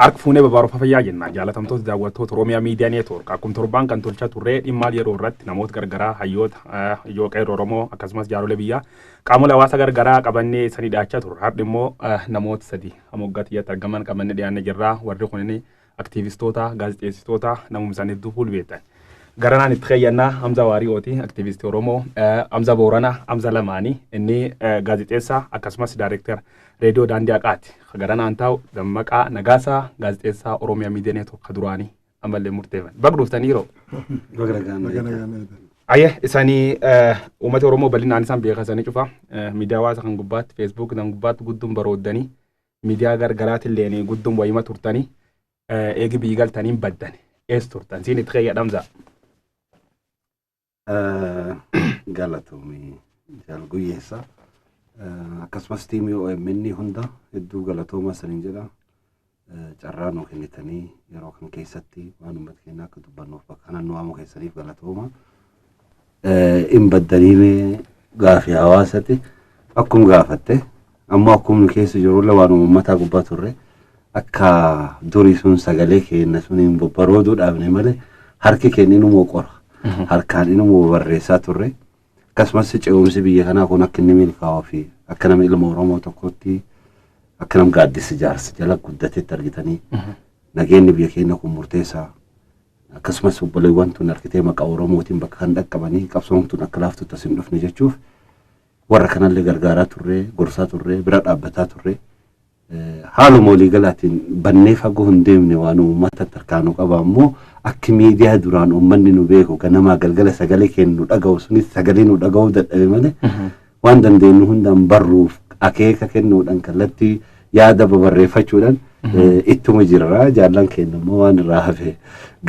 Ark fuunee babaaruuf fayyaa jenna jaalatamtoota daawwattoota Oromiyaa Miidiyaa Neetwoork akkuma torbaan kan tolchaa turre dhimma yeroo irratti namoota gargaraa hayyoota yoo qeerroo Oromoo akkasumas jaarolee biyyaa qaamolee hawaasa gargaraa qabannee sanii dhiyaachaa turre har'a immoo namoota sadii amoggaatiyyatti argaman qabannee dhiyaannee jirra warri kunniin aktiivistoota gaazexeessitoota namumsaan hedduu fuulbeetan garanaan itti xiyyaannaa Hamza Waariyooti aktiivistii Oromoo Hamza Boorana Hamza Lamaanii inni gaazexeessaa akkasumas daayireektar reediyoo daandii haqaati garanaan ta'u dammaqaa nagaasaa gaazexeessaa Oromiyaa Miidiyaa Neetwoork duraanii amallee murteeffan bagduuftanii yeroo ayya isaanii uummata Oromoo bal'inaan isaan beekasanii cufa miidiyaa hawaasa kan gubbaatti Facebook kan gubbaatti gudduun barooddanii miidiyaa gargaraatti illee gudduun wayima turtanii eegi biyyi galtaniin baddan ees turtan siin itti xiyyaadhamza galatoomii jalguyyeessa akkasumas tiimii OMN hunda hedduu galatooma saniin jedha carraa nuu kennitanii yeroo kan keessatti waan uummata keenya akka dubbannuuf bakka naannoo waamu keessaniif galatooma in baddanii gaafii hawaasatti akkuma gaafatte ammoo akkuma keessa jirulla waan uummataa gubbaa turre akka durii sun sagalee keenya suniin bobbarooduu dhaabne malee harki keenya inuu qora harkaan inuu barreessaa turre akkasumas ce'umsi biyya kanaa kun akka inni milkaa'uu fi akka nama ilma Oromoo tokkotti akka nama gaaddisa jaarsa jala guddatetti argitanii nageenyi biyya keenya kun murteessaa akkasumas obboleewwan tun argitee maqaa Oromootiin bakka kan dhaqqabanii qabsoon tun akka laaftu tasin dhufne jechuuf warra kanallee gargaaraa turre gorsaa turre bira dhaabbataa turre haaluma waliigalaatiin bannee fagoo hin deemne waan uummata tarkaanuu qaba ammoo akka miidiyaa duraan uummanni nu beeku ganama galgala sagalee kennu dhaga'u sunis sagalee nu dhaga'uu dadhabe malee waan dandeenyu hundaan barruuf akeeka kennuudhaan kallattii yaada babarreeffachuudhaan ittuma jirra jaallan kennu immoo waan irraa hafe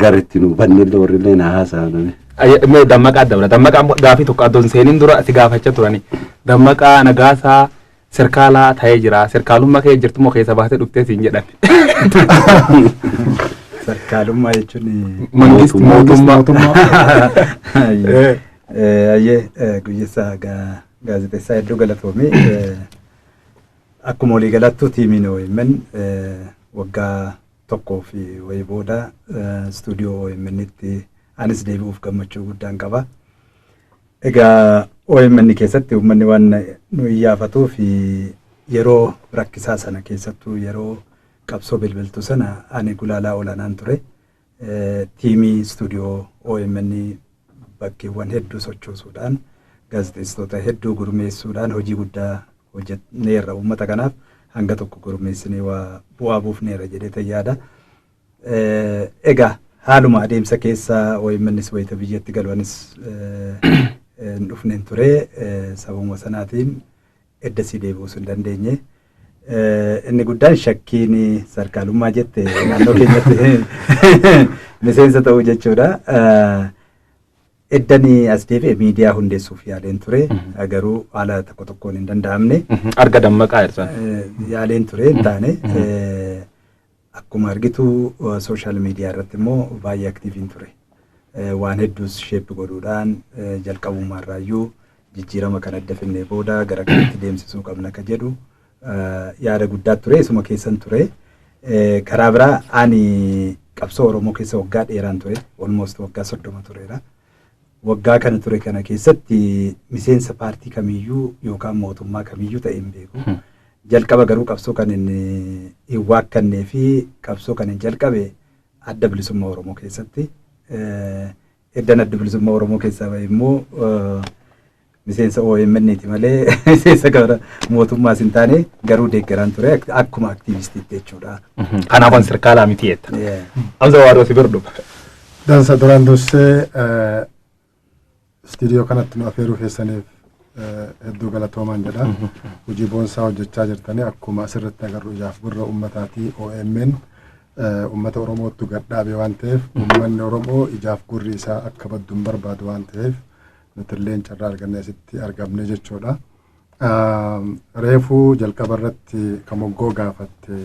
garitti nu bannillee warrillee na haasa'an mee dammaqaa dabra dammaqaa gaafii tokko addoon seeniin dura si gaafachaa turani dammaqaa nagaasaa sirkaalaa ta'ee jira sirkaalummaa kee jirtumoo keessa baatee dhuftee siin jedhan sirkaalummaa jechuun mootummaa ayyee guyyeessaa gaazexeessaa hedduu galatoomee akkuma walii galattuu tiimiin OMN waggaa tokkoo fi wayii booda stuudiyoo OMNitti anis deebi'uuf gammachuu guddaan qaba. Egaa OMN keessatti uummanni waan nu iyyaafatu fi yeroo rakkisaa sana keessattuu yeroo qabsoo bilbiltuu sana ani gulaalaa olaanaan ture tiimii stuudiyoo OMN bakkeewwan hedduu sochoosuudhaan gaazexeessitoota hedduu gurmeessuudhaan hojii guddaa hojjetneerra uummata kanaaf hanga tokko gurmeessinee waa bu'aa buufneerra jedhee yaada. Egaa haaluma adeemsa keessaa OMNs wayita biyyatti galuunis dhufneen ture sababuma sanaatiin eddasii deebi'uus hin dandeenye. Inni guddaan shakkiin sarkaalummaa jette naannoo keenyatti miseensa ta'uu jechuudha. Eddanii as deebi'ee miidiyaa hundeessuuf yaaleen ture garuu haala tokko tokkoon hin danda'amne. Arga dammaqaa irraa yaaleen ture hin taane akkuma argitu sooshaal miidiyaa irratti immoo baay'ee aktiiviin ture. Waan hedduus sheeppi godhuudhaan jalqabummaarraayyuu jijjiirama kan adda finnee booda gara kanatti deemsisuu qabna akka jedhu yaada guddaa ture isuma keessan ture. Karaa biraa ani qabsoo Oromoo keessa waggaa dheeraan ture almost waggaa 30 tureera. Waggaa kana ture kana keessatti miseensa paartii kamiyyuu yookaan mootummaa kamiyyuu ta'e hin beeku. Jalqaba garuu qabsoo kan hin waakkannee fi qabsoo kan hin jalqabe adda bilisummaa Oromoo keessatti. Eddan adda bilisummaa Oromoo keessaa bahe immoo miseensa OMN'ti malee miseensa gara mootummaas hin taane garuu deeggaraan ture akkuma aktiivistiitti jechuudha. Kanaafan sirkaalaa miti jetta. Hamza Waaroo si birdu. Dansa duraan dursee stuudiyoo kanatti nu afeeruu keessaniif hedduu galatoomaan jedha. Hojii boonsaa hojjechaa jirtanii akkuma asirratti agarru ijaaf gurra uummataatii OMN ummata Oromootu gadhaabe waan ta'eef uummanni Oromoo ijaaf gurri isaa akka badduun barbaadu waan ta'eef nutilleen carraa argannee asitti argamne jechuudha. Reefuu jalqaba irratti kamoggoo gaafatte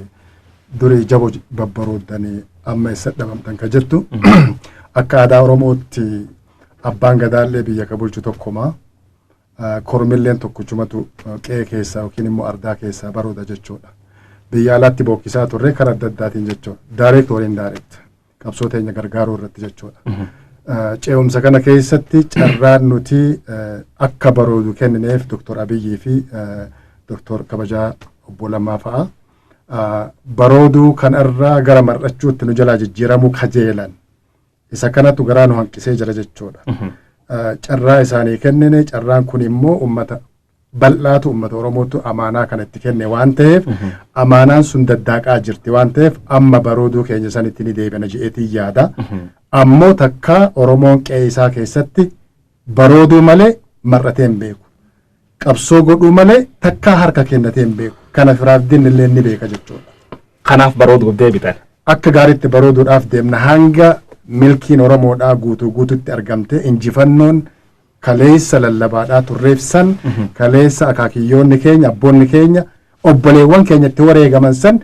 durii jabo babbarooddanii amma isa dhabamtan ka jettu akka aadaa Oromootti abbaan gadaallee biyya ka bulchu tokkuma kormilleen tokkochumatu qe'ee keessaa yookiin immoo ardaa keessaa barooda jechuudha. biyya alaatti bookkisaa turre karaa adda addaatiin jechuudha. Direct or indirect qabsoo teenya gargaaruu irratti jechuudha. Ce'umsa kana keessatti carraan nuti akka baroodu kennineef Dr. Abiyyii fi Dr. Kabajaa Obbo Lammaa fa'a. Barooduu kanarraa gara mar'achuutti nu jalaa jijjiiramuu kajeelan. Isa kanatu garaa nu hanqisee jira jechuudha. Carraa isaanii kennine carraan kun immoo ummata bal'aatu ummata Oromootu amaanaa kanatti kenne waan ta'eef amaanaan sun daddaaqaa jirti waan ta'eef amma barooduu keenya sanitti ni deebina je'eetii yaada. Ammoo takka Oromoon qe'ee isaa keessatti barooduu malee mar'atee hin beeku. Qabsoo godhuu malee takka harka kennatee hin beeku. Kana firaafdiin illee ni beeka jechuudha. Kanaaf barooduuf deebitan. Akka gaariitti barooduudhaaf deemna hanga milkiin Oromoodhaa guutuutti argamte injifannoon kaleessa lallabaadhaa turreefsan kaleessa akaakiyyoonni keenya abboonni keenya obboleewwan keenyatti wareegaman san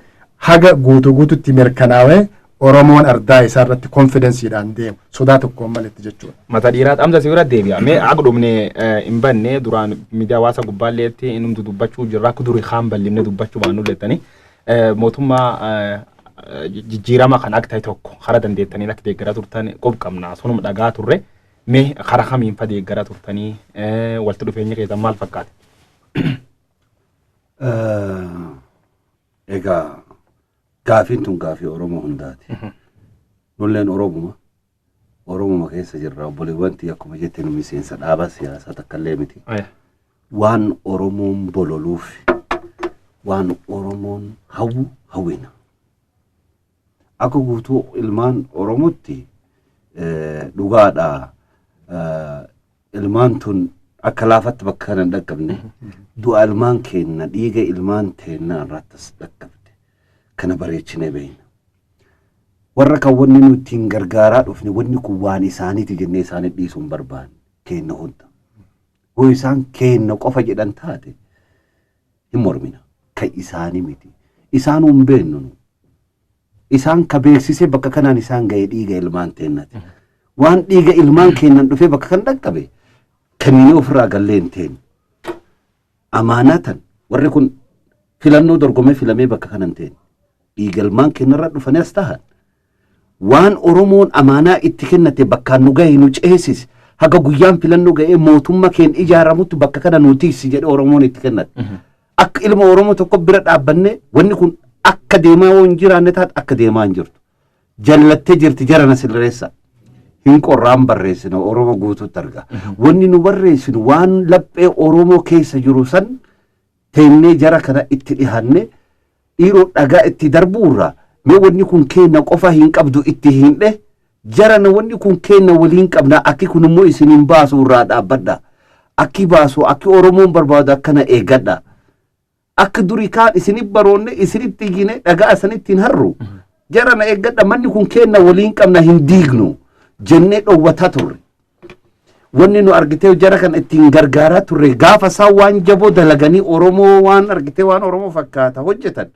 haga guutuutti mirkanaa'ee Oromoon ardaa isaa irratti konfidensiidhaan deemu sodaa tokkoon malitti jechuudha. Mata dhiiraat amsa si bira deebi'a. Mee agdumne hin banne duraan miidiyaa hawaasa gubbaalleetti inni dubbachuu jirra akka durii kaan bal'imne dubbachuu baanu leettanii mootummaa jijjiirama kan akka ta'e tokko hara dandeettanii akka deeggaraa turtan qobqabna sunuma dhagaa turre mee hara kamiin fa deeggaraa turtanii walitti dhufeenya keessan maal fakkaate? Egaa gaafiin tun gaafii Oromoo hundaati. Nulleen Oromuma keessa jirra obboleewwanti akkuma jette nu miseensa dhaaba siyaasaa takkallee miti. Waan Oromoon bololuuf waan Oromoon hawwina. Akka guutuu ilmaan Oromootti dhugaadha. Ilmaan tun akka laafatti bakka kana hin dhaqqabne du'a ilmaan keenya dhiiga ilmaan teennaa irrattis dhaqqabde. Kana bareechinee beeyna. Warra kan wanni nu ittiin gargaaraa dhufne wanni kun waan isaaniiti jennee isaanii dhiisuu hin barbaanne keenna hunda. Hoo isaan keenna qofa jedhan taate hin mormina. Kan isaanii miti. Isaanuu hin beeknu nu. Isaan ka beeksisee bakka kanaan isaan ga'ee dhiiga ilmaan teennati. Waan dhiiga ilmaan keennan dhufee bakka kan dhaqqabe kanneen ofirraa gallee hin teenne. Amaanatan warri kun filannoo dorgomee filamee bakka kanan teenne. Dhiiga ilmaan keenyarra dhufanii as tahan. Waan Oromoon amaanaa itti kennate bakkaan nu ga'e nu ceesise haga guyyaan filannoo ga'ee mootummaa keenya ijaaramutti bakka kana nu tiisi jedhe Oromoon itti kennate. Akka ilma Oromoo tokko bira dhaabbanne wanni kun akka deemaa waan jiraanne taate akka deemaa hin jirtu. Jallattee jirti jarana sirreessa. Hin qorraan barreessina Oromoo guutuutti arga. Wanni nu barreessinu waan laphee Oromoo keessa jiru san teennee jara kana itti dhihanne dhiiroo dhagaa itti darbuurra mee wanni kun kenna qofa hin qabdu itti hinde jarana wanni kun kenna waliin qabna akki kun immoo isinin baasu irraa dhaabbadha. Akki baasu akki Oromoon barbaadu akkana eegadha. Akka durii kaan isinif baroonne isinitti higine dhagaa sanittiin harru. Jarana eeggadha manni kun kenna waliin qabna hin diignu jennee dhowwataa turre. Wanni nu argitee jara kan ittiin gargaaraa turre gaafa isaa waan jaboo dalaganii Oromoo waan argitee waan Oromoo fakkaata hojjetan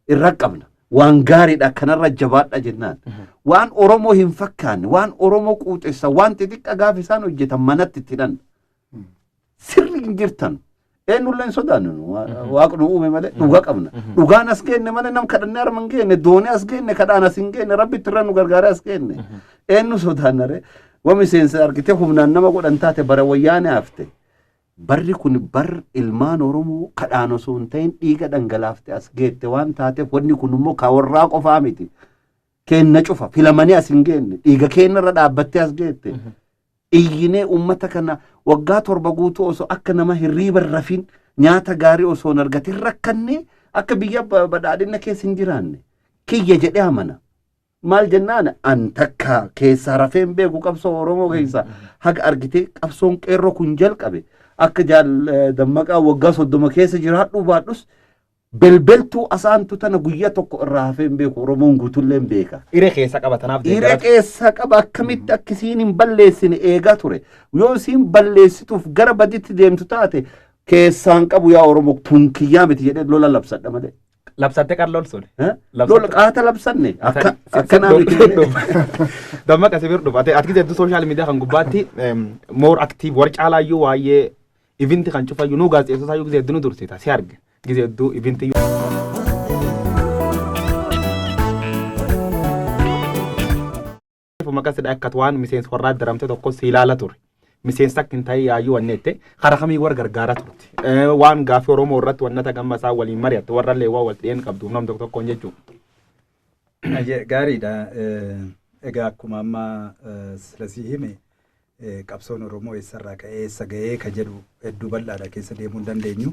irra qabna. Waan gaariidha kanarra jabaadha jennaan. Waan Oromoo hin fakkaanne waan Oromoo quuxessa waan xixiqqa gaafa isaan hojjetan manatti itti hidhan. Sirri hin jirtan. Eenyullee hin sodaannu waaqnu uume malee dhugaa qabna. Dhugaan as geenne malee nam kadhannee arma hin geenne doonii as geenne kadhaan as hin geenne rabbitti irra nu gargaaree as geenne. Eenyu sodaannare wami seensa argitee humnaan nama godhan taate bara wayyaane hafte. Barri kun bar ilmaan Oromoo kadhaan osoo hin ta'in dhiiga dhangalaafte as geette waan taateef wanni kun immoo kawarraa qofaa miti. Keenna cufa filamanii as hin geenne dhiiga keenyarra dhaabbattee as geette. Iyyinee ummata kana waggaa 7 guutuu osoo akka nama hirriiba rafin nyaata gaarii osoo argatin rakkanne akka biyya badhaadhina keessa hin jiraanne kiyya jedhee amana. Maal jennaan an takka keessaa rafeen beeku qabsoo Oromoo keessa haga argitee qabsoon qeerroo kun jalqabe akka dammaqaa waggaa 30 keessa jiraadhu baadhus belbeltuu asaantu tana guyyaa tokko irraa hafeen beeku Oromoon guutullee beeka. Iree keessa qaba tanaaf deeggaratu. Iree keessa qaba akkamitti akka isiin hin balleessine eegaa ture. Yoo isiin balleessituuf gara baditti deemtu taate keessaan qabu yaa Oromoo tunkiyyaa miti jedhee lola labsadha malee. Labsatte qarlool sun. Lola qaata labsanne akka naamiti. Dammaqa si birdu ati jedhu social media kan gubbaatti more active war caalaayyuu waa'ee event kan cufayyuu nu gaazexeessota iyyuu gizee hedduu nu dursita si arge gizee hedduu event iyyuu. Maqas akka waan miseensa warraa daramte tokko si ilaala ture. Miseensa akka hin ta'e yaayyuu wannette karaa kamii warra gargaara turte. Waan gaaffii Oromoo irratti wannata gammasaa waliin mari'atte warra illee waa wal dhiyeen qabdu nam tokkoon jechuudha. Gaariidha. Egaa akkuma amma silasii hime qabsoon Oromoo eessarraa ka'ee eessa ga'ee ka jedhu hedduu bal'aadha keessa deemuu hin dandeenyu.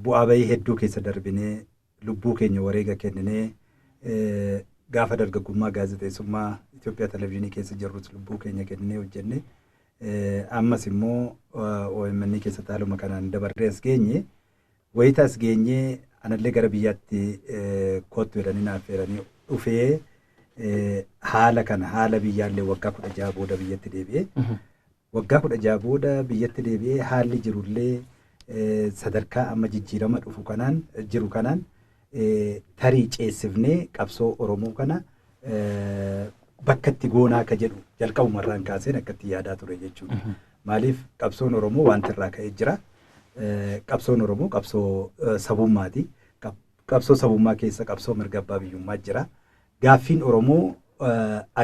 Bu'aa bahii hedduu keessa darbinee lubbuu keenya wareega kenninee gaafa dargaggummaa gaazexeessummaa Itoophiyaa televezyiinii keessa jirrus lubbuu keenya kenninee hojjenne ammas immoo OMN keessatti haaluma kanaan dabarree as geenye wayita as geenye anallee gara biyyaatti kottu jedhanii naaf feeranii dhufee haala kana haala biyyaallee waggaa 16 booda biyyatti deebi'ee waggaa 16 booda biyyatti deebi'ee haalli jirullee sadarkaa amma jijjiirama dhufu kanaan jiru kanaan tarii ceessifnee qabsoo Oromoo kana bakka itti goonaa ka jedhu jalqabumarraan kaaseen akka itti yaadaa ture jechuudha. Maaliif qabsoon Oromoo wanti irraa ka'ee jira. Qabsoon Oromoo qabsoo sabummaati. Qabsoo sabummaa keessa qabsoo mirga abbaa biyyummaa jira. Gaaffiin Oromoo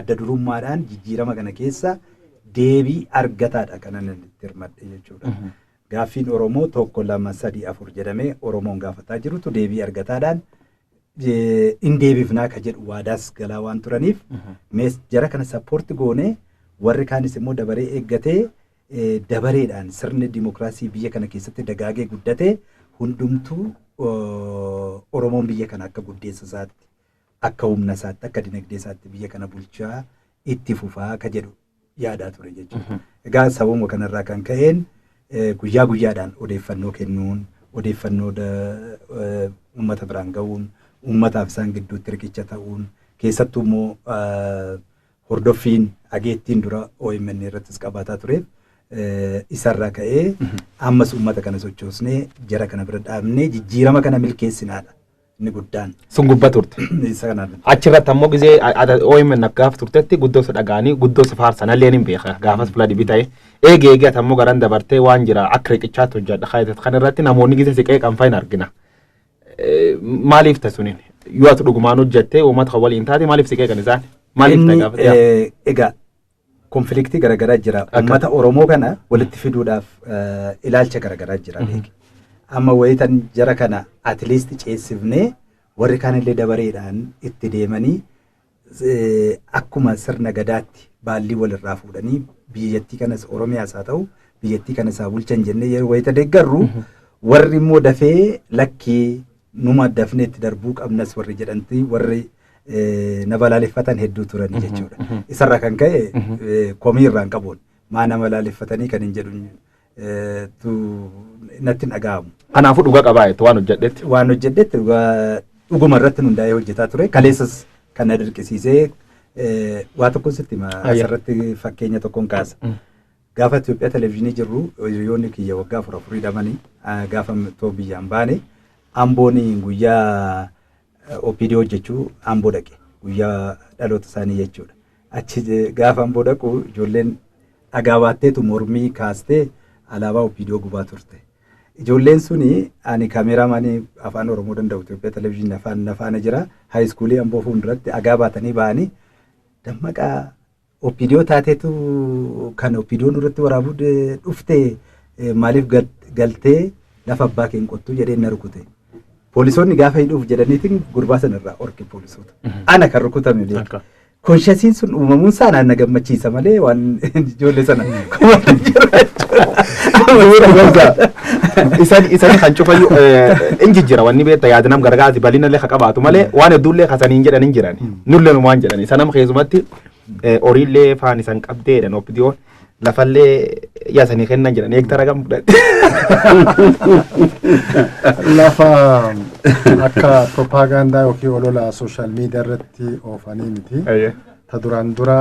adda durummaadhaan jijjiirama kana keessa deebii argataadha kanan itti hirmadhe jechuudha. Gaaffiin Oromoo tokko lama sadii afur jedhamee Oromoon gaafataa jirutu deebii argataadhaan in deebifnaa ka jedhu waadaas galaa waan turaniif mees jara kana sappoorti goonee warri kaanis immoo dabaree eeggatee dabareedhaan sirni dimokiraasii biyya kana keessatti dagaagee guddatee hundumtuu Oromoon biyya kana akka guddeessa isaatti akka humna isaatti akka dinagdee isaatti biyya kana bulchaa itti fufaa ka jedhu yaadaa ture jechuudha. Egaa sababuma kanarraa kan ka'een guyyaa guyyaadhaan odeeffannoo kennuun odeeffannoo uummata biraan ga'uun uummataaf isaan gidduutti riqicha ta'uun keessattuu immoo hordoffiin ageettiin dura OMN irrattis qabaataa tureef isarraa ka'ee ammas uummata kana sochoosnee jara kana bira dhaabnee jijjiirama kana milkeessinaadha inni guddaan. Sun gubbaa turte. Achirratti ammoo gizee OMN gaaf turtetti guddoo dhagaanii guddoo faarsanallee ni beeka gaafas fula dibii ta'e eegee ammoo garan dabartee waan jira akka riqichaatti hojjedha kaayetet kan irratti namoonni gizee siqee qanfaa hin argina. Maaliif tasuniin yoo ati dhugumaan hojjettee uummata waliin taate maaliif siqee kan isaan maaliif ta'e gaafate? Egaa konfliktii garaagaraa jira uummata Oromoo kana walitti fiduudhaaf ilaalcha garaagaraa jira. Amma wayitan jara kana at least ceessifnee warri kaanillee dabareedhaan itti deemanii akkuma sirna gadaatti baallii walirraa fuudhanii biyyattii kanas Oromiyaas haa ta'u biyyattii kanas haa bulchan jennee yeroo wayita deeggarru warri immoo dafee lakkii numa dafnee itti darbuu qabnas warri jedhanti warri na balaaleffatan hedduu turanii jechuudha. Isarraa kan ka'e komii irraan qabuun maa na balaaleffatanii kan hin jedhu natti dhaga'amu. Kanaafuu dhugaa qabaa waan hojjedhetti. Waan hojjedhetti dhuguma irratti hundaa'ee hojjetaa ture. Kaleessas kan na dirqisiisee waa tokko sitti asirratti fakkeenya tokkoon kaasa. Gaafa Itoophiyaa televezyiinii jirru hiriyoonni kiyya waggaa 4 hidhamanii gaafa too biyyaan baane Amboon guyyaa OPDO hojjechuu Amboo dhaqe guyyaa dhaloota isaanii jechuudha. Achi gaafa Amboo dhaqu ijoolleen dhagaa baatteetu mormii kaastee alaabaa OPDO gubaa turte. Ijoolleen suni ani kaameraamaanii afaan Oromoo danda'u Itoophiyaa televezyiinii afaana jira haayiskuulii Amboo fuulduratti dhagaa baatanii ba'anii dammaqaa OPDO taateetu kan OPDO irratti waraabuu dhufte maaliif galtee lafa abbaa keen qottuu jedhee na rukute. Poolisoonni gaafa hidhuuf jedhaniitiin gurbaa sanarraa orke poolisoota. Ana kan rukutame beeku. Konshasiin sun uumamuun isaa na gammachiisa malee waan ijoollee sana kumata jira. Isaan kan cufayyuu injijjira wanni beektaa yaadinam gargaarti bal'inallee haa qabaatu malee waan hedduullee kasaniin jedhan hin jiran. Nullee waan jedhan sanam keessumatti horiillee faan isan qabdeedhan OPDO'n lafallee yaasanii kennan jedhan heektara gam fudhate. Lafa akka propaagandaa yookiin olola sooshaal miidiyaa irratti oofanii miti. Ta duraan dura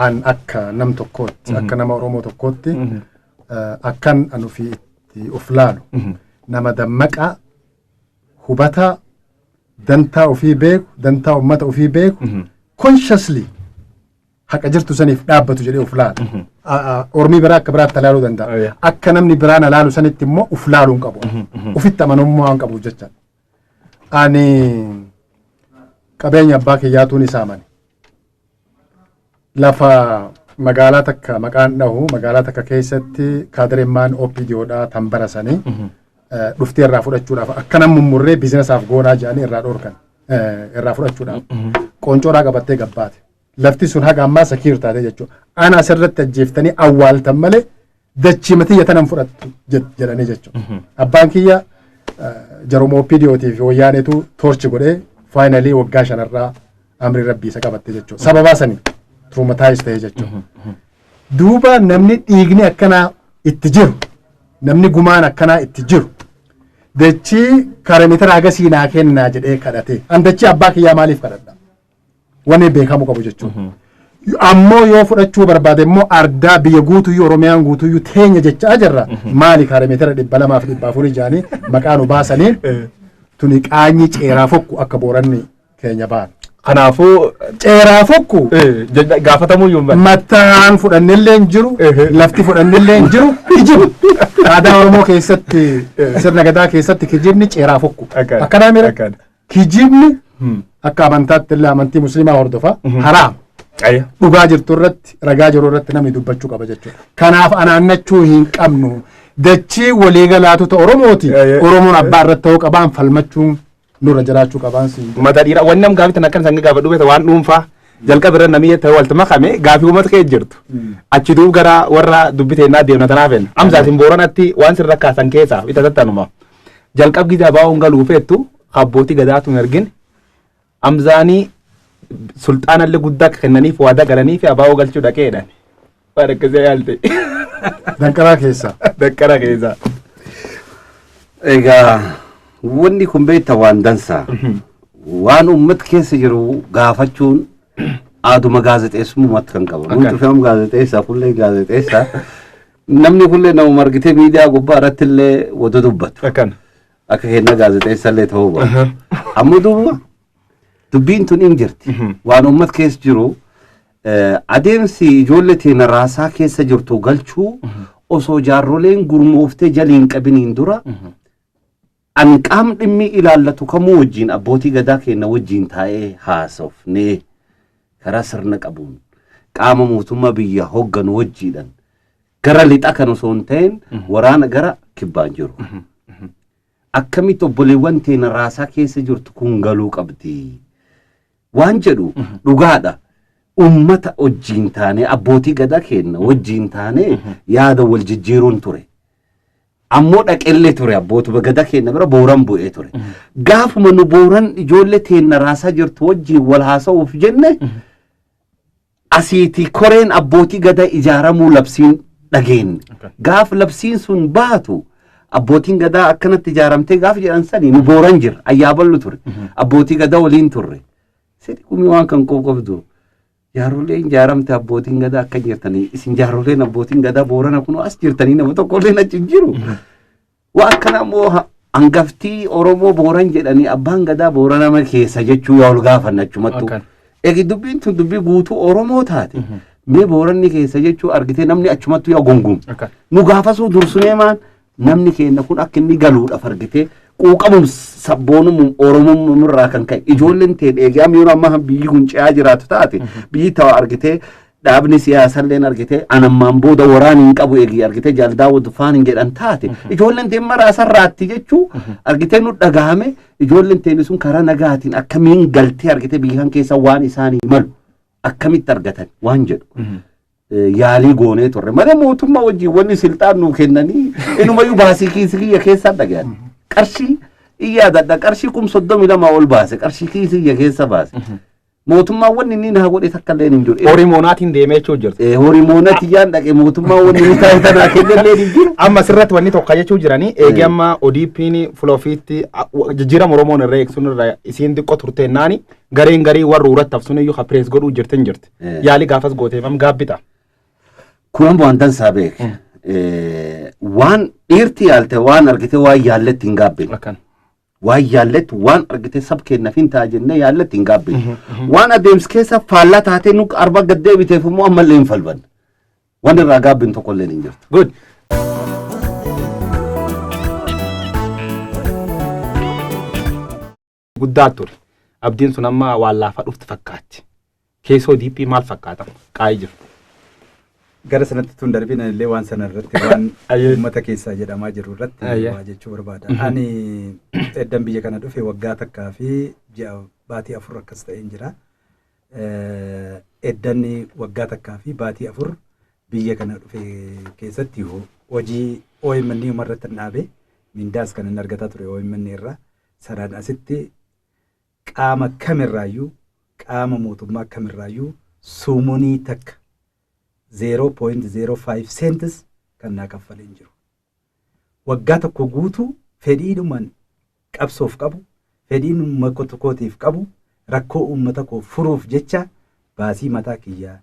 an akka nam tokkootti akka nama Oromoo tokkootti akkan an ofii itti of laalu nama dammaqa hubata dantaa ofii beeku dantaa uummata ofii beeku consciously haqa jirtu saniif dhaabbatu jedhee of laala. Ormii biraa akka biraatti ilaaluu danda'a. Akka namni biraan ilaalu sanitti immoo of laaluu hin qabu. Ofitti amanamummaa hin qabu jecha. Ani qabeenya abbaa kiyyaatuun isaa mani. lafa magaalaa takka maqaan dhahu magaalaa takka keessatti kaadiremmaan OPDOdhaa tan barasanii dhuftee irraa fudhachuudhaaf akkana mummurree biizinasaaf goonaa jedhanii irraa dhoorkan irraa fudhachuudhaaf qooncoodhaa qabattee gabbaate. Lafti sun haga ammaa sakiir taate jechuudha. Ana asirratti ajjeeftanii awwaaltan malee dachii matii yatanan fudhattu jedhanii jechuudha. Abbaan kiyya jaruma OPDOtiif wayyaanetu toorchi godhee faayinalii waggaa 5 amri rabbii isa qabatte jechuudha. Sababaa sanii traumatize ta'e jechuudha. Duuba namni dhiigni akkanaa itti jiru namni gumaan akkanaa itti jiru dachii kaarameetira agasii naa kennaa jedhee kadhate. An dachii abbaa kiyyaa maaliif kadhadha? Wanni beekamu qabu jechuudha. Ammoo yoo fudhachuu barbaade immoo ardaa biyya guutuyyuu Oromiyaan guutuyyuu teenya jechaa jirra. Maali kaarameetira 200 jaanii maqaa nu baasanii tuni qaanyi ceeraa fokku akka booranni keenya ba'an. Kanaafuu ceeraa fokku gaafatamuu yoo mataan fudhannillee hin jiru lafti fudhannillee hin jiru kijiba. Aadaa Oromoo keessatti sirna gadaa keessatti kijibni ceeraa fokku. Akkanaa mira kijibni akka amantaatti illee amantii musliimaa hordofa haraam. Dhugaa jirtu irratti ragaa jiru irratti namni dubbachuu qaba jechuudha. Kanaaf anaannachuu hin qabnu. Dachii waliigalaatu ta'u Oromooti. Oromoon abbaa irratti ta'uu qabaan falmachuun nurra jiraachuu qabaan siin. Mata dhiiraa wanni nam gaafitan akkan isaan gaafa dhufee waan dhuunfaa jalqaba irra namni ta'e walta makame gaafii uummata kee jirtu. Achi duub gara warra dubbitee naa deemna tanaaf enna. Amsaatiin booranatti waan sirra kaasan keessaa bita tattanuma. Jalqab giddaa baa'uun galuu feettu abbootii gadaatu hin argine. Amzaanii sulxaana illee guddaa kennaniif waadaa galanii fi abaa'oo galchuu dhaqeedhaan. Waan akkasii yaalte. Danqaraa keessa. Danqaraa keessa. Egaa wanni kun beektaa waan dansaa. Waan uummata keessa jiru gaafachuun aaduma gaazexeessummaatti kan qabu. Nuti fe'amu gaazexeessaa kullee gaazexeessaa. Namni kullee nama margitee miidiyaa gubbaa irratti illee wada dubbatu. Akka kenna gaazexeessaa illee ta'uu baatu. Ammoo duuba dubbiin tun hin jirti. Waan uummata keessa jiru adeemsi ijoollee teena raasaa keessa jirtu galchuu osoo jaarroleen gurmooftee jaliin qabiniin dura an qaam dhimmi ilaallatu kamuu wajjin abbootii gadaa keenya wajjin taa'ee haasofnee karaa sirna qabuun qaama mootummaa biyya hogganu wajjiidhaan gara lixa kan osoo hin ta'in waraana gara kibbaan jiru. Akkamitti obboleewwan teena raasaa keessa jirtu kun galuu qabdi. Waan jedhu dhugaadha. Ummata wajjin taanee abbootii gadaa keenya wajjin taanee yaada wal jijjiiruun ture. Ammoo dhaqellee ture abbootuma gadaa keenya bira booran bu'ee ture. Gaafuma nu booran ijoollee teenya raasaa jirtu wajjin wal haasa'uuf jenne asiiti koreen abbootii gadaa ijaaramuu labsiin dhageenye. Gaaf labsiin sun baatu abbootiin gadaa akkanatti ijaaramtee gaaf jedhan sanii nu booran jira ayyaaballu ture. Abbootii gadaa waliin turre. Sidi kumi waan kan qofqofdu jaarroleen ijaaramte abbootiin gadaa akka jirtanii isin jaarroleen abbootiin gadaa boorana kun as jirtanii nama tokkolleen achi jiru. Waan akkana immoo hangaftii Oromoo booran jedhanii abbaan gadaa boorana keessa jechuu yaa ol gaafanna achumattu. Eegi dubbiin tun dubbii guutuu Oromoo taate. Mee booranni keessa jechuu argitee namni achumattu yaa gonguum. Nu gaafasuu dursunee maan namni keenya kun akka inni galuudhaaf argitee quuqamum sabboonum Oromum irraa kan ka'e ijoolleen ta'e eegaam yoo amma biyyi kun ce'aa jiraatu taate biyyi ta'a argitee dhaabni siyaasalleen argitee anammaan booda waraan hin qabu eegi argitee jaaldaa wadufaan hin jedhan taate ijoolleen ta'e maraasarraatti jechuu argitee nu dhagahame ijoolleen ta'e sun karaa nagaatiin akkamiin galtee argitee biyyi kan keessa waan isaanii malu akkamitti argatan waan jedhu. Yaalii goonee turre malee mootummaa wajjin wanni silxaan nu kennanii inumayyuu baasii kiisii keessaa dhagayan. Qarshii iyyaadadha qarshii 32 ol baase qarshii kiisii keessa baase. Mootummaa wanni inni na godhe takka illee hin jiru. Horiimoonaatiin deemee jechuu jirti. Horiimoonatti yaan dhaqe mootummaa wanni inni taa'e tanaa kennellee hin jiru. Amma sirratti wanni tokko jechuu jiranii eegi amma ODP'n filoofiitti jijjiirama Oromoon irra eegsuun irra isiin xiqqoo turteennaani gareen garii warra uratti hafsuun iyyuu ha pirees godhuu jirtin jirti. Yaalii gaafas gooteefam gaabbita. Kun waan dansaa beek. Waan dhiirti yaalte waan argite waan yaalletti hin gaabbin. Waan yaalletti waan argite sab kennaaf hin ta'a jennee yaalletti hin gaabbin. Waan adeemsi keessa faallaa taatee nu arba gaddee biteef immoo ammallee hin falban. Waan irraa gaabbin tokkollee hin jirtu. Good. Guddaa ture. Abdiin sun amma waan laafaa dhufti fakkaatti. Keessoo ODP maal fakkaata? Qaayii jiru. Gara sanatti tun darbina illee waan sana irratti waan uummata keessaa jedhamaa jiru irratti waa jechuu barbaada. Ani eddan biyya kana dhufe waggaa takkaa fi ji'a baatii 4 akkas ta'een jira. Eddan waggaa takkaa fi baatii 4 biyya kana dhufe keessatti hojii OMN umarratti dhaabe mindaas kan inni argataa ture OMN irraa sanaan asitti qaama kamirraayyuu qaama mootummaa kamirraayyuu suumunii takka 0.05 cents kan naa kaffalee jiru. Waggaa tokko guutuu fedhiidhumaan qabsoof qabu, fedhiidhuma kootiif qabu, rakkoo uummata koo furuuf jecha baasii mataa kiyyaa,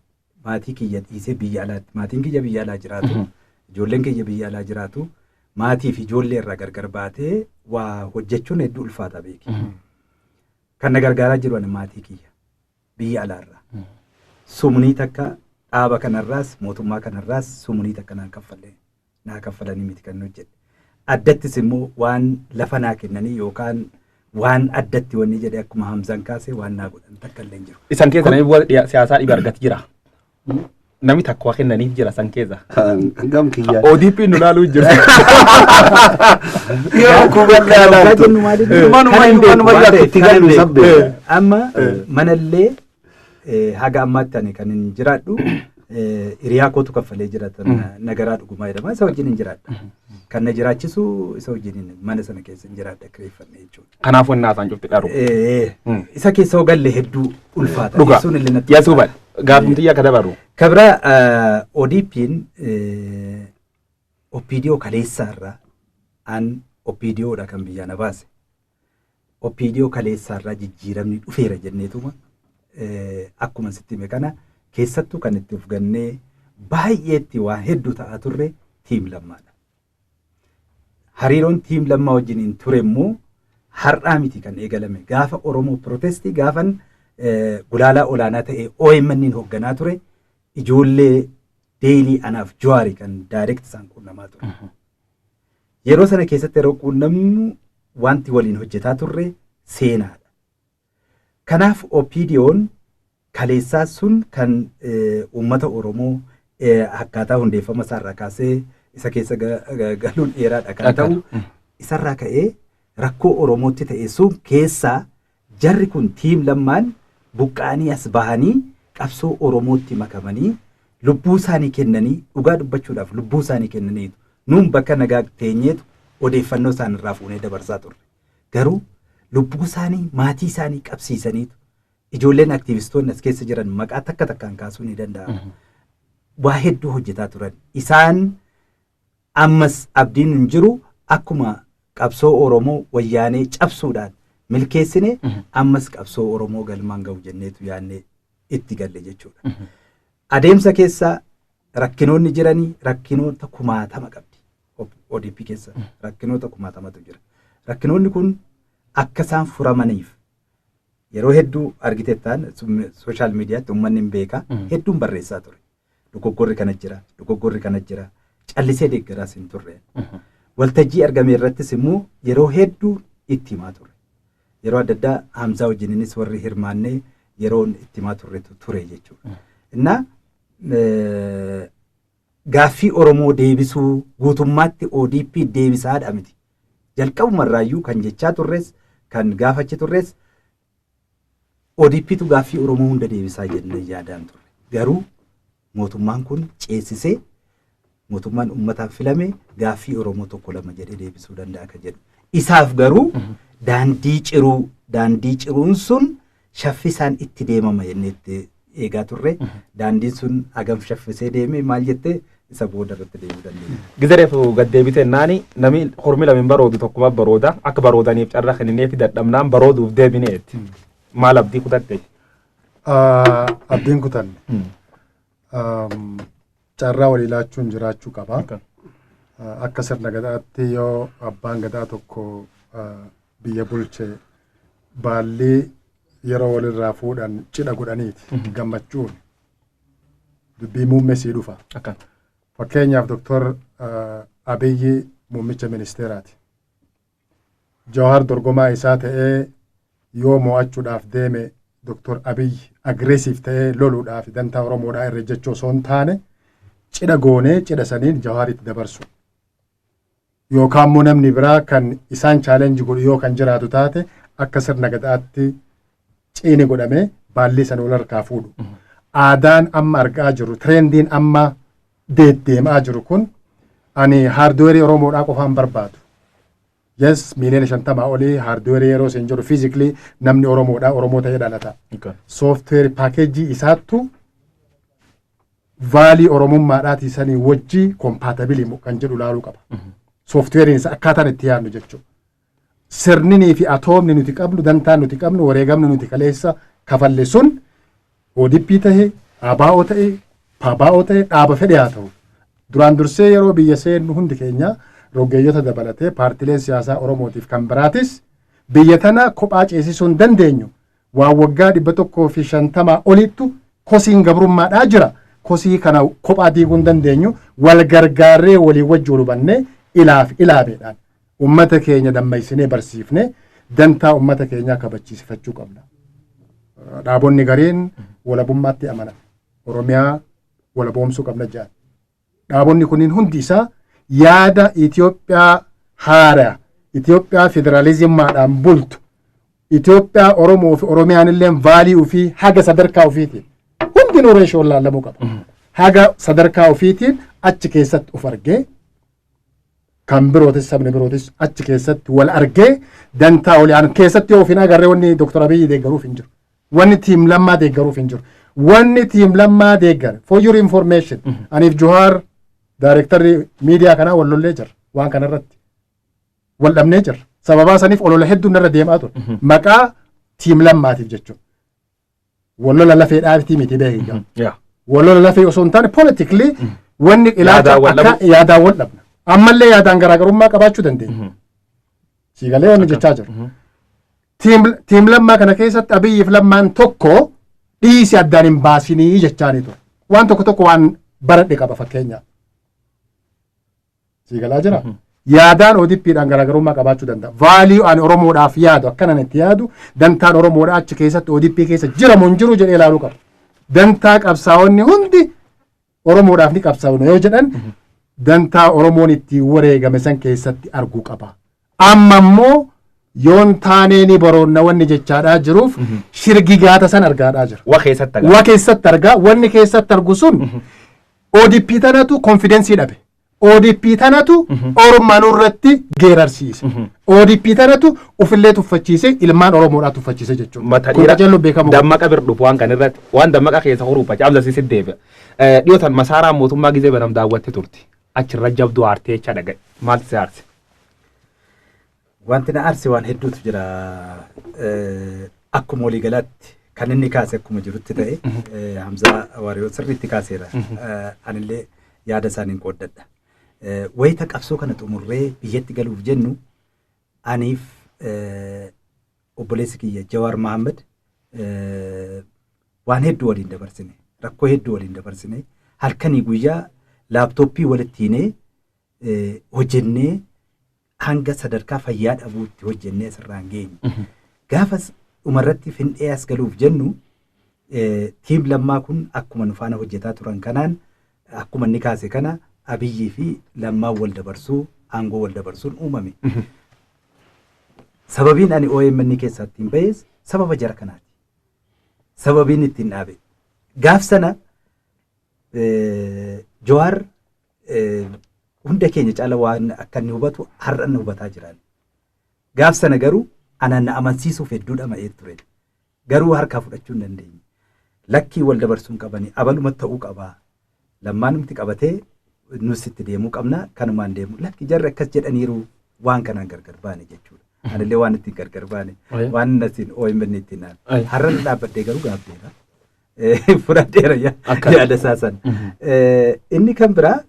maatii kiyya dhiisee biyya alaatti, maatiin kiyya biyya alaa jiraatu, ijoolleen kiyya biyya alaa jiraatu, maatii fi ijoollee irraa gargar baatee waa hojjechuun hedduu ulfaata beeki. Kan na gargaaraa jiru ani maatii kiyya biyya alaarraa. Sumnii takka dhaaba kanarraas mootummaa kanarraas sumunii takka naa kaffalanii miti kan hojjedhe. Addattis immoo waan lafa naa kennanii yookaan waan addatti wanni jedhe akkuma Hamzaan kaasee waan naa godhan takka illee jiru. Isan keessa namni siyaasaa dhiba argatu jira. Namni takka waa kennaniif jira san keessa. Gam kiyyaa. ODP nu laaluu jira. Yoo kuballee jennu maaliif manuma itti galu sabbe. Amma manallee haga ammaatti ani kan hin jiraadhu hiriyaa kootu kaffalee jiraatan nagaraa dhugumaa jedhama isa wajjin hin jiraadha. Kan na jiraachisu isa wajjin mana sana keessa hin jiraadha kireeffannee jechuudha. Kanaaf wannaa isaan cufti dharu. Isa keessa galle hedduu ulfaata. Dhugaa. Yaasuu bal gaafumtiyyaa ka dabaru. Kabira ODP'n OPDO kaleessaarraa an OPDOdha kan biyyaa na baase. OPDO kaleessaarraa jijjiiramni dhufeera jenneetuma. Akkuma sitti hime kana keessattuu kan itti ufgannee baay'eetti waa hedduu ta'aa turre tiim lammaadha. Hariiroon tiim lammaa wajjiniin ture immoo har'aa miti kan eegalame gaafa Oromoo Protestii gaafan gulaalaa olaanaa ta'e OMN hoogganaa ture ijoollee deelii anaaf Jawaarii kan direct isaan quunnamaa ture. Yeroo sana keessatti yeroo quunnamnu wanti waliin hojjetaa turre seenaadha. Kanaaf OPDO'n kaleessaa sun kan uummata Oromoo akkaataa hundeeffama isaarraa kaasee isa keessa galuun dheeraadha kan ta'u isarraa ka'ee rakkoo Oromootti ta'e sun keessaa jarri kun tiim lammaan buqqaanii as bahanii qabsoo Oromootti makamanii lubbuu isaanii kennanii dhugaa dubbachuudhaaf lubbuu isaanii kennaniitu nuun bakka nagaa teenyeetu odeeffannoo isaanirraa fuunee dabarsaa turre. Garuu lubbuu isaanii maatii isaanii qabsiisaniitu ijoolleen aktivistoonni as keessa jiran maqaa takka takkaan kaasuu ni danda'ama. Waa hedduu hojjetaa turan. Isaan ammas abdiin hin jiru akkuma qabsoo Oromoo wayyaanee cabsuudhaan milkeessine ammas qabsoo Oromoo galmaan ga'u jenneetu yaannee itti galle jechuudha. Adeemsa keessa rakkinoonni jiranii rakkinoota kumaatama qabdi. ODP keessa rakkinoota kumaatamatu jira. Rakkinoonni kun akka isaan furamaniif yeroo hedduu argitettaan sooshaal miidiyaatti uummanni hin beeka hedduun barreessaa ture. Dogoggorri kana jira, dogoggorri kana jira, callisee deeggaraas hin turre. Waltajjii argame irrattis immoo yeroo hedduu itti himaa ture. Yeroo adda addaa Hamzaa wajjininis warri hirmaannee yeroo itti himaa turretu ture jechuudha. Innaa gaaffii Oromoo deebisuu guutummaatti ODP deebisaadha miti. Jalqabumarraayyuu kan jechaa turres kan gaafachi turres ODPtu gaaffii Oromoo hunda deebisaa jennee yaadaan turre. Garuu mootummaan kun ceesisee mootummaan uummataan filame gaaffii Oromoo tokko lama jedhee deebisuu danda'a kan jedhu. Isaaf garuu daandii ciruun sun shaffisaan itti deemama jenneetti eegaa turre. Daandiin sun hagam shaffisee deeme maal jettee isa booda irratti deemuu dandeenya. Gizareefu gaddeebite naani namni hormi lamin baroodu tokkuma barooda akka baroodaniif carraa kennineef dadhabnaan barooduuf deebineetti. Maal abdii kutatte? Abdiin kutanne. Carraa walii laachuun jiraachuu qaba. Akka sirna gadaatti yoo abbaan gadaa tokko biyya bulche baallee yeroo walirraa fuudhan cidha godhaniiti gammachuun dubbii muummesii dhufa. Fakkeenyaaf Doktor Abiyyi muummicha ministeeraati. Jawaar dorgomaa isaa ta'ee yoo mo'achuudhaaf deeme Doktor Abiyyi aggressive ta'ee loluudhaaf dantaa Oromoodhaa irra jechuu osoo hin taane cidha goonee cidha saniin Jawaaritti dabarsu. Yookaan immoo namni biraa kan isaan challenge godhu yoo kan jiraatu taate akka sirna gadaatti ciini godhamee baalli sana wal harkaa fuudhu. Aadaan amma argaa jiru, trendiin amma deemaa jiru kun ani haardweerii Oromoodhaa qofaan barbaadu. Yes, miliyoona 50 olii haardweerii yeroo isin jiru physically namni Oromoodhaa Oromoo ta'ee dhalata. Software packagii isaattu valii Oromummaadhaatii sanii wajjii compatible kan jedhu laaluu qaba. Software isa akkaataan itti yaadnu jechuudha. Sirninii fi atoomni nuti qabnu, dantaan nuti qabnu, wareegamni nuti kaleessa kafalle sun ODP ta'e, ABO ta'e, PABO ta'e, dhaaba fedhe haa ta'u. Duraan dursee yeroo biyya seennu hundi keenya rogeeyyota dabalatee paartileen siyaasaa Oromootiif kan biraatis biyya tana kophaa ceesisuu hin dandeenyu. Waan waggaa 150 olittu kosiin gabrummaadhaa jira. Kosii kana kophaa diiguu hin dandeenyu. Wal gargaarree walii wajji wal hubannee ilaabeedhaan ummata keenya dammaysinee barsiifnee dantaa ummata keenyaa kabachiisifachuu qabna. Dhaabonni gariin walabummaatti amanan. Oromiyaa walaboomsuu qabna jedhan. Dhaabonni kunniin hundi isaa yaada Itoophiyaa haaraa, Itoophiyaa federaalizimmaadhaan bultu, Itoophiyaa Oromoo fi Oromiyaan illee vaalii ofii haga sadarkaa ofiitiin hundi nuureeshoon laallamuu qaba. Haga sadarkaa ofiitiin achi keessatti of argee kan birootis sabni birootis achi keessatti wal argee dantaa oliyaan keessatti yoo ofiin agarree wanni Dr. Abiyyi deeggaruuf hin jiru. Wanni tiim lammaa deeggaruuf hin jiru. Wanni tiim lammaa deeggare for your information aniif Johaar Directorri media kanaa wal lollee jira waan kanarratti wal dhabnee jira sababaa saniif olola hedduun irra deemaa ture maqaa tiim lammaatiif jechuudha wal lola lafee dhaabtii miti beekaa wal lola lafee osoo hin taane politically wanni ilaalcha akka yaadaan wal dhabna ammallee yaadaan garaagarummaa qabaachuu dandeenya siigalee wanni jechaa jiru tiim lammaa kana keessatti Abiyyiif lammaan tokko dhiisi addaan hin baasinii jechaanii ture waan tokko waan baradhe qaba fakkeenyaa. Siigalaa jira. Yaadaan ODP'dhaan garaagarummaa qabaachuu danda'a. Vaalii ani Oromoodhaaf yaadu akkanan itti yaadu dantaan Oromoodhaa achi keessatti ODP keessa jiramu hin jiru jedhee ilaaluu qaba. Dantaa qabsaa'onni hundi Oromoodhaaf ni qabsaa'u yoo jedhan dantaa Oromoon itti wareegame san keessatti arguu qaba. Amma immoo yoon taanee ni baroonna wanni jechaadhaa jiruuf shirgigaata san argaadhaa jira. Waa keessatti argaa. Wanni keessatti argu sun ODP tanatu konfidensii dhabe. ODP tanatu Oromaan irratti geerarsiise. ODP tanatu ufillee tuffachiise ilmaan Oromoodhaa tuffachiise jechuudha. Mata dhiiraa dammaqa birdhuuf waan kan irratti waan dammaqa keessa horuufa caamsasiisit deebi'a. Dhiyootan masaaraa mootummaa gizee banam daawwatte turti. Achirra jabduu aartee jecha dhagaye. Maal si aarse? Wanti na aarse waan hedduutu jira. Akkuma waliigalaatti kan inni kaase akkuma jirutti ta'e Hamzaa Waariyoo sirriitti kaaseera. Anillee yaada isaaniin qooddadha. Wayita qabsoo kana xumurree biyyatti galuuf jennu aniif obboleessi kiyya Jawaar Mahammad waan hedduu waliin dabarsine rakkoo hedduu waliin dabarsine halkanii guyyaa laaptooppii walitti hinee hojjennee hanga sadarkaa fayyaa dhabuutti hojjennee asirraan geenye. Gaafas dhumarratti findhee as galuuf jennu tiim lammaa kun akkuma nu faana hojjetaa turan kanaan akkuma inni kaase kana Abiyyii fi lammaa wal dabarsuu aangoo wal dabarsuun uumame. Sababiin ani OMN keessaa ittiin ba'es sababa jara kanaati. Sababiin ittiin dhaabe. Gaaf sana Jawaar hunda keenya caala waan akka inni hubatu har'a inni hubataa jiran. Gaaf sana garuu anaan na amansiisuuf hedduudha ma'ee ture. Garuu harkaa fudhachuu hin dandeenye. Lakkii wal dabarsuun qabanii abaluma ta'uu qabaa. Lammaan nuti qabatee nusitti deemuu qabna kanumaan deemu lakki jarri akkas jedhaniiru waan kanaan gargar baane jechuudha. Anillee waan ittiin gargar baane waan nasiin OMN ittiin naan har'a dhaabbadhee garuu gaabbeera. Fudhadheera yaada isaasan. Inni kan biraa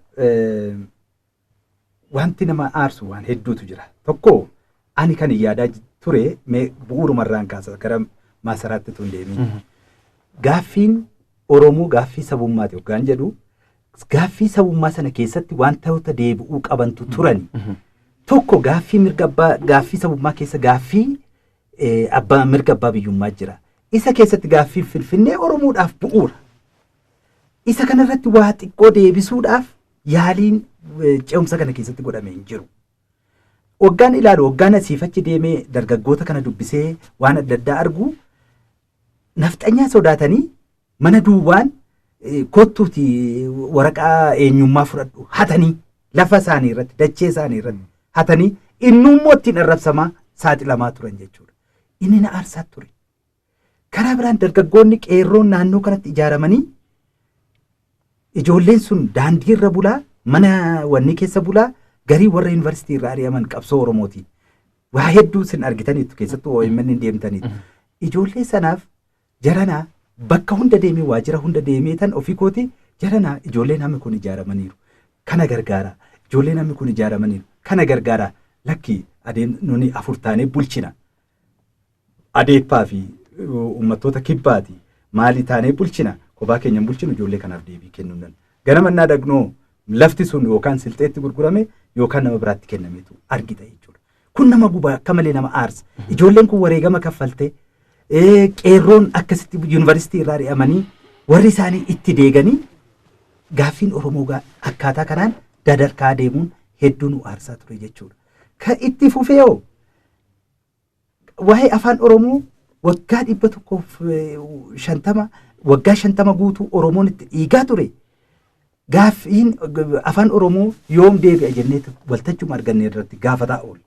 wanti nama aarsu waan hedduutu jira. Tokko ani kan yaadaa ture bu'uurumarraan kaasa gara maasaraatti tun deemee. Gaaffiin Oromoo gaaffii sabummaati yookaan jedhu gaaffii sabummaa sana keessatti wantoota deebi'uu qabantu turani. Tokko gaaffii mirga abbaa gaaffii sabummaa keessa gaaffii abbaa mirga abbaa biyyummaa jira. isa keessatti gaaffii Finfinnee Oromoodhaaf bu'uura. Isa kanarratti waa xiqqoo deebisuudhaaf yaaliin ce'umsa kana keessatti godhamee hin jiru. Waggaan ilaalu waggaan asiifachi deemee dargaggoota kana dubbisee waan adda addaa argu nafxanyaa sodaatanii mana duwwaan kottuuti waraqaa eenyummaa fudhadhu hatanii lafa isaanii irratti dachee isaanii irratti hatanii innummoo ittiin arrabsamaa saaxilamaa turan jechuudha. Inni na aarsaa ture. Karaa biraan dargaggoonni qeerroon naannoo kanatti ijaaramanii ijoolleen sun daandii irra bulaa mana wanni keessa bulaa garii warra yuunivarsiitii irraa ari'aman qabsoo Oromooti. Waa hedduu sin argitaniitu keessattuu OMN hin deemtaniitu. Ijoollee sanaaf jaranaa bakka hunda deemee waajjira hunda deemee tan ofii kooti jaranaa ijoolleen hammi kun ijaaramaniiru. Kana gargaara. Ijoolleen hammi kun ijaaramaniiru. Kana gargaara. Lakki adeem nuni afur taanee bulchina. Adeeppaa fi uummattoota kibbaati. Maali taanee bulchina. Kophaa keenyan bulchinu ijoollee kanaaf deebii kennuudhaan. Gara mannaa dhagnoo lafti sun yookaan silxeetti gurgurame yookaan nama biraatti kennameetu argita jechuudha. Kun nama gubaa akka malee nama aarsa. Ijoolleen kun wareegama kaffaltee qeerroon akkasitti yuunivarsiitii irraa ari'amanii warri isaanii itti deeganii gaaffiin Oromoo akkaataa kanaan dadarkaa deemuun hedduu nu aarsaa ture jechuudha. Kan itti fufeeyoo waa'ee afaan Oromoo waggaa 150 waggaa 50 guutuu Oromoon itti dhiigaa ture. Gaaffiin afaan Oromoo yoom deebi'a jennee waltajjuma arganne irratti gaafataa oolu.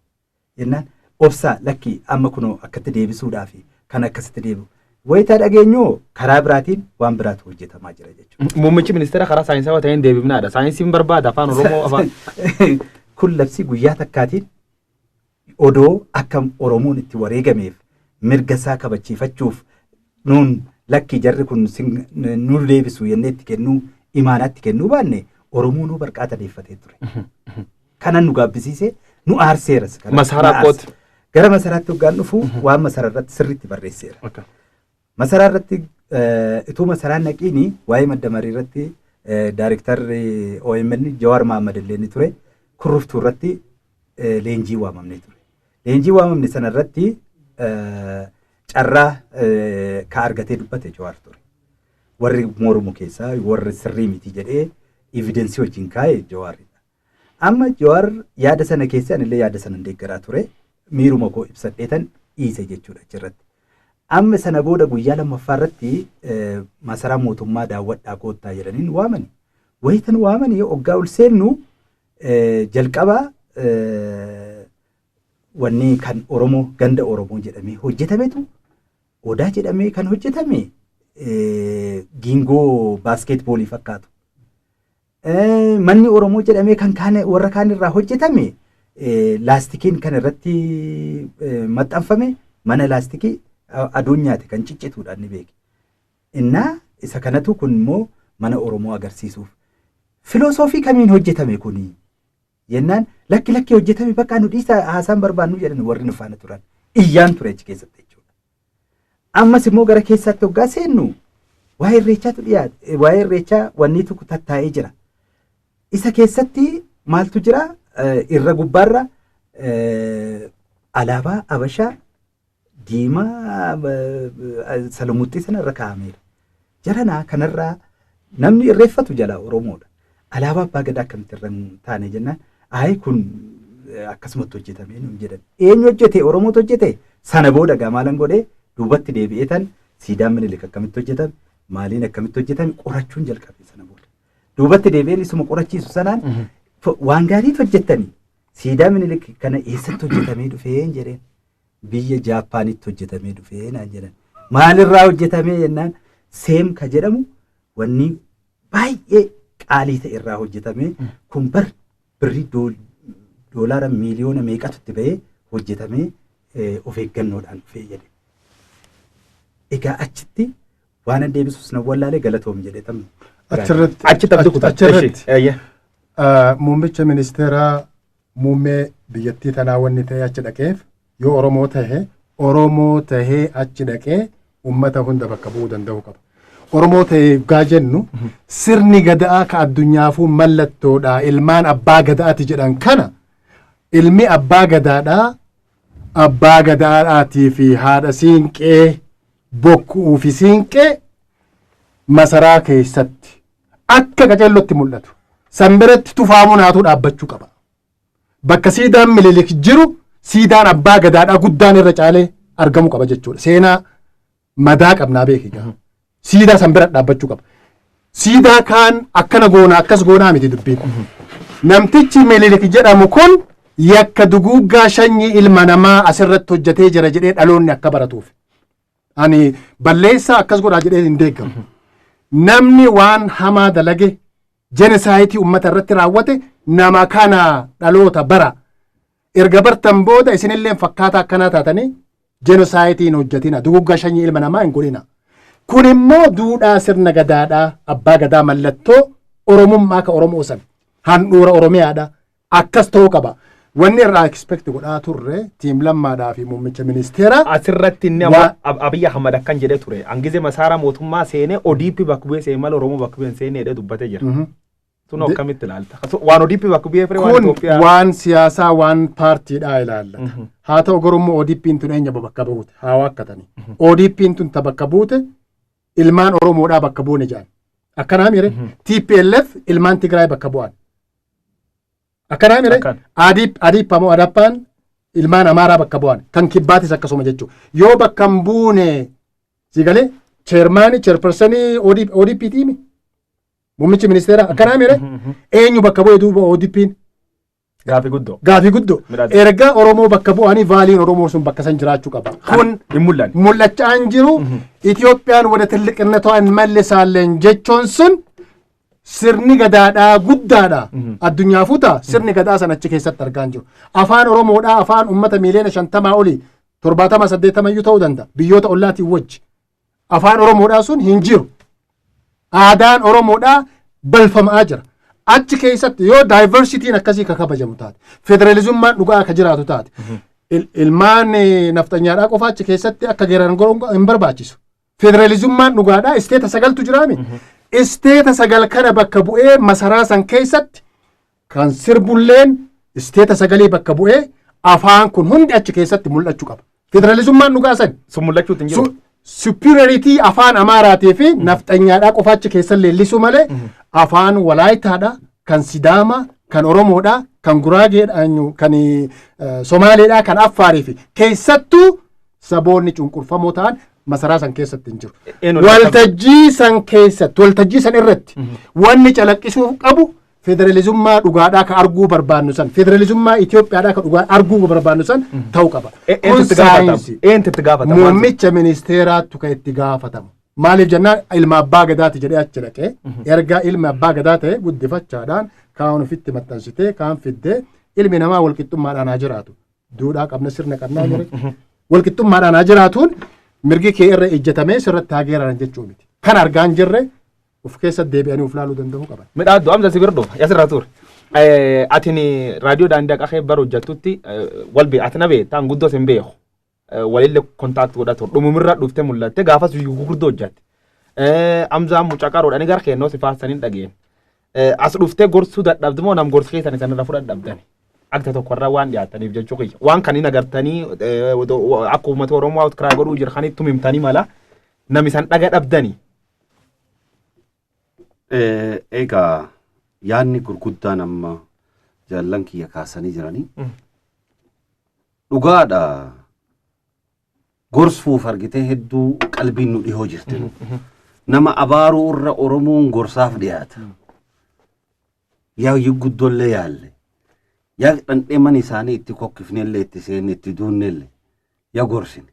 Jennaan obsaa lakki amma kunoo akkatti deebisuudhaaf kan akkasitti deebi'u. Wayitaa dhageenyoo karaa biraatiin waan biraatu hojjetamaa jira jechuudha. Muummichi ministeera karaa saayinsawaa ta'een deebifnaadha. Saayinsiin barbaada afaan Oromoo afaan. Kun labsii guyyaa takkaatiin odoo akka Oromoon itti wareegameef mirga isaa kabachiifachuuf nuun lakki jarri kun nu deebisu jennee itti kennuu imaanaatti kennuu baanne Oromoo nu barqaata deeffatee ture. Kanan nu gaabbisiise nu aarseeras. Masaraa qooti. Gara masaraatti hoggaan dhufu waan masaraa irratti sirriitti barreesseera. Masaraa irratti ituu masaraan naqiini waa'ee madda marii irratti daayirektarri OMN Jawaar Mahammad illee ni ture. Kurruftuu irratti leenjii waamamne ture. Leenjii waamamne sana irratti carraa ka argatee dubbate Jawaar ture. Warri mormu keessaa warri sirrii miti jedhee evidensii wajjin kaa'e Jawaaridha. Amma Jawaar yaada sana keessaan illee yaada sana deeggaraa ture. Miiruma koo ibsadheetan dhiise jechuudha achirratti. Amma sana booda guyyaa lammaffaa irratti masaraa mootummaa daawwadhaa koottaa jedhaniin waamani. Wayitan waamanii hoggaa ol seennu jalqabaa wanni kan Oromoo ganda Oromoo jedhamee hojjetametu odaa jedhamee kan hojjetame giingoo baaskeetboolii fakkaatu. Manni Oromoo jedhamee kan warra kaan irraa hojjetame laastikiin kan irratti maxxanfame mana laastikii addunyaati kan ciccituudhaan ni beeke. Innaa isa kanatu kun immoo mana Oromoo agarsiisuuf. Filosoofii kamiin hojjetame kuni? Jennaan lakki hojjetame bakka nu dhiisa haasaan barbaannu jedhan warri nu faana turan. Iyyaan ture achi keessatti jechuudha. Ammas immoo gara keessaatti hoggaa seennu waa'ee irreechaatu dhiyaate. Waa'ee irreechaa wanni tokko tattaa'ee jira. Isa keessatti maaltu jira? Irra gubbaarra alaabaa Habashaa diimaa salamuuxxii sana irra kaa'ameera. Jaranaa kanarraa namni irreeffatu jala Oromoodha. Alaabaa abbaa gadaa akkamitti irra taane jennaan ayi kun akkasumatti hojjetamee nuun jedhan. Eenyu hojjete? Oromootu hojjete? Sana booda gamaalan godhee duubatti deebi'ee tan siidaan Minilik akkamitti hojjetame maaliin akkamitti hojjetame qorachuun jalqabe sana booda. Duubatti deebi'een isuma qorachiisu sanaan waan gaariitu hojjettanii siidaa Minilik kana eessatti hojjetamee dhufee jedheen biyya Jaappaanitti hojjetamee dhufee naan jedhan. Maalirraa hojjetamee jennaan seem ka jedhamu wanni baay'ee qaalii ta'e irraa hojjetamee kun birrii doolaara miiliyoona meeqatu itti ba'ee hojjetamee of eeggannoodhaan dhufee jedhe. Egaa achitti waan deebisuus na wallaalee galatoom jedhe tam. Achirratti muummicha ministeeraa muummee biyyattii tanaa wanni ta'e achi dhaqeef yoo Oromoo tahee achi dhaqee uummata hunda bakka bu'uu danda'u qaba. Oromoo ta'ee gaa jennu sirni gada'aa ka addunyaafuu mallattoodha. Ilmaan abbaa gada'aati jedhan kana ilmi abbaa gadaadhaa abbaa gadaadhaatii fi haadha siinqee bokkuu fi siinqee masaraa keessatti akka qaceellotti mul'atu san biratti tufaamu naatu dhaabbachuu qaba. Bakka siidaan Minilik jiru siidaan abbaa gadaadhaa guddaan irra caalee argamu qaba jechuudha. Seenaa madaa qabnaa beekigaa. Siidaa san bira dhaabbachuu qaba. Siidaa kaan akkana goonaa akkas goonaa miti dubbiin. Namtichi Minilik jedhamu kun yakka duguuggaa sanyii ilma namaa asirratti hojjetee jira jedhee dhaloonni akka baratuuf. Ani balleessaa akkas godhaa jedhee hin deeggamu. Namni waan hamaa dalage jenesaayitii uummata irratti raawwate nama kana dhaloota bara. Erga bartan booda isinillee fakkaataa akkanaa taatanii jenesaayitii hin hojjetina. Duguuggaa sanyii ilma namaa hin godhina. Kun immoo duudhaa sirna gadaadhaa abbaa gadaa mallattoo oromummaa ka oromoo san handhuura oromiyaadha akkas ta'uu qaba. Wanni irraa expect godhaa turre tiim lammaadhaa fi muummicha ministeera asirratti inni Abiy Ahmad akkan jedhee ture hangizee masaara mootummaa seenee ODP bakka bu'ee seenee mala oromoo bakka bu'ee seenee jedhee dubbatee jira. Tun akkamitti ilaalta? Waan ODP bakka bu'ee firee waan Itoophiyaa waan siyaasaa waan paartiidhaa ilaallata. Haa ta'u garuu ODP'n tun eenyu bakka buute haa waakkatanii. ODP'n tun ta bakka buute ilmaan oromoodhaa bakka buune jaan. Akkanaa mire TPLF ilmaan Tigraay bakka bu'an. Akkanaa mire adiippamoo adappaan ilmaan amaaraa bakka bu'an kan kibbaatis akkasuma jechuudha. Yoo bakka hin buune sigalee cheermaanii cheerpersanii ODP tiimi muummichi ministeera akkanaa mire eenyu bakka bu'e duuba ODP'n. Gaafii guddoo. Gaafii guddoo. Erga Oromoo bakka bu'anii vaaliin Oromoo sun bakka san jiraachuu qaba. Kun mul'achaa hin jiru. Itoophiyaan wada tilliqinnataa hin mallisaalleen jechuun sun sirni gadaadhaa guddaadha. Addunyaa fuuta sirni gadaa san achi keessatti argaa jiru. Afaan Oromoodhaa afaan uummata miiliyoona 50 olii 70-80 iyyuu ta'uu danda'a. Biyyoota ollaatiin wajji. Afaan Oromoodhaa sun hin jiru. Aadaan Oromoodhaa balfamaa jira. Achi keessatti yoo diversitiin akkasii ka kabajamu taate federalizummaan dhugaa akka jiraatu taate ilmaan naftanyaadhaa qofa achi keessatti akka geeran hin barbaachisu. Federalizummaan dhugaadhaa isteeta 9tu jiraami. Isteeta 9 kana bakka bu'ee masaraa san keessatti kan sirbulleen isteeta 9 bakka bu'ee afaan kun hundi achi keessatti mul'achuu qaba. Federalizummaan dhugaa san sun mul'achuu hin jiru. Superiority afaan Amaaraatii fi naftanyaadhaa qofa achi keessa leellisuu malee afaan Walaayitaadhaa kan Sidaamaa kan Oromoodhaa kan Guraageedhaa kan Somaaleedhaa kan Affaarii fi keessattuu saboonni cunqurfamoo ta'an masaraa san keessatti hin jiru. Waltajjii san keessatti waltajjii san irratti wanni calaqqisuu qabu federalizummaa dhugaadhaa ka arguu barbaannu san federalizummaa Itoophiyaadhaa ka dhugaa arguu barbaannu san ta'uu qaba. Eenyutti gaafatama? Muummicha ministeeraattu ka itti gaafatamu. Maaliif jennaan ilma abbaa gadaati jedhee achi dhaqee erga ilma abbaa gadaa ta'e guddifachaadhaan kaan ofitti maxxansitee kaan fiddee ilmi namaa walqixxummaadhaan haa jiraatu. Duudhaa qabna sirna qabnaa jira. Walqixxummaadhaan haa jiraatuun mirgi kee irra ejjetamee sirratti haa geeraran jechuu miti. Kan argaa hin jirre of keessa deebi'anii of laaluu danda'uu qaban. Midhaaddu amsa si birdo asirraa ture. Atini raadiyoo daandii akka bara hojjattutti walbe ati na beektaa guddoo sin beeku. Walillee kontaakti godhatu dhumumirra dhuftee mul'atte gaafas guguddoo hojjatte. Amzaan mucaqaroodhaan gara kennoo si faasaniin dhageen. As dhuftee gorsuu dadhabdu moo nam gorsi keessan sanirra fudhadhabdani. Akta tokkorraa waan dhiyaataniif jechuu kiyya. Waan kaniin agartanii akka uummata Oromoo kiraa godhuu jiranitti himtanii mala nami san dhaga dhabdani. Egaa yaadni gurguddaan amma jaallan kiyya kaasanii jiranii dhugaadha. Gorsuuf argitee hedduu qalbiin nu dhihoo jirti. Nama abaaruu irra Oromoon gorsaaf dhiyaata. Yaa guddollee yaalle. Yaa dhandheeman isaanii itti kokkifnellee itti seenne itti duunnellee yaa gorsine.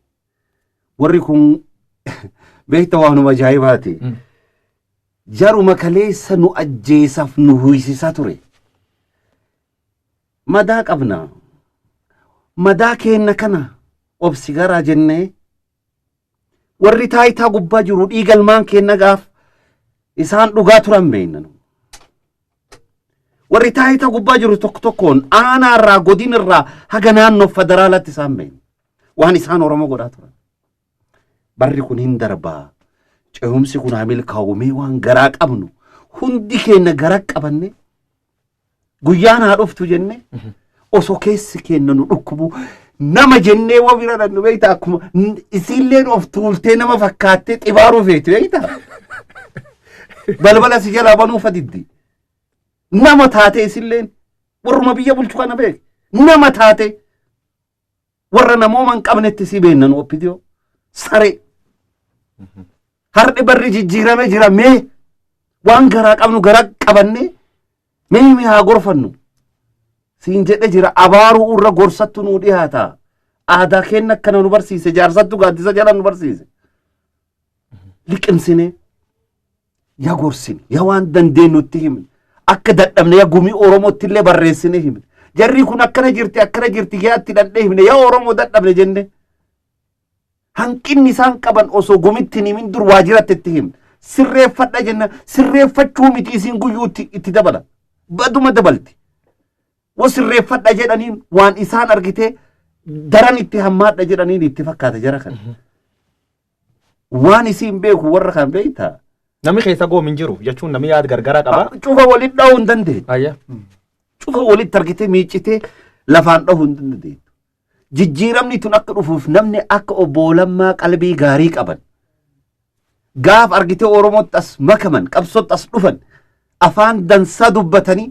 Warri kun beekta waanuma ajaa'ibaati. Jaruma kaleessa nu ajjeesaaf nu huysisaa ture. Madaa qabna. Madaa keenna kana. Obsi garaa jennee warri taayitaa gubbaa jiru dhiigalmaan keenna gaaf isaan dhugaa turan beeknan. Warri taayitaa gubbaa jiru tokko tokkoon aanaa irraa godina irraa haga naannoo federaalatti isaan beekna. Waan isaan Oromoo godhaa turan. Barri kun hin darbaa. Ce'umsi kun hamil kaawwamee waan garaa qabnu hundi keenya garaa qabanne guyyaan haa dhuftu jenne osoo keessi keenya nu dhukkubu nama jennee waa bira dhannu beektaa akkuma isilleen of tuultee nama fakkaattee xibaaruu feeti beektaa balbala si jalaa banuu fadiddi nama taate isilleen warruma biyya bulchu kana beek nama taate warra namooma hin qabnetti si beennan oppitiyoo saree har'i barri jijjiirame jira mee waan garaa qabnu garaa qabannee mee haa gorfannu siin jedhe jira abaaruu irra gorsattu nuu dhiyaata aadaa kenna akkana nu barsiise jaarsattu gaaddisa jala nu barsiise liqimsine yaa gorsine yaa waan dandeenyutti himne akka dadhabne yaa gumii oromootti illee barreessine himne jarri kun akkana jirti yaatti dhandhee himne yaa oromoo dadhabne jenne hanqinni isaan qaban osoo gumitti himin dur waajiratti itti himne sirreeffadha jenna sirreeffachuu miti isiin guyyuutti itti dabala baduma dabalti wasirreeffadha jedhaniin waan isaan argite daran itti hammaadha jedhaniin itti fakkaata jara kan waan isiin beeku warra kan beektaa namni keessa goomin jiru jechuun namni yaad gargaraa qaba cufa walitti dha'uu hin dandeenye cufa walitti argite miicite lafaan dha'uu hin dandeenye jijjiiramni tun akka dhufuuf namni akka obbo Lammaa qalbii gaarii qaban gaaf argite oromootti as makaman qabsootti as dhufan afaan dansaa dubbatanii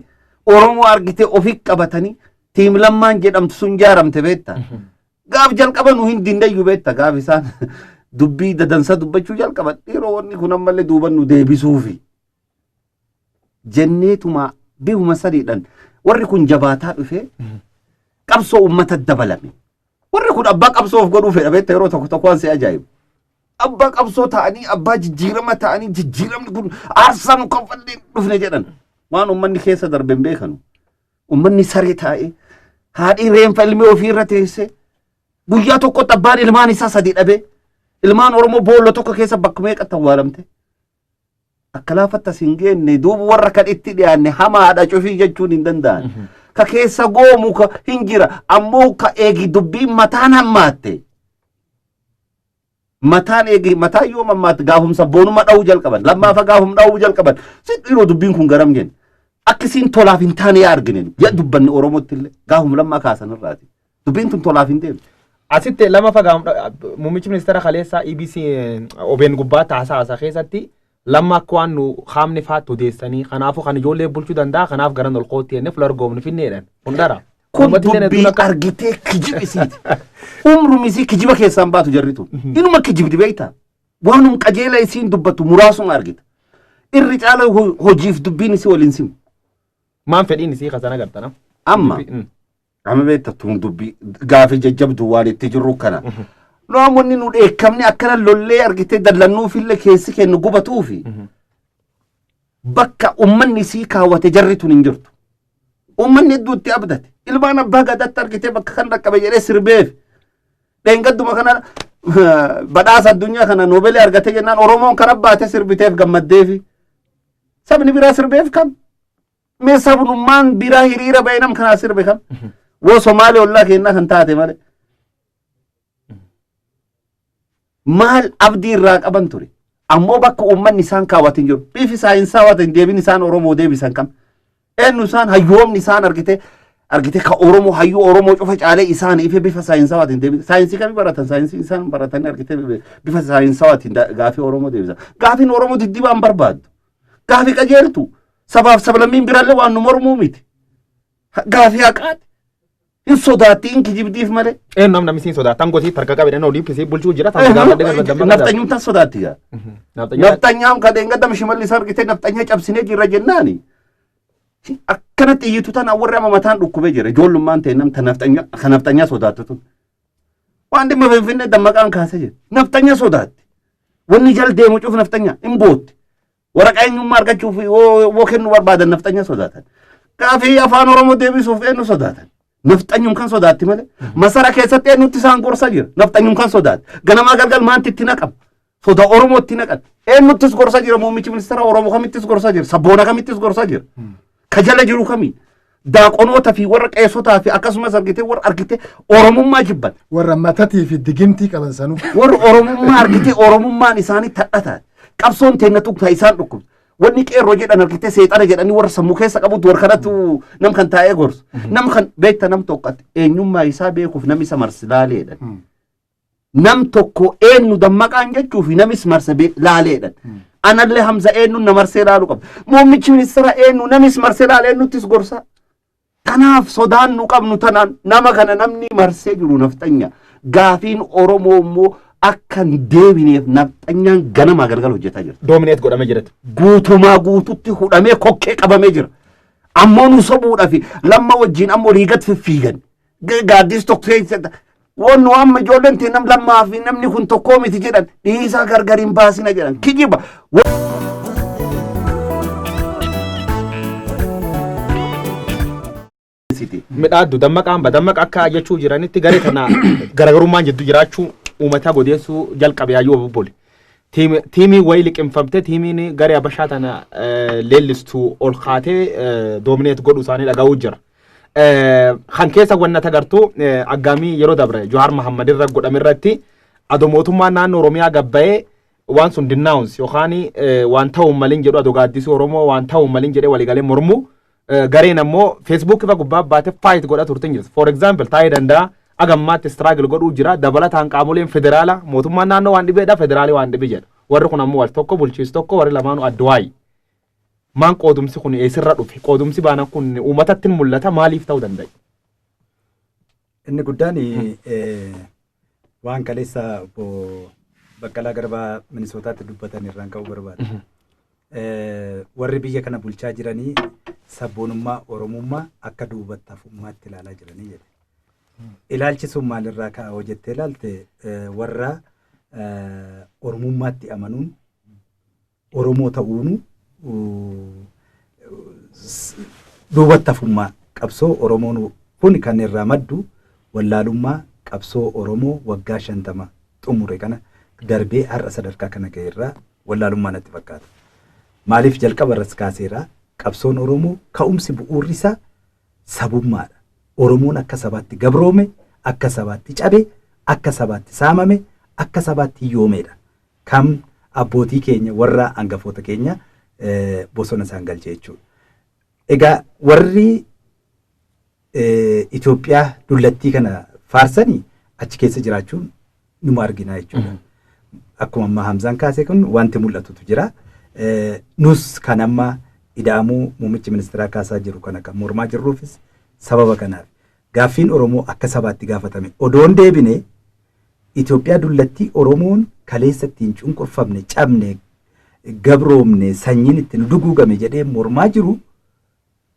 oromoo argite ofii qabatanii tiim Lammaan jedhamtu sun jaaramte beektaa gaaf jalqaban nu hin dindayyuu beektaa gaaf isaan dubbii dadansa dubbachuu jalqaban dhiiroo wanni kun ammallee duuban nu deebisuufi jenneetuma bihuma sadiidhan warri kun jabaataa dhufe qabsoo ummata dabalame warri kun abbaa qabsoof godhuu fedha beektaa yeroo tokko tokko waan si ajaa'ibu abbaa qabsoo ta'anii abbaa jijjiirama ta'anii jijjiiramni kun aarsaa nu kaffallee dhufne jedhan waan ummanni keessa darbe hin beekanu ummanni saree taa'e haadhi reenfa ilmee ofiirra teesse guyyaa tokkotti abbaan ilmaan isaa sadii dhabe ilmaan oromoo boolla tokko keessa bakka meeqatti awwaalamte akka laafatta siin geenne duuba warra kan itti dhiyaanne hamaadha cufii jechuun hin danda'an ka keessa goomu ka hin jira ammoo ka eegi dubbiin mataan hammaatte mataan eegi mataa yoo hammaatte gaafumsa boonuma dha'uu jalqaban lammaafa gaafum dha'uu jalqaban si dhiiroo dubbiin kun garam jenne akkasiin tolaaf hin taane yaa argine yaa dubbanni oromootti illee gaafum lammaa kaasan irraati dubbiin tun tolaaf hin deemu. Asitti lama fagaam muummichi ministeera kaleessaa EBC OBN gubbaa taasaa keessatti lamma akka waan nu haamni faatu deessanii kanaafuu kan ijoollee bulchuu danda'a kanaaf garan ol qootti enne fular goomni finneedhaan hundara. Kun dubbii argitee kijibisiiti. Umrumisii kijiba keessaan baatu jarritu. Inuma kijibdi beektaa. Waanum qajeela isiin dubbattu muraasuma argita. Irri caala hojiif dubbiin isii waliin simu. Maan fedhiin isii kasana gartana. Amma beektaa tun dubbii gaafa jajjabdu waan itti jirru kana. Namoonni nu dheekkamne akkana lollee argitee dallannuufillee keessi kennu gubatuufi. Bakka ummanni isii kaawwate jarrituun hin jirtu. Ummanni hedduutti abdate. Ilmaan abbaa gadaatti argitee bakka kan dhaqqabe jedhee sirbeef. Dheengadduma kana badhaasa addunyaa kana noobelee argate jennaan Oromoon kan abbaate sirbiteef gammaddeefi. Sabni biraa sirbeef kam? Mee sabnummaan biraa hiriira ba'ee nam kanaa sirbe kam? Woo Somaalee ollaa kennaa kan taate malee. Maal abdii irraa qaban ture? Ammoo bakka uummanni isaan kaawwate hin jiru. Bifi saayinsaa waan deebiin isaan Oromoo deebisan kam? Eenyu isaan hayyoomni isaan argite ka Oromoo hayyuu Oromoo cufa caalee isaan ife bifa saayinsaa waan deebisan. Saayinsii kami baratan? Saayinsii isaan baratanii argite bifa saayinsaa waan gaafii Oromoo deebisan. Gaafiin Oromoo diddibaan barbaaddu. Gaafii qajeeltu. Sabaaf sablammiin birallee waan nu mormuu miti. Gaafii haqaati. Hin sodaattiin kijibdiif malee. Namni siin sodaatan gosi tarka qabedhan olii pisii bulchuu jira. Nafxanyuun tan sodaatti gaa. Nafxanyaan kadeen gadam shimallis argite nafxanya cabsinee jirra jennaani. Akkana xiyyitu tan warri amma mataan dhukkubee jira. Ijoollummaan ta'e namta nafxanya sodaattu tun. Waan dhimma finfinnee dammaqaan kaasee jira. Nafxanya sodaatti. Wanni jal deemu cuuf nafxanya hin bootti. Waraqaa eenyummaa argachuuf woo kennu barbaadan nafxanya sodaatan. Gaafii afaan Oromoo deebisuuf eenyu sodaatan. Nafxanyuun kan sodaatti malee. Masara keessatti eenyutti isaan gorsa jira. Nafxanyuun kan sodaatti. Ganamaa galgal maanti itti naqam. Soda Oromoo itti naqan. Eenyuttis gorsa jira muummichi ministeera Oromoo kamittis gorsa jira. Sabboona kamittis gorsa jira. Ka jala jiru kami. Daaqonoota fi warra qeessotaa fi akkasumas argite Oromummaa jibban. Warra matatii fi digimtii qaban sanuu. Warra Oromummaa argite Oromummaan isaanii tadhataa. Qabsoon teennatu isaan dhukkubsa. wanni qeerroo jedhan argitee seexana jedhanii warra sammuu keessa qabutu warra kanatu nam kan taa'ee gorsu. Nam kan beekta nam tokkotti eenyummaa isaa beekuuf nam isa marsi laaleedhan. Nam tokko eenyu dammaqaan jechuuf namis marse laaleedhan. Anallee Hamza eenyu na marsee laalu qaba. Muummichi ministeera eenyu namis marsee laalee nuttis gorsa. Kanaaf sodaan nu qabnu tanaan nama kana namni marsee jiru nafxanya. Gaafiin Oromoo immoo akkan deebineef nafxanyaan ganamaa galgal hojjetaa jira. Doomineet godhamee jirti. Guutumaa guututti hudhamee kokkee qabamee jira. Ammoo nu sobuudhaafi lamma wajjin ammoo riigat fiffiigan. Gaaddis tokko wannu amma ijoolleen nam lammaa fi namni kun tokkoo miti jedhan dhiisaa gargariin baasina jedhan kijiba. Midhaaddu dammaqaan badammaqa akka jechuu jiranitti garee kana garaagarummaan jidduu jiraachuu uummataa godeessuu jalqabe yaayyuu obbole. Tiimii wayii liqimfamte tiimiin garee Habashaa tana leellistuu ol kaatee doomineet godhu isaanii dhaga'uu jira. Kan keessa wanna tagartuu aggaamii yeroo dabre Johaar Mahammad irra godhamirratti adoo mootummaan naannoo Oromiyaa gabbayee waan sun dinaawunsi yookaan waan ta'uun maliin jedhu adoo gaaddisii Oromoo waan ta'uun maliin jedhee waliigalee mormuu gareen ammoo Facebook irra gubbaa baatee faayit godha turtin jirti. For example taa'ee danda'a agammaatti struggle godhuu jira dabalataan qaamoleen federaala mootummaan naannoo waan dhibeedha federaalii waan dhibe jedha. Warri kun ammoo wal tokko bulchiis tokko warri lamaanuu adduwaayi. Maan qoodumsi kun eessirra dhufe qoodumsi baana kun uummatatti mul'ata maaliif ta'uu danda'a? Inni guddaan waan kaleessa Baqqalaa Garbaa Minisootaatti dubbatan irraan ka'uu barbaada. Warri biyya kana bulchaa jiranii sabboonummaa Oromummaa akka duubatti hafummaatti ilaalaa jiranii jedhe. Ilaalchi sun maalirraa ka'a hojjettee ilaalte warra Oromummaatti amanuun Oromoo ta'uunu duubatti hafummaa qabsoo Oromoon kun kan irraa maddu wallaalummaa qabsoo Oromoo waggaa 50 xumure kana darbee har'a sadarkaa kana ga'e irraa wallaalummaa natti fakkaata. Maaliif jalqaba irras kaaseeraa qabsoon Oromoo ka'umsi bu'uurri isaa sabummaadha. Oromoon akka sabaatti gabroome, akka sabaatti cabe, akka sabaatti saamame, akka sabaatti hiyyoomedha. Kam abbootii keenya warra hangafoota keenya bosona isaan galchee jechuudha. Egaa warri Itoophiyaa dullattii kana faarsanii achi keessa jiraachuun numa argina jechuudha. Akkuma amma Hamzaan kaasee kun wanti mul'atutu jira. Nus kan amma ida'amuu muummichi ministeeraa kaasaa jiru kana kan mormaa jirruufis sababa kanaaf. Gaaffiin Oromoo akka sabaatti gaafatame. Odoon deebine Itoophiyaa dullattii Oromoon kaleessa ittiin cunqurfamne, cabne, gabroomne, sanyiin ittiin duguugame jedhee mormaa jiru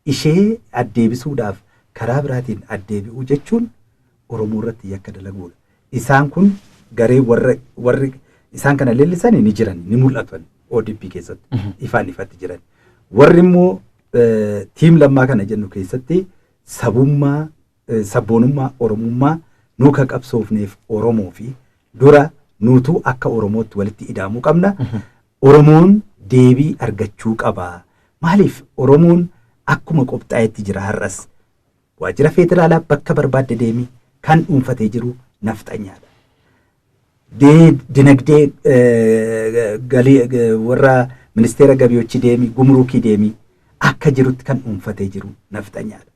ishee addeebisuudhaaf karaa biraatiin addeebi'uu jechuun Oromoo irratti yakka dalaguudha. Isaan kun garee warri isaan kana leellisanii ni jiran, ni mul'atan ODP keessatti ifaan ifatti jiran. Warri immoo tiim lammaa kana jennu keessatti sabummaa, sabboonummaa, Oromummaa nuuka qabsoofneef Oromoo fi dura nuutuu akka Oromootti walitti ida'amuu qabna. Oromoon deebii argachuu qaba. Maaliif Oromoon akkuma qophaa'etti jira har'as. Waajjira federaalaa bakka barbaadde deemi kan dhuunfatee jiru nafxanyaadha. Dinagdee warra ministeera gabiyochi deemi, gumruukii deemi akka jirutti kan dhuunfatee jiru nafxanyaadha.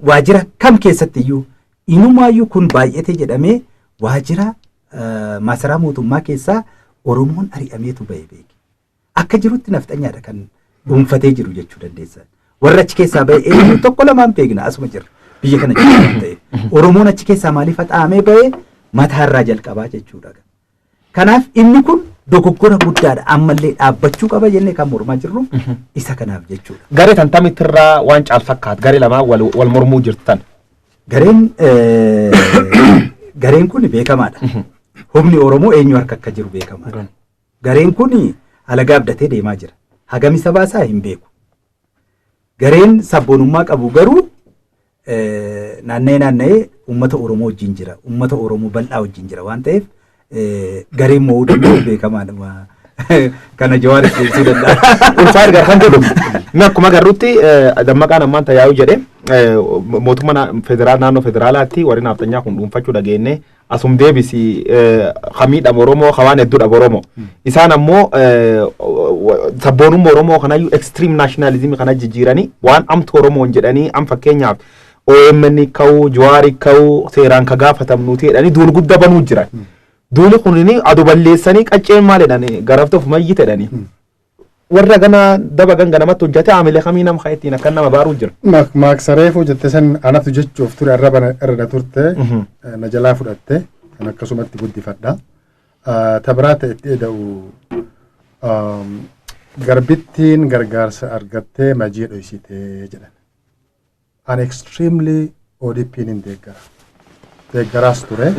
Waajjira kam keessatti iyyuu inumaayyuu kun baay'ate jedhamee waajjira maasaraa mootummaa keessaa Oromoon ari'ameetu ba'e beeki. Akka jirutti nafxanyaadha kan dhuunfatee jiru jechuu dandeessa. Warra achi keessaa ba'e eenyu tokko lamaan beekna asuma jirra. Biyya kana jechuu ta'e. Oromoon achi keessaa maaliif haxaamee ba'e mataarraa jalqabaa jechuudha. Kanaaf inni kun dogoggora guddaadha. Ammallee dhaabbachuu qaba jennee kan mormaa jirru isa kanaaf jechuudha. Garee tantamittirraa waan caal fakkaata. Garee lamaa wal mormuu jirtan. Gareen kun beekamaadha. Humni Oromoo eenyu harka akka jiru beekamaadha. Gareen kun alagaa abdatee deemaa jira. Hagami sabaasaa hin beeku. Gareen sabboonummaa qabu garuu naanna'ee uummata Oromoo wajjin jira. Uummata Oromoo bal'aa wajjin jira waan ta'eef gareen mo'uu danda'u beekamaadha. Kana Jawaar ibsuu danda'a. Ulfaa erga kan jedhu akkuma garrutti dammaqaan ammaan tayaa'u jedhee mootummaa naannoo federaalaatti warri naftanyaa kun dhuunfachuu dhageenne asum deebisi hamiidhama Oromoo hawaan hedduudha Oromoo. Isaan ammoo sabboonummaa Oromoo kanayyuu extreme nationalism kana jijjiiranii waan amtu Oromoon jedhanii am fakkeenyaaf OMN ka'uu Jawaari ka'uu seeraan ka gaafatamnuuti jedhanii duul guddaa banuu jiran. Duuli kunini adu balleessanii qacceen maal jedhanii garaftuuf mayyite jedhanii. Warra gana daba ganga namatti hojjate amile kamii nama kayittiin akka nama baaruu jira. Maaksareefuu jette san anatu jechuuf ture irra turte na jalaa fudhatte kan akkasumatti guddifadha. Tabiraata itti eda'u garbittiin gargaarsa argattee majii dhoysitee jedhan. An extremely ODP'n hin deeggaraas ture.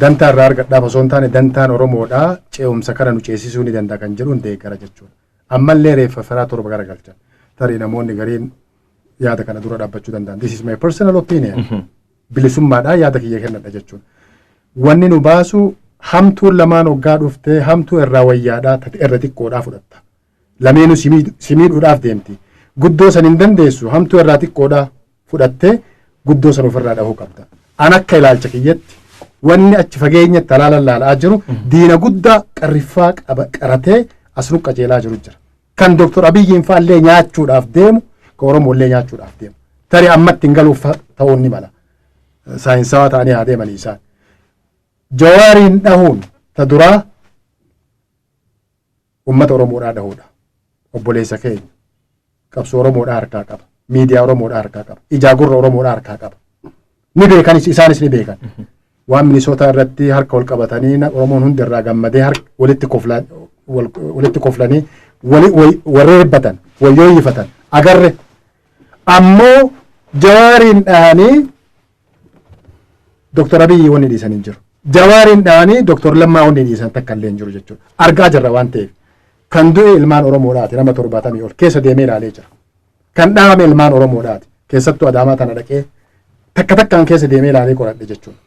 Dantaa irraa argadhaaf osoo hin taane dantaan Oromoodhaa ce'umsa kana nu ceesisuu ni danda'a kan jedhu hin deeggara jechuudha. Ammallee reeffa firaa torba garagalchan. Tarii namoonni gariin yaada kana dura dhaabbachuu danda'an. This is my personal opinion. Bilisummaadhaa yaada kiyya kennadha jechuudha. Wanni nu baasu hamtuun lamaan hoggaa dhuftee hamtuu irraa wayyaadhaa irra xiqqoodhaa fudhatta. Lameenuu simiidhuudhaaf deemti. Guddoo san hin dandeessu hamtuu irraa xiqqoodhaa fudhattee guddoo san ofirraa dhahuu qabda. An akka ilaalcha kiyyatti wanni achi fageenyatti laalaa jiru diina guddaa qarriffaa qaratee as nu qajeelaa jiru jira. Kan Dr. Abiyyiin faallee nyaachuudhaaf deemu kan Oromoollee nyaachuudhaaf deemu. Tarii ammatti hin galuuf ta'uun ni mala. Saayinsawaa ta'anii haa deemanii isaan. Jawaariin dhahuun ta duraa uummata Oromoodhaa dhahuudha. Obboleessa keenya. Qabsoo Oromoodhaa harkaa qaba. Miidiyaa Oromoodhaa harkaa qaba. Ijaagurra Oromoodhaa harkaa qaba. Ni beekan isaanis ni beekan. Waan Minisoota irratti harka wal qabatanii Oromoon hundi irraa gammadee walitti koflanii warreebbatan wayyooyyifatan agarre. Ammoo Jawaariin dhahanii Dr. Abiyyi wanni dhiisan hin jiru. Jawaariin dhahanii Dr. Lammaa wanni dhiisan takka illee hin jiru jechuudha. Argaa jirra waan ta'eef. Kan du'e ilmaan Oromoodhaati nama 70 ol keessa deemee ilaalee jira. Kan dhahame ilmaan Oromoodhaati. Keessattuu Adaamaa tana dhaqee takka takkaan keessa deemee ilaalee qoradhe jechuudha.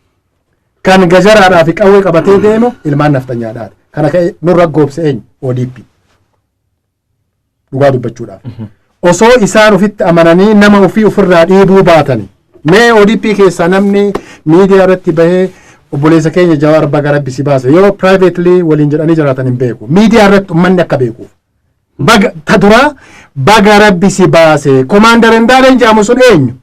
Kan gajaraadhaa fi qawwee qabatee deemu ilmaan naftanyaadhaati. Kana ka'e nurra goobse eenyu ODP. Dhugaa dubbachuudhaaf. Osoo isaan ofitti amananii nama ofii ofirraa dhiibuu baatanii. Mee ODP keessaa namni miidiyaa irratti bahee obboleessa keenya Jawaar baga rabbi si baase yoo privately waliin jedhanii jiraatan hin beeku. Miidiyaa irratti uummanni akka beekuuf. Ta duraa baga rabbi si baase komaandar Indaalen jedhamu sun eenyu?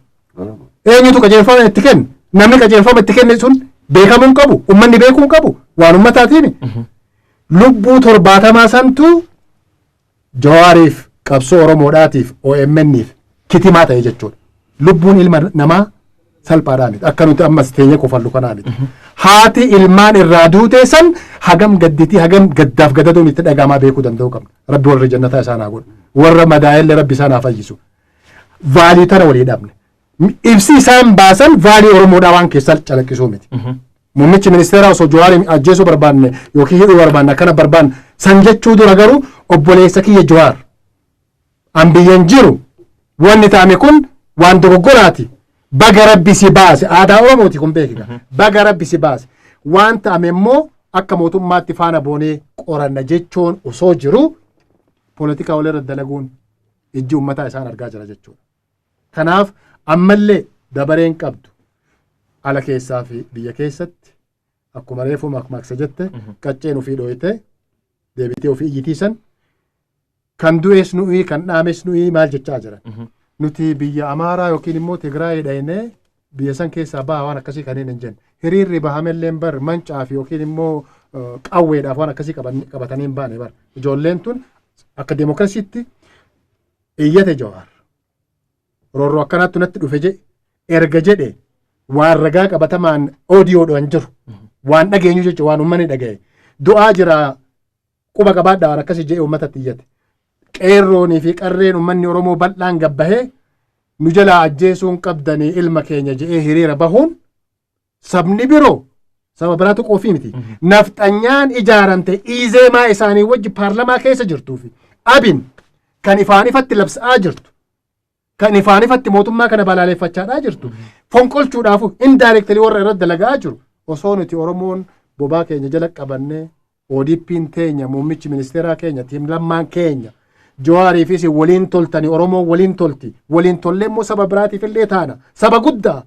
Eenyutu qajeelfama itti kenna? Namni qajeelfama itti kenne sun beekamuu hin qabu. Uummanni beekuu hin qabu. Waan uummataatiin. Lubbuu 70 santu Jawaariif qabsoo Oromoodhaatiif OMN'if kitimaa ta'e jechuudha. Lubbuun ilma namaa salphaadhaa miti. Akka nuti ammas teenyee qofallu kanaa miti. Haati ilmaan irraa duute san hagam gadditii hagam gaddaaf gadaduun itti dhagamaa beekuu danda'u qabna. Rabbi warra jannataa isaan haa godhu. Warra madaa'ellee rabbi isaan haa fayyisu. Vaalii tana walii dhabne. Ibsi isaan baasan vaalii Oromoodhaa waan keessaa calaqqisuu miti. Muummichi ministeeraa osoo Jawaariin ajjeesuu barbaanne yookiin hidhuu barbaanne akkana barbaanne san jechuu dura garuu obboleessa kiyya Jawaar. An biyyan jiru wanni ta'ame kun waan dogoggoraati. Baga rabbi si baase aadaa Oromooti kun beekika. Baga rabbi si baase waan ta'ame immoo akka mootummaatti faana boonee qoranna jechuun osoo jiru poolitikaa walirra dalaguun ijji uummataa isaan argaa jira jechuudha. Kanaaf ammallee dabareen qabdu ala keessaa fi biyya keessatti akkuma reefuu makmaaksa jette qacceen ofii dhooyite deebitee ofii iyyitiisan kan du'es nuyi kan dhaames nuyi maal jechaa jiran. Nuti biyya Amaaraa yookiin immoo Tigraay dhaynee biyya san keessaa baha waan akkasii kanneen hin jenne. Hiriirri bahamelleen bar mancaa fi yookiin immoo qawweedhaaf waan akkasii qabatanii hin baane bar. Ijoolleen tun akka deemokiraasiitti iyyate Jawaar. Roorroo akkanaatti natti dhufe erga jedhe waan ragaa qabatamaan oodiyoodhaan jiru. Waan dhageenyu jechuun waan uummanni dhaga'e. Du'aa jira quba qabaadhaa waan akkasii jedhee uummatatti iyyate. Qeerroonii fi qarreen uummanni Oromoo bal'aan gabbahee nu jalaa ajjeesuun qabdanii ilma keenya jedhee hiriira bahuun sabni biroo saba biraatu qoofii miti. Nafxanyaan ijaaramte iizeemaa isaanii wajji paarlamaa keessa jirtuu fi abin kan ifaan ifatti labsa'aa jirtu. Kan ifaan ifatti mootummaa kana balaaleffachaadhaa jirtu. Fonqolchuudhaaf indirectly warra irratti dalagaa jiru. Osoo nuti Oromoon bobaa keenya jala qabannee ODP'n teenya muummichi ministeeraa keenya tiim lammaan keenya Jawaarii fi waliin toltani Oromoo waliin tolti. Waliin tollee immoo saba biraatiif illee taana. Saba guddaa.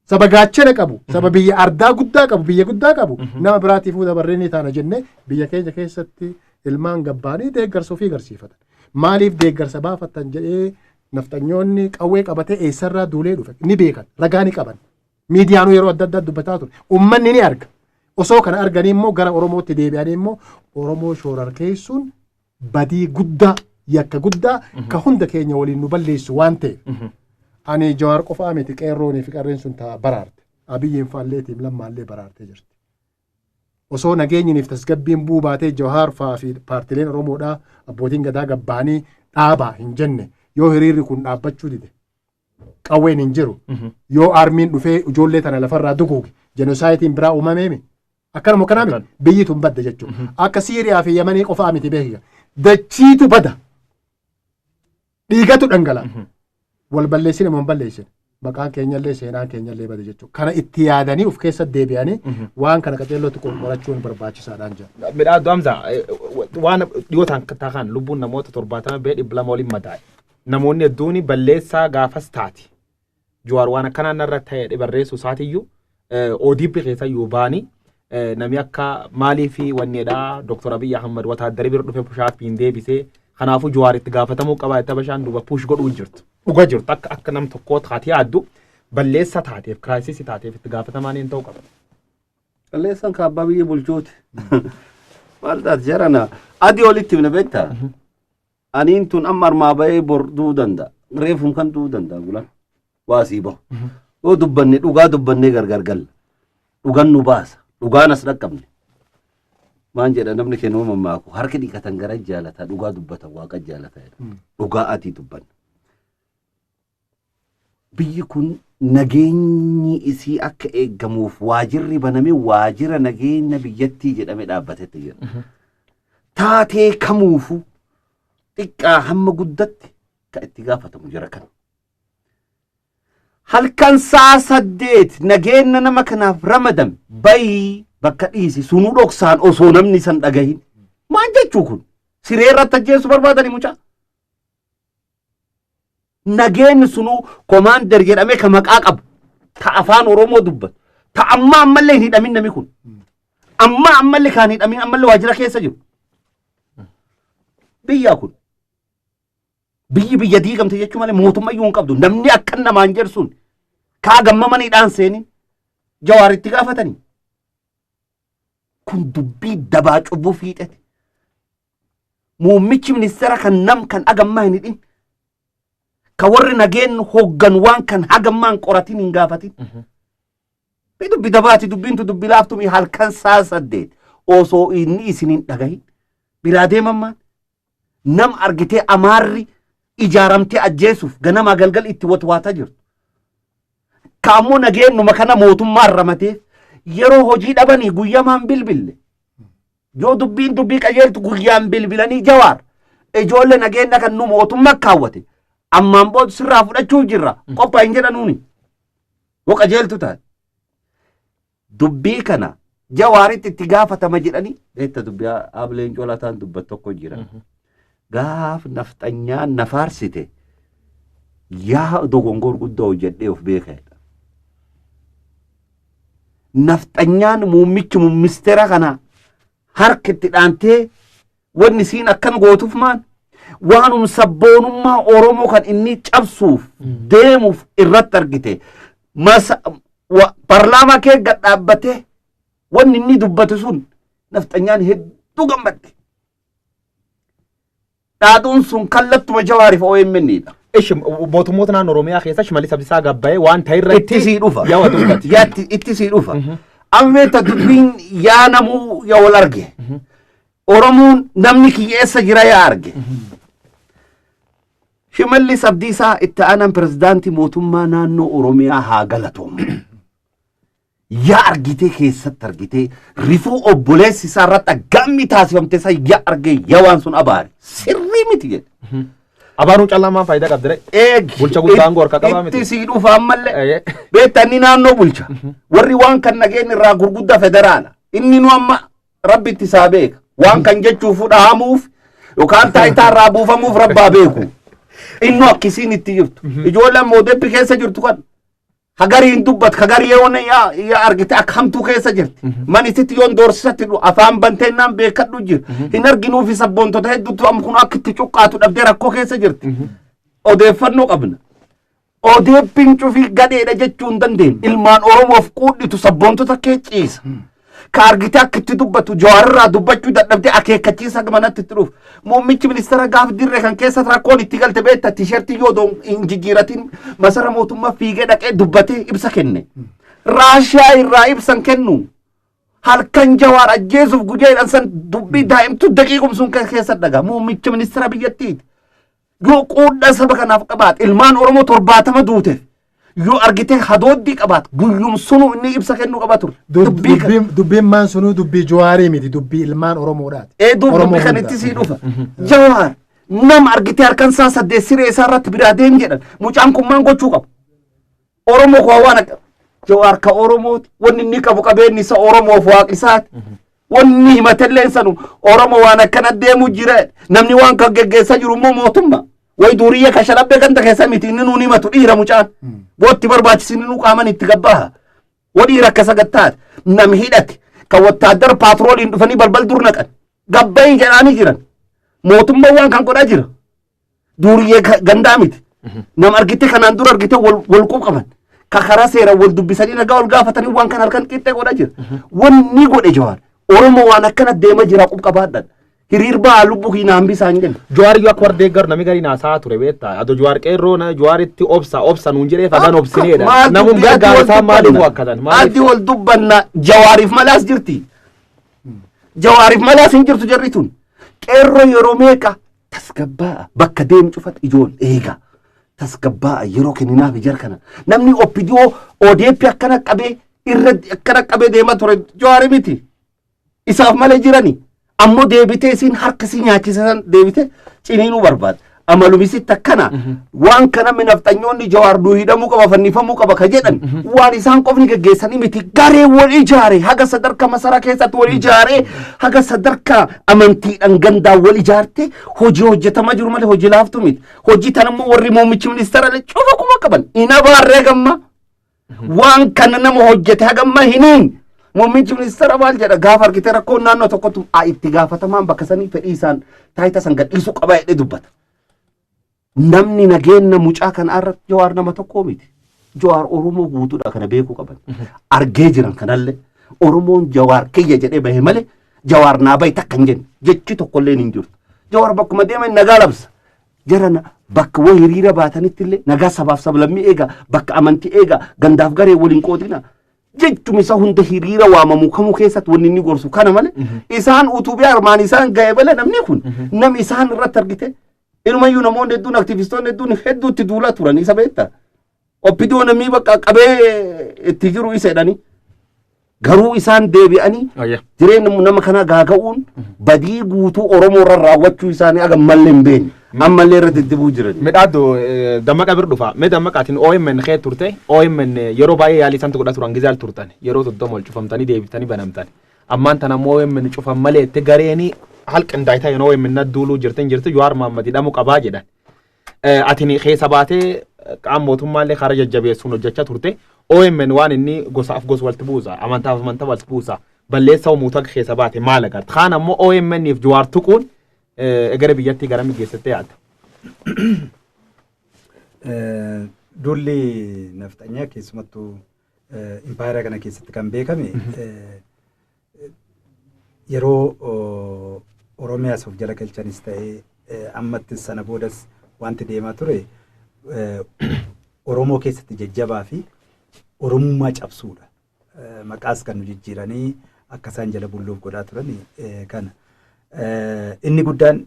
Saba gaachana qabu. Saba biyya ardaa guddaa qabu. Biyya guddaa qabu. Nama biraatiifuu dabarree ni taana jennee biyya keenya keessatti ilmaan gabbaanii deeggarsa ofii garsiifatan. Maaliif deeggarsa baafatan jedhee naftanyoonni qawwee qabatee eessarraa duulee dhufe ni beekan. Ragaa ni qaban. Miidiyaanuu yeroo adda addaa dubbataa ture. Uummanni ni arga. Osoo kana arganii immoo gara Oromootti deebi'anii immoo Oromoo shoorarkeessuun badii guddaa yakka guddaa ka hunda keenya waliin nu balleessu waan ta'eef. Ani Jawaar qofaa miti qeerroonii fi qarreen sun ta'a baraarte. Abiyyiin faalleetiif lammaallee baraartee jirti. Osoo nageenyiniif tasgabbiin buu baatee Jawaar fa'aa fi paartileen Oromoodhaa abbootiin gadaa gabbaanii dhaabaa hin jenne yoo hiriirri kun dhaabbachuu dide. Qawween hin jiru. Yoo armiin dhufee ijoollee tana lafarraa duguuge jenosaayitiin biraa uumameemi. Akkanuma kanaa biyyi tun badda jechuudha. Akka Siiriyaa fi Yamanii qofaa miti beekika. Dachiitu bada. Dhiigatu dhangala. Wal balleessine moo balleessine. Maqaan keenyallee seenaan keenyallee bada jechuudha. Kana itti yaadanii of keessa deebi'anii waan kana qaceellootti qorachuun barbaachisaadhaan jira. Midhaan Hamza waan dhiyootaan taa'an lubbuun namoota 70 waliin madaa'e. Namoonni hedduun balleessaa gaafas taati. Jawaar waan akkanaan irra ta'e barreessu isaatiiyyuu ODP keessa yoo baanii namni akka maalii fi wanneedhaa Dr. Abiy Ahmed wataaddarri bira dhufe pushaappiin deebisee kanaafuu Jawaar itti gaafatamuu qabaa itti bashaan duuba push godhuu jirtu. Dhugaa jirtu akka nam tokkoo taatee yaaddu balleessa taateef kiraayisisii taateef itti gaafatamaan hin ta'u qaba. Balleessaan kaabbaa biyya bulchooti. Maal taate jarana adii olitti himna beektaa? Aniin tun amma armaa ba'ee bor du'uu danda'a. Reefuun kan du'uu danda'a gulan. Waasii bahu. Yoo dubbanne dhugaa dubbannee gargar galla. Dhugaan nu baasa. Dhugaan as dhaqqabne. Maan jedha namni kennuu mammaaku harki dhiqatan gara jaalata dhugaa dubbatan waaqa jaalata. Dhugaa atii dubbanna. Biyyi kun nageenyi isii akka eeggamuuf waajirri baname waajira nageenya biyyattii jedhame dhaabbatetti jira. Taatee kamuufu xiqqaa hamma guddatti ka itti gaafatamu jira kan. Halkan saa 8 nageenya nama kanaaf ramadame bayii bakka dhiisi sunuu dhoksaan osoo namni san dhagahin. Maal jechuu kun? Siree irratti ajjeessu barbaadani mucaa? Nageenyi sunuu komaander jedhame ka maqaa qabu. Ta afaan Oromoo dubbatu. Ta amma ammallee hin hidhamin nami kun. Amma ammallee kaan hidhamin ammallee waajira keessa jiru. Biyya kun. Biyya diigamte jechuu malee mootummaa iyyuu hin qabdu. Namni akkan namaan jedhu kaa gammamaniidhaan seenin Jawaaritti gaafatanii. Kun dubbii dabaa cubbuu fiixate. Muummichi ministeera kan agammaa hin hidhin. Ka warri nageen hoggan waan kan hagammaan qoratin hin gaafatin. Dubbi dabaati dubbiintu dubbi laaftumi halkan saa 8 osoo inni isinin dhagahin. Biraa deemammaan nam argitee amaarri ijaaramtee ajjeesuuf ganama galgal itti watwaataa jirtu. Kaammoo nageenyuma kana mootummaan ramatee yeroo hojii dhabanii guyyamaan bilbille. Yoo dubbii qajeeltu guyyaan bilbilanii Jawaar ijoollee nageenya kan nu mootummaa kaawwate. Ammaan booda sirraa fudhachuu jirra. Qophaa'a hin jedhanuuni. Yoo qajeeltu taate. Dubbii kana Jawaaritti itti gaafatama jedhanii beekta dubbii Ableen Colataan dubbat tokko jira. Gaaf nafxanyaan nafaarsite yaa dogongor guddaa hojjedhee of beekadha. Nafxanyaan muummichi ministeera kana harka itti dhaantee wanni siin akkan gootuuf maan waanum sabboonummaa Oromoo kan inni cabsuuf deemuuf irratti argite parlaamaa kee gad dhaabbatee wanni inni dubbatu sun nafxanyaan hedduu gammadde. Dhaadhuun sun kallattuma Jawaariif OMN'dha. Ishi mootummoota naannoo Oromiyaa keessa Shimallis Abdiisaa Gabbaa'ee waan ta'e irratti itti sii dhufa. Yaa waduuggati. Yaatti itti sii dhufa. Ammeeta dubbiin yaa namuu yaa wal arge. Oromoon namni kiyyeessa jira yaa arge. Shimallis Abdiisaa itti aanaan pirezidaantii mootummaa naannoo Oromiyaa haa galatoomu. Yaa argitee keessatti argitee rifuu obboleessi isaa irratti gammi taasifamte isaa yaa argee yaa waan sun abaare sirrii miti jedhe. Abaaruun callaa faayidaa qabdire. Bulcha guddaan gorka qabaa miti. Itti sii dhufa ammallee. Beektanni naannoo bulcha. Warri waan kan nageen irraa gurguddaa federaala. Inni nu amma rabbitti isaa beeka. Waan kan jechuuf dhahamuuf yookaan taayitaa irraa buufamuuf rabbaa beeku. Inni akkisiin itti jirtu. Ijoolleen moodeeppi keessa jirtu kan hagariin dubbat hagarii yaa argite akka hamtuu keessa jirti. Manisitti yoon doorsisatti afaan banteennaan beekadhu jira. Hin arginuufi sabboontota hedduutu amma kun akka itti cuqqaatu dhabdee rakkoo keessa jirti. Odeeffannoo qabna. Odeeppiin cufii gadheedha jechuu hin dandeenye. Ilmaan Oromoof quudhitu sabboontota kee ciisa. Ka argite akka itti dubbatu Jawaarraa dubbachuu dadhabdee akeekkachiisa manatti itti dhufu. Muummichi ministeera gaaf dirree kan keessa rakkoon itti galte beekta tiishertii yoo hin jijjiiratin masara mootummaa fiigee dhaqee dubbatee ibsa kenne. Raashiyaa irraa ibsan kennu. Halkan Jawaar ajjeesuuf gujeedhan san dubbii daa'imtu daqiiqum sun keessa dhagaa. Muummichi ministeera biyyattiiti. Yoo quudha saba kanaaf qabaat ilmaan Oromoo 70 duute. Yoo argite hadooddii qabaat guyyum sunu inni ibsa kennu qabatu. Dubbiin maan sunu dubbii Jawaarii miti dubbii ilmaan Oromoodhaati. Dubbii kan itti sii dhufa. Jawaar nama argite harkan isaa 8 siree isaa irratti biraa deem jedhan mucaan kun maan gochuu qabu. Oromoo koo waan Jawaar ka Oromooti wanni inni qabu qabeenyi isa Oromoof waaqisaati. Wanni himatellee sanu Oromoo waan akkana deemu jira namni waan kan geggeessaa jiru immoo mootummaa. Way duuriya ka shalabbe ganda keessa miti inni nuuni himatu dhiira mucaan. Bootti barbaachisin nu qaaman itti gabbaha. Wadhiira akka sagattaati. Nam hidhate kan wattaaddara paatrooliin dhufanii balbal dur naqan. Gabbayin jedhaanii jiran. Mootummaa waan kan godhaa jira. Duuriya gandaa miti. Nam argite kanaan dura argite wal qaban. Ka karaa seera wal dubbisanii nagaa wal gaafatanii waan kan halkan qixxee godhaa jira. Wanni godhe Jawaar. Oromoo waan akkana deema jira qabaadhan. Hiriir ba'aa lubbuu hinaan bisaan jenna. Jawaar yoo akka wardeeggar namni gadi naasaa ture beektaa. Ado Jawaar qeerroo na Jawaaritti obsa nuun jedhee fagaan obsineedha. Namun gargaarsaa maaliif akkatan? Addi wal dubbanna Jawaariif malaas jirti. Jawaariif malaas hin jirtu jarri tun. Qeerroo yeroo meeqa tasgabbaa'a bakka deemu cufat ijool eega. Tasgabbaa'a yeroo kenninaaf jar kana. Namni oppidiyoo odeeppi akkana qabee irra akkana qabee deema ture Jawaari miti. Isaaf malee jirani. Ammoo deebitee isin harka si nyaachisan deebite ciniinuu barbaada. Amalumisitti akkana waan kana minafxanyoonni Jawaar duu hidhamuu qaba fannifamuu qaba ka jedhan waan isaan qofni geggeessanii miti garee wal ijaare haga sadarkaa masaraa keessatti wal ijaare haga sadarkaa amantiidhaan gandaa wal ijaarte hojii hojjetamaa jiru malee hojii laaftu miti. Hojii tanammoo warri muummichi ministeera cufa kuma qaban. Ina baarree gamma waan kana nama hojjete hagamma hiniin. Muummichi ministeera maal jedha gaafa argite rakkoon naannoo tokkotu itti gaafatamaan bakka sanii fedhii isaan taayita san gadhiisuu qaba jedhee dubbata. Namni nageenya mucaa kan irratti Jawaar nama tokko miti. Jawaar Oromoo guutuudha kana beekuu qaban. Argee jiran kanallee Oromoon Jawaar kiyya jedhee bahe malee Jawaar naa bahi takka hin jenne jechi tokkollee hin jirtu. Jawaar bakkuma deeman nagaa labsa. Jarana bakka waa hiriira baatanitti illee nagaa sabaaf sablammii eega bakka amantii eega gandaaf garee waliin qoodina. Jechuun isa hunda hiriira waamamu kamuu keessatti wanni inni gorsu kana malee isaan utubii armaan isaan ga'e bala namni kun nam isaan irratti argite inumayyuu namoonni hedduun aktivistoonni hedduun hedduutti duulaa turan isa beektaa. Oppidoo namni bakka qabee itti jiru isa jedhanii garuu isaan deebi'anii jireenya nama kana gaaga'uun badii guutuu Oromoo irra raawwachuu isaanii aga mallee hin beekne. Ammallee irratti dibuu jiran. Midhaaddu dammaqa bir dhufa. Mee dammaqaatiin OMN kee turte OMN yeroo baay'ee yaalii isaan godha turan gizaal turtan yeroo tottoma wal cufamtanii deebitanii banamtan. Ammaan tana OMN cufan malee itti gareeni halqindaayita yeroo OMN duuluu jirti Jawaar Mohaammed hidhamuu qabaa jedhan. Ati keessa baatee qaama mootummaallee karaa jajjabeessuun hojjechaa turte OMN waan inni gosaaf gosa walitti buusa amantaaf amantaa walitti buusa balleessa umuutaa keessa baate maal agarta. Kaan ammoo OMNif Jawaar tuquun egaa biyyatti gara migeessitee yaadda. Dulli naftanyaa keessumattuu impaayera kana keessatti kan beekame yeroo Oromiyaas of jala galchanis ta'ee ammattis sana boodas wanti deemaa ture Oromoo keessatti jajjabaa fi Oromummaa cabsuudha. Maqaas kan nu jijjiiranii akka isaan jala bulluuf godhaa turan kana. Inni guddaan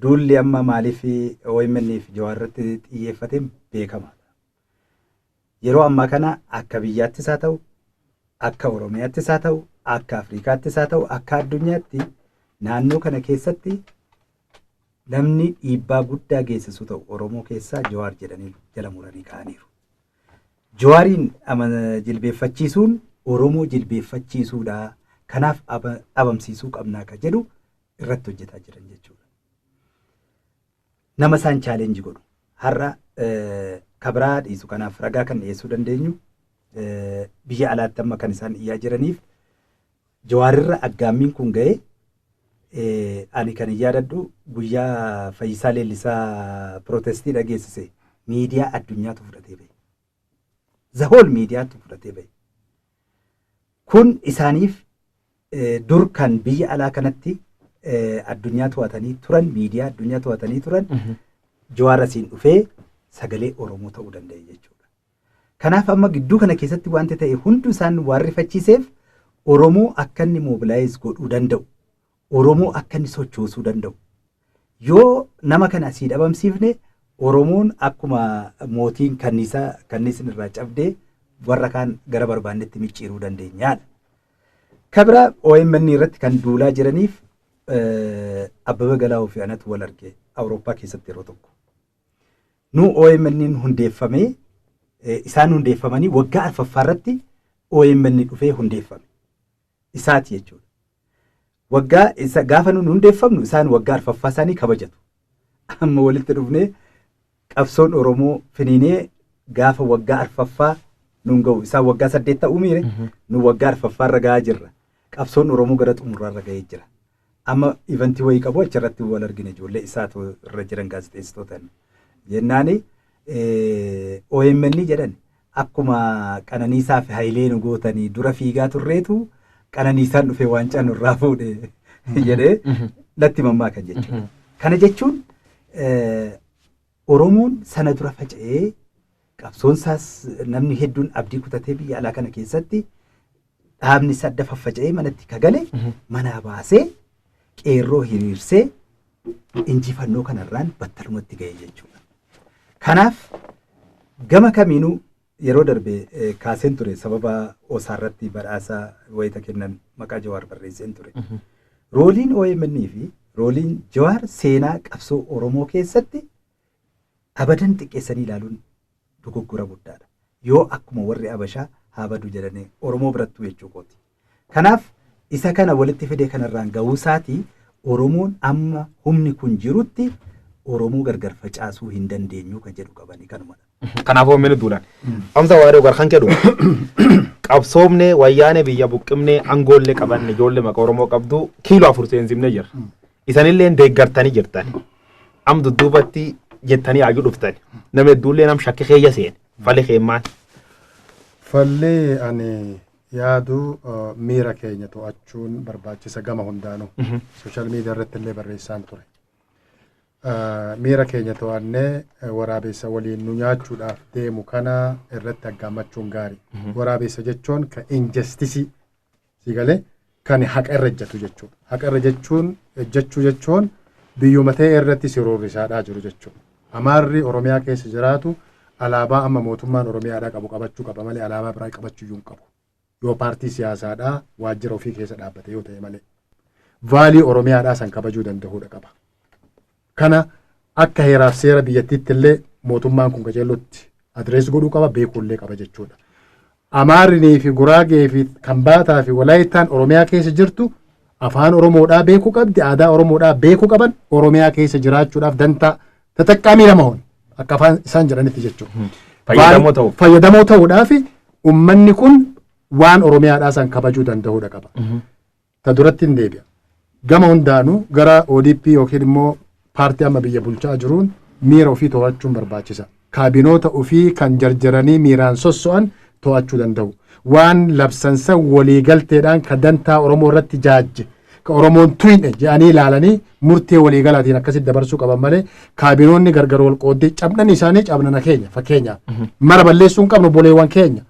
duulli amma maaliif OMN fi Jawaar irratti xiyyeeffateen beekamaadha. Yeroo ammaa kana akka biyyaattis haa ta'u, akka Oromiyaattis haa ta'u, akka Afrikaattis haa ta'u, akka addunyaatti naannoo kana keessatti namni dhiibbaa guddaa geessisu ta'u Oromoo keessaa Jawaar jedhanii jala muranii ka'aniiru. Jawaariin jilbeeffachiisuun Oromoo jilbeeffachiisuudha. Kanaaf dhabamsiisuu qabnaa ka jedhu irratti hojjetaa jiran jechuudha. nama isaan chaalenji godhu. Har'a kabraa dhiisu kanaaf ragaa kan dhiyeessuu dandeenyu biyya alaatti amma kan isaan iyyaa jiraniif Jawaarirra aggaammiin kun ga'e ani kan yaadadhu guyyaa Fayyisaa Leellisaa pirootestii dhageessise miidiyaa addunyaatu fudhatee ba'e. Zahool miidiyaatu fudhatee ba'e. Kun isaaniif dur kan biyya alaa kanatti addunyaa to'atanii turan miidiyaa addunyaa to'atanii turan Jawaar asiin dhufee sagalee Oromoo ta'uu danda'e jechuudha. Kanaaf amma gidduu kana keessatti wanti ta'e hundi isaan waan rifachiiseef Oromoo akka inni mobilaayiz godhuu danda'u, Oromoo akka inni sochoosuu danda'u. Yoo nama kana asii dhabamsiifne Oromoon akkuma mootiin kanniisin irraa cabdee warra kaan gara barbaannetti micciiruu dandeenyaadha. Kabira OMN irratti kan duulaa jiraniif Abbaba Galaa'oo fi anatu wal arge Awurooppaa keessatti yeroo tokko. Nu OMN hundeeffamee isaan hundeeffamanii waggaa arfaffaa irratti OMN dhufee hundeeffame. Isaati jechuudha. Waggaa isa gaafa nun hundeeffamnu isaan waggaa arfaffaa isaanii kabajatu. Amma walitti dhufnee qabsoon Oromoo finiinee gaafa waggaa arfaffaa nun ga'u isaan waggaa 8 ta'uu miire nu waggaa arfaffaa irra ga'aa jirra. Qabsoon Oromoo gara xumuraa irra ga'ee jira. Amma ivantii wayii qabu achirratti wal argine ijoollee isaatu irra jiran gaazexeessitootaan. Jennaani OMN jedhan akkuma Qananiisaa fi Hayilee nu gootanii dura fiigaa turreetu Qananiisaan dhufee waancaa nurraa fuudhe jedhee natti mammaakan jechuudha. Kana jechuun Oromoon sana dura faca'ee qabsoon isaas namni hedduun abdii kutatee biyya alaa kana keessatti dhaabni isaa adda faffaca'ee manatti kagale manaa baasee qeerroo hiriirsee injifannoo kanarraan battalumatti ga'e jechuudha. Kanaaf gama kamiinuu yeroo darbe kaaseen ture sababa osaarratti badhaasa wayita kennan maqaa Jawaar barreesseen ture. Rooliin OMN fi rooliin Jawaar seenaa qabsoo Oromoo keessatti abadan xiqqeessanii ilaaluun dogoggora guddaadha. Yoo akkuma warri Abashaa haa badu jedhanii Oromoo birattuu jechuu kooti. Kanaaf isa kana walitti fidee kanarraan ga'uu isaatii Oromoon amma humni kun jirutti Oromoo gargar facaasuu hin dandeenyu kan jedhu qabanii kanumadha. Kanaaf OMN duulaan. Amsa waa'ee gar kan jedhu qabsoomne wayyaane biyya buqqimne angoollee qabanne ijoollee maqaa Oromoo qabdu kiiloo 4 seensifne jira. Isanillee deeggartanii jirtan. Am dudduubatti jettanii aaguu dhuftan. Nama hedduullee nam shakki keeyya seen. Falli keemmaan. Falli ani yaadu miira keenya to'achuun barbaachisa gama hundaanuu. Sooshaal miidiyaa irratti illee barreessaan ture. Miira keenya to'annee waraabessa waliin nu nyaachuudhaaf deemu kana irratti aggaamachuun gaarii. Waraabessa jechuun kan injastisii sigalee kan haqa irra ejjatu jechuudha. Haqa irra jechuun biyyuma ta'e irratti siroorrisaadhaa jiru jechuudha. Amaarri Oromiyaa keessa jiraatu alaabaa amma mootummaan Oromiyaadhaa qabu qabachuu qaba malee alaabaa biraa qabachuu iyyuu hin qabu. Yoo paartii siyaasaadhaa waajjira ofii keessa dhaabbate yoo ta'e malee. Vaalii Oromiyaadhaa san kabajuu danda'uudha qaba. Kana akka heeraaf seera biyyattiitti illee mootummaan kun qajeelootti adrees godhuu qaba beekuullee qaba jechuudha. Amaarrinii fi Guraagee fi Kambaataa fi Walaayitaan Oromiyaa keessa jirtu afaan Oromoodhaa beekuu qabdi aadaa Oromoodhaa beekuu qaban Oromiyaa keessa jiraachuudhaaf dantaa tataqqaamii nama hoon akka afaan isaan jedhanitti jechuudha. Fayyadamoo ta'uudhaaf uummanni kun waan Oromiyaadhaa san kabajuu danda'uudha qaba. Ta duratti hin deebi'a. Gama hundaanuu gara ODP yookiin immoo paartii amma biyya bulchaa jiruun miira ofii to'achuun barbaachisa. Kaabinoota ofii kan jarjaranii miiraan sosso'an to'achuu danda'u. Waan labsansa waliigalteedhaan kan dantaa Oromoo irratti jaajje kan Oromoon tuyne jedhanii ilaalanii murtee waliigalaatiin akkasitti dabarsuu qaban malee kaabinoonni gargar wal qooddee cabnan isaanii cabnana keenya fakkeenyaaf mara balleessuu hin qabnu boleewwan keenya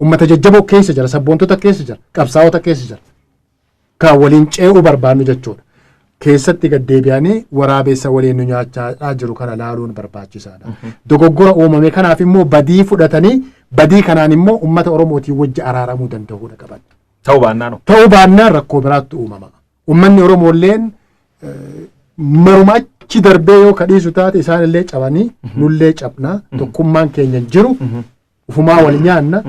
uummata jajjaboo keessa jira sabboontota keessa jira qabsaa'ota keessa jira kan waliin ce'uu barbaannu jechuudha. Keessatti gaddeebi'anii waraabessa waliin nu nyaachaa jiru kana laaluun barbaachisaadha. Dogoggora uumame kanaaf immoo badii fudhatanii badii kanaan immoo uummata Oromootiin wajji araaramuu danda'uudha qaban. Ta'uu baannaan rakkoo biraatti uumama. Uummanni Oromoolleen maruma achi darbee yoo kadhiisu taate isaan illee cabanii nullee cabna tokkummaan keenya jiru ufumaa wal nyaanna.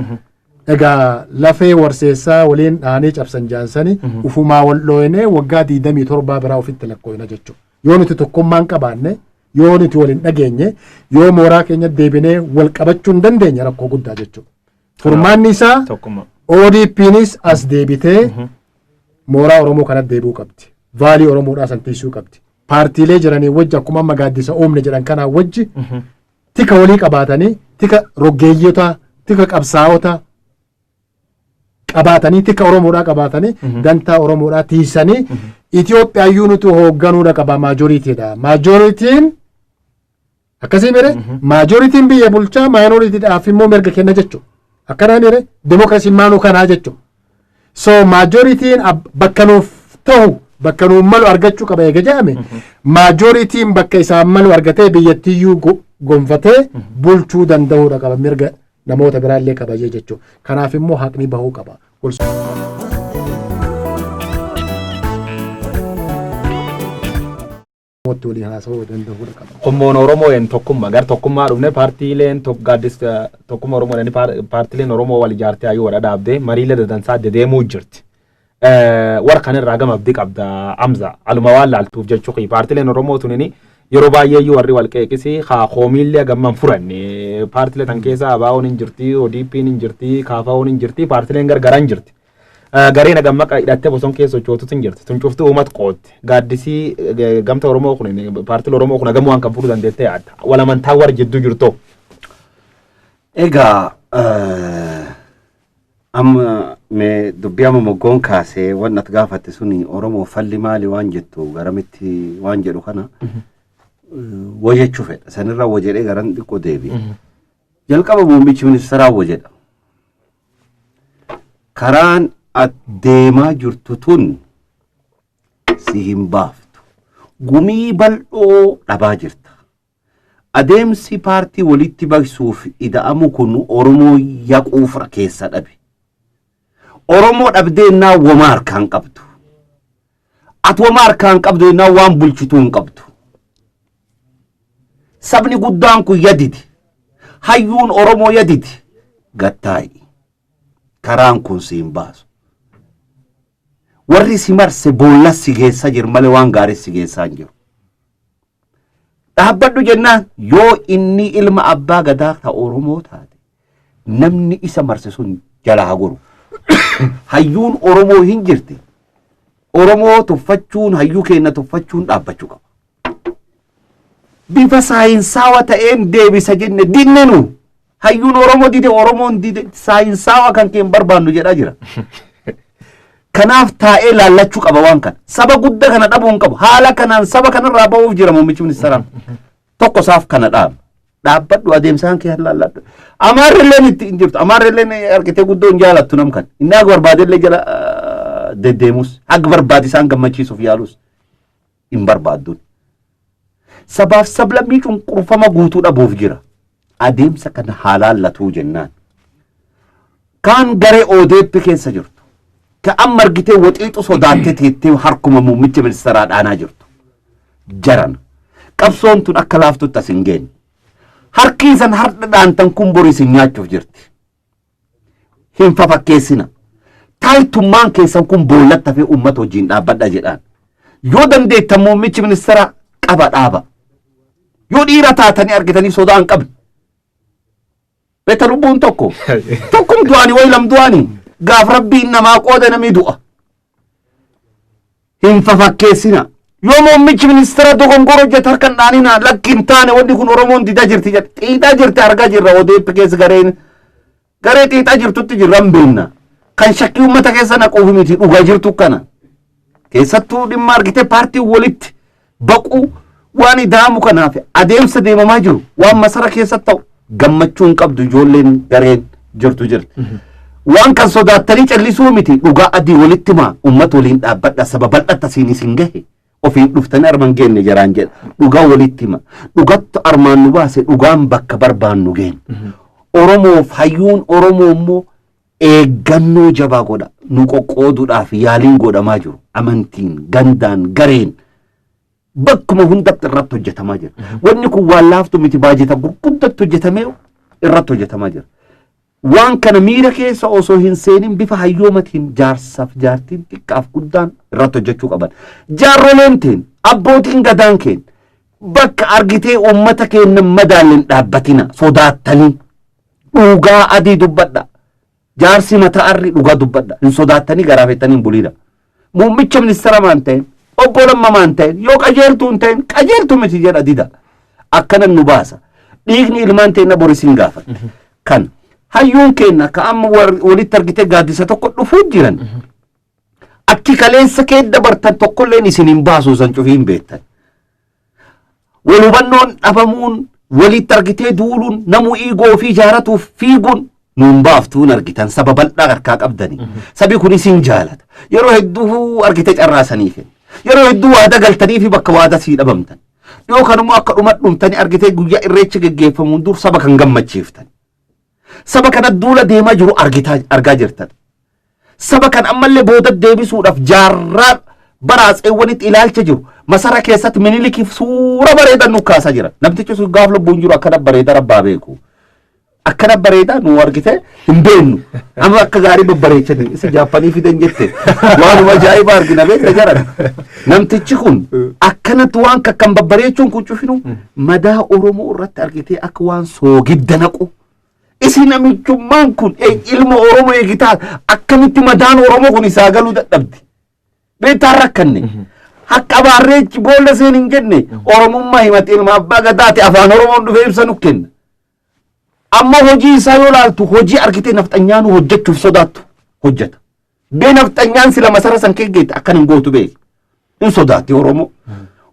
Egaa lafee warseessaa waliin dhaanii cabsan jaansanii ufumaa wal dhooyinee waggaa 27 biraa ofitti lakkooyina jechuudha. Yoo nuti tokkummaan qabaanne yoo nuti waliin dhageenye yoo mooraa keenya deebinee wal qabachuu hin dandeenye rakkoo guddaa jechuudha. Furmaanni isaa ODPnis as deebitee mooraa Oromoo kanatti deebi'uu qabdi. Vaalii Oromoodhaa santiisuu qabdi. Paartiilee jiranii wajji akkuma amma gaaddisa oomne jedhan kanaa wajji tika walii qabaatanii tika roggeeyyotaa tika qabsaa'ota qabaatanii tika Oromoodhaa qabaatanii dantaa Oromoodhaa tiisanii Itiyoophiyaayyuu nuti hoogganuudha qaba maajoriitiidha. Maajoriitiin akkasii mere maajoriitiin biyya bulchaa maayinooritiidhaaf immoo mirga kenna jechuudha. Akkanaa mere demokiraasiin maanuu kanaa jechuudha. So maajoriitiin bakka nuuf ta'u bakka nuuf malu argachuu qaba eega jedhame maajoriitiin bakka isaan malu argatee biyyattiyyuu gonfatee bulchuu danda'uudha qaba mirga namoota biraallee kabajee jechuudha. Kanaaf immoo haqni bahuu qaba. Qommoon Oromoo en tokkummaa gar tokkummaa dhufne paartiileen gaaddis tokkummaa Oromoo dhani paartiileen Oromoo wal ijaartee ayyuu wal dhaabdee mariilee dadansaa dedeemuu jirti. War kanarraa gama abdii qabda Amza aluma waan laaltuuf jechuudha paartiileen Oromoo tunini yeroo baay'ee iyyuu warri wal qeeqisi haa koomiillee gamman furanne paartiilee tan keessa ABO'n hin jirti ODP'n hin jirti KFO'n hin jirti paartiileen gargaraa hin jirti. Gareen gammaqa hidhattee bosona keessa sochootutu hin jirti. Tun cuftuu uummata qootti. Gaaddisii gamta Oromoo kun paartiilee Oromoo kun gamoo waan kan fudhu dandeettee yaadda. Walamantaa warra jidduu jirtu. Egaa amma me dubbii amma moggoon kaasee waan ati gaafatte suni Oromoo falli maali waan jettu garamitti waan jedhu kana wajjechuu fedha. Sanirraa wajjedhee garan xiqqoo deebi. Jalqaba muummichi ministeeraa wajjedha. Karaan adeemaa jirtu tun si hin baaftu. Gumii bal'oo dhabaa jirta. Adeemsi paartii walitti baqsuuf ida'amu kun Oromoo yaquufra keessa dhabe. Oromoo dhabdee innaa wama harkaan qabdu. Ati wama harkaan qabdu innaa waan bulchituu hin qabdu. Sabni guddaan kun yadidi. Hayyuun Oromoo yadidi. Gattaa'i. Karaan kun si hin baasu. Warri si marse boolla si geessa jiru malee waan gaarii si geessaa hin jiru. Dhaabbadhu jennaan yoo inni ilma abbaa gadaa ta Oromoo taate namni isa marse sun jala haa goru. Hayyuun Oromoo hin jirti. Oromoo tuffachuun hayyuu keenya tuffachuun dhaabbachuu qaba. Bifa saayinsaawaa ta'een deebisa jenne dinnenu hayyuun Oromoo dide Oromoon dide saayinsaawaa kan keen barbaannu jedhaa jira. Kanaaf taa'ee laallachuu qaba waan kana. Saba guddaa kana dhabuu hin qabu. Haala kanaan saba kanarraa ba'uuf jira muummichi ministeeraa. Tokko isaaf kana dhaaba. Dhaabbadhu adeemsaan kee laalladhu. Amaarrilleen itti hin jirtu. Amaarrilleen argitee guddoo hin jaalattu nam kan. Inni akka barbaadellee jala deddeemus. Akka barbaade isaan gammachiisuuf yaalus hin barbaadduun. Sabaaf sablammii cunqurfama guutuu dhabuuf jira. Adeemsa kana haalaallatuu jennaan. Kaan garee ODP keessa jirtu. Ka amma argitee waxiixu sodaattee teettee harkuma muummicha ministeeraa dhaanaa jirtu. Jaran. Qabsoon tun akka laaftutti as hin geenye. Harki isan har'a dhaantan kun borii isin nyaachuuf jirti. Hin fafakkeessina. Taayitummaan keessan kun boollatti hafee uummata wajjin dhaabbadha jedhaan. Yoo dandeettan muummichi ministeeraa qaba dhaaba. Yoo dhiira taatanii argitanii sodaa hin qabne. Beeta lubbuun tokko. Tokkum du'anii wayi lam du'anii. Gaaf rabbiin namaa qooda namni du'a. Hin fafakkeessina. Yoo muummichi ministeera dogongora hojjetu harkan dhaanina lakki hin taane wanni kun Oromoon didaa jirti jedhe. Xiixaa jirti argaa jirra ODP keessa garee xiixaa jirtutti jirra hin beekna. Kan shakkii uummata keessa naquuf miti dhugaa jirtu kana. Keessattuu dhimma argitee paartiin walitti baquu waan ida'amu kanaaf adeemsa deemamaa jiru waan masara keessatti ta'u gammachuu hin qabdu ijoolleen gareen jirtu jirti. Waan kan sodaattanii callisuu miti dhugaa adii walitti maa uummata waliin dhaabbadha saba bal'atta siinis hin gahe ofiin dhuftanii armaan geenne jaraan jedha dhugaa walitti maa dhugaatti armaan nu baase dhugaan bakka barbaannu geenne. Oromoof hayyuun Oromoo immoo eeggannoo jabaa godha nu qoqqooduudhaaf yaaliin godhamaa jiru amantiin gandaan gareen bakkuma hundatti irratti hojjetamaa jira. Wanni kun waan laaftu miti baajeta gurguddatti hojjetamee irratti hojjetamaa jira. Waan kana miira keessa osoo hin seenin bifa hayyoomatiin jaarsaaf jaartiin xiqqaaf guddaan irratti hojjechuu qaban. Jaarroleen teen abbootiin gadaan keen bakka argitee uummata keenya madaalin dhaabbatina sodaattanii dhugaa adii dubbadha jaarsi mataa arri dhugaa dubbadha hin sodaattanii garaafettanii buliidha muummicha ministeera maan ta'een obbo Lammaa maan ta'een yoo qajeeltuu hin ta'een qajeeltuu miti jedha dida akkanan nu baasa dhiigni ilmaan teenya borisiin gaafata kan hayyuun keenya ka amma walitti argitee gaaddisa tokko dhufuu jiran akki kaleessa kee dabartan tokkolleen isin hin baasu san cufiin beektan walubannoon dhabamuun walitti argitee duuluun namuu iigoo ofii ijaaratuuf fiiguun nuun baaftuun argitan saba bal'aa harkaa qabdanii sabi kun isin jaalata yeroo hedduu argitee carraasaniif yeroo hedduu waada galtanii fi bakka waada sii dhabamtan dhiyoo kanummoo akka dhuma dhumtanii argitee guyyaa irreecha geggeeffamuun dur saba kan gammachiiftan saba kana duula deemaa jiru argaa jirtan saba kan ammallee booda deebisuudhaaf jaarraa baraaseewwanitti ilaalcha jiru masara keessatti minilikiif suura bareedaa nu kaasaa jira namtichi sun gaaf lubbuun jiru akkana bareedaa rabbaa beeku akkana bareedaa nu argite hin beennu amma akka gaarii babbareechanii isa jaappanii fidan jette waan ajaa'iba argina beekta jaran namtichi kun akkanatti waan kakkan babbareechuun kun cufinu madaa Oromoo irratti argitee akka waan soogidda naqu isin namichummaan kun ilma Oromoo eegitaa akkamitti madaan Oromoo kun isaa galuu dadhabdi beektaa rakkanne hakka baarreechi boolla seen hin jenne Oromummaa himate ilma abbaa gadaati afaan Oromoon dhufee ibsa nu kenna amma hojii isaa yoo laaltu hojii argitee nafxanyaanu hojjechuuf sodaattu hojjeta bee nafxanyaan sila masara san keeggeette akkan hin gootu beeki hin sodaatti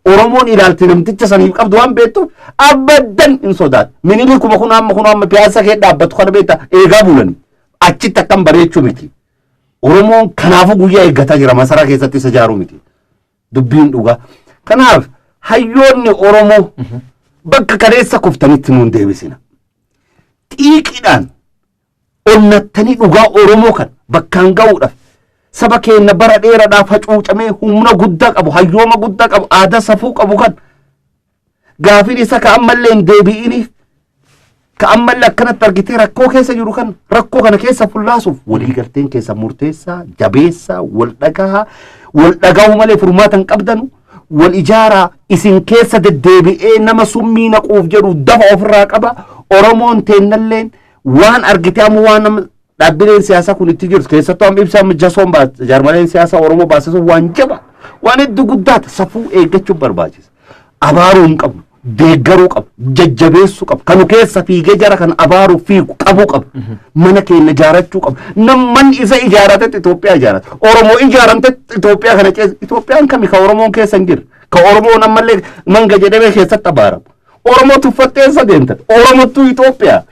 Oromoon ilaalti namticha saniif qabdu waan beektuuf abaddan hin sodaatti minilii kun amma piyaasa kee dhaabbatu kana beekta eegaa bulan achitti akkan bareechuu miti Oromoon kanaafuu guyyaa eeggataa jira masara keessatti isa jaaruu miti dubbiin dhugaa kanaaf hayyoonni Oromoo bakka kaleessa kuftanitti nuun deebisina xiiqiidhaan onnattanii dhugaa Oromoo kan bakkaan ga'uudhaaf saba keenya bara dheeraadhaaf hacuucamee humna guddaa qabu hayyooma guddaa qabu aadaa safuu qabu kan gaafiin isa ka ammallee hin deebi'iniif ka ammallee akkanatti argitee rakkoo keessa jiru kan rakkoo kana keessa fullaasuuf waliigalteen keessa murteessaa jabeessaa wal dhagaa'u malee furmaatan qabdanu wal ijaaraa isin keessa deddeebi'ee nama summii naquuf jedhu dafa ofirraa qaba Oromoon teennalleen waan argitee amma waan nama dhaabbileen siyaasaa kun itti jirtu keessattuu amma ibsaa mijasoon jaarmaleen siyaasaa Oromoo baasisuun waan jaba waan hedduu guddaata safuu eeggachuuf barbaachisa abaaruu hin qabnu deeggaruu qabu jajjabeessuu qabu kanu keessa fiigee jara kan abaaruu fiigu qabuu qabu mana keenya ijaarachuu qabu namni isa ijaaratetti Itoophiyaa ijaarata Oromoo ijaaramtetti Itoophiyaa kana keessa Itoophiyaan kami ka Oromoon keessa hin jirre ka Oromoon ammallee manga jedhamee keessatti abaaramu Oromoo tuffatteessa deemtan Oromottuu Itoophiyaa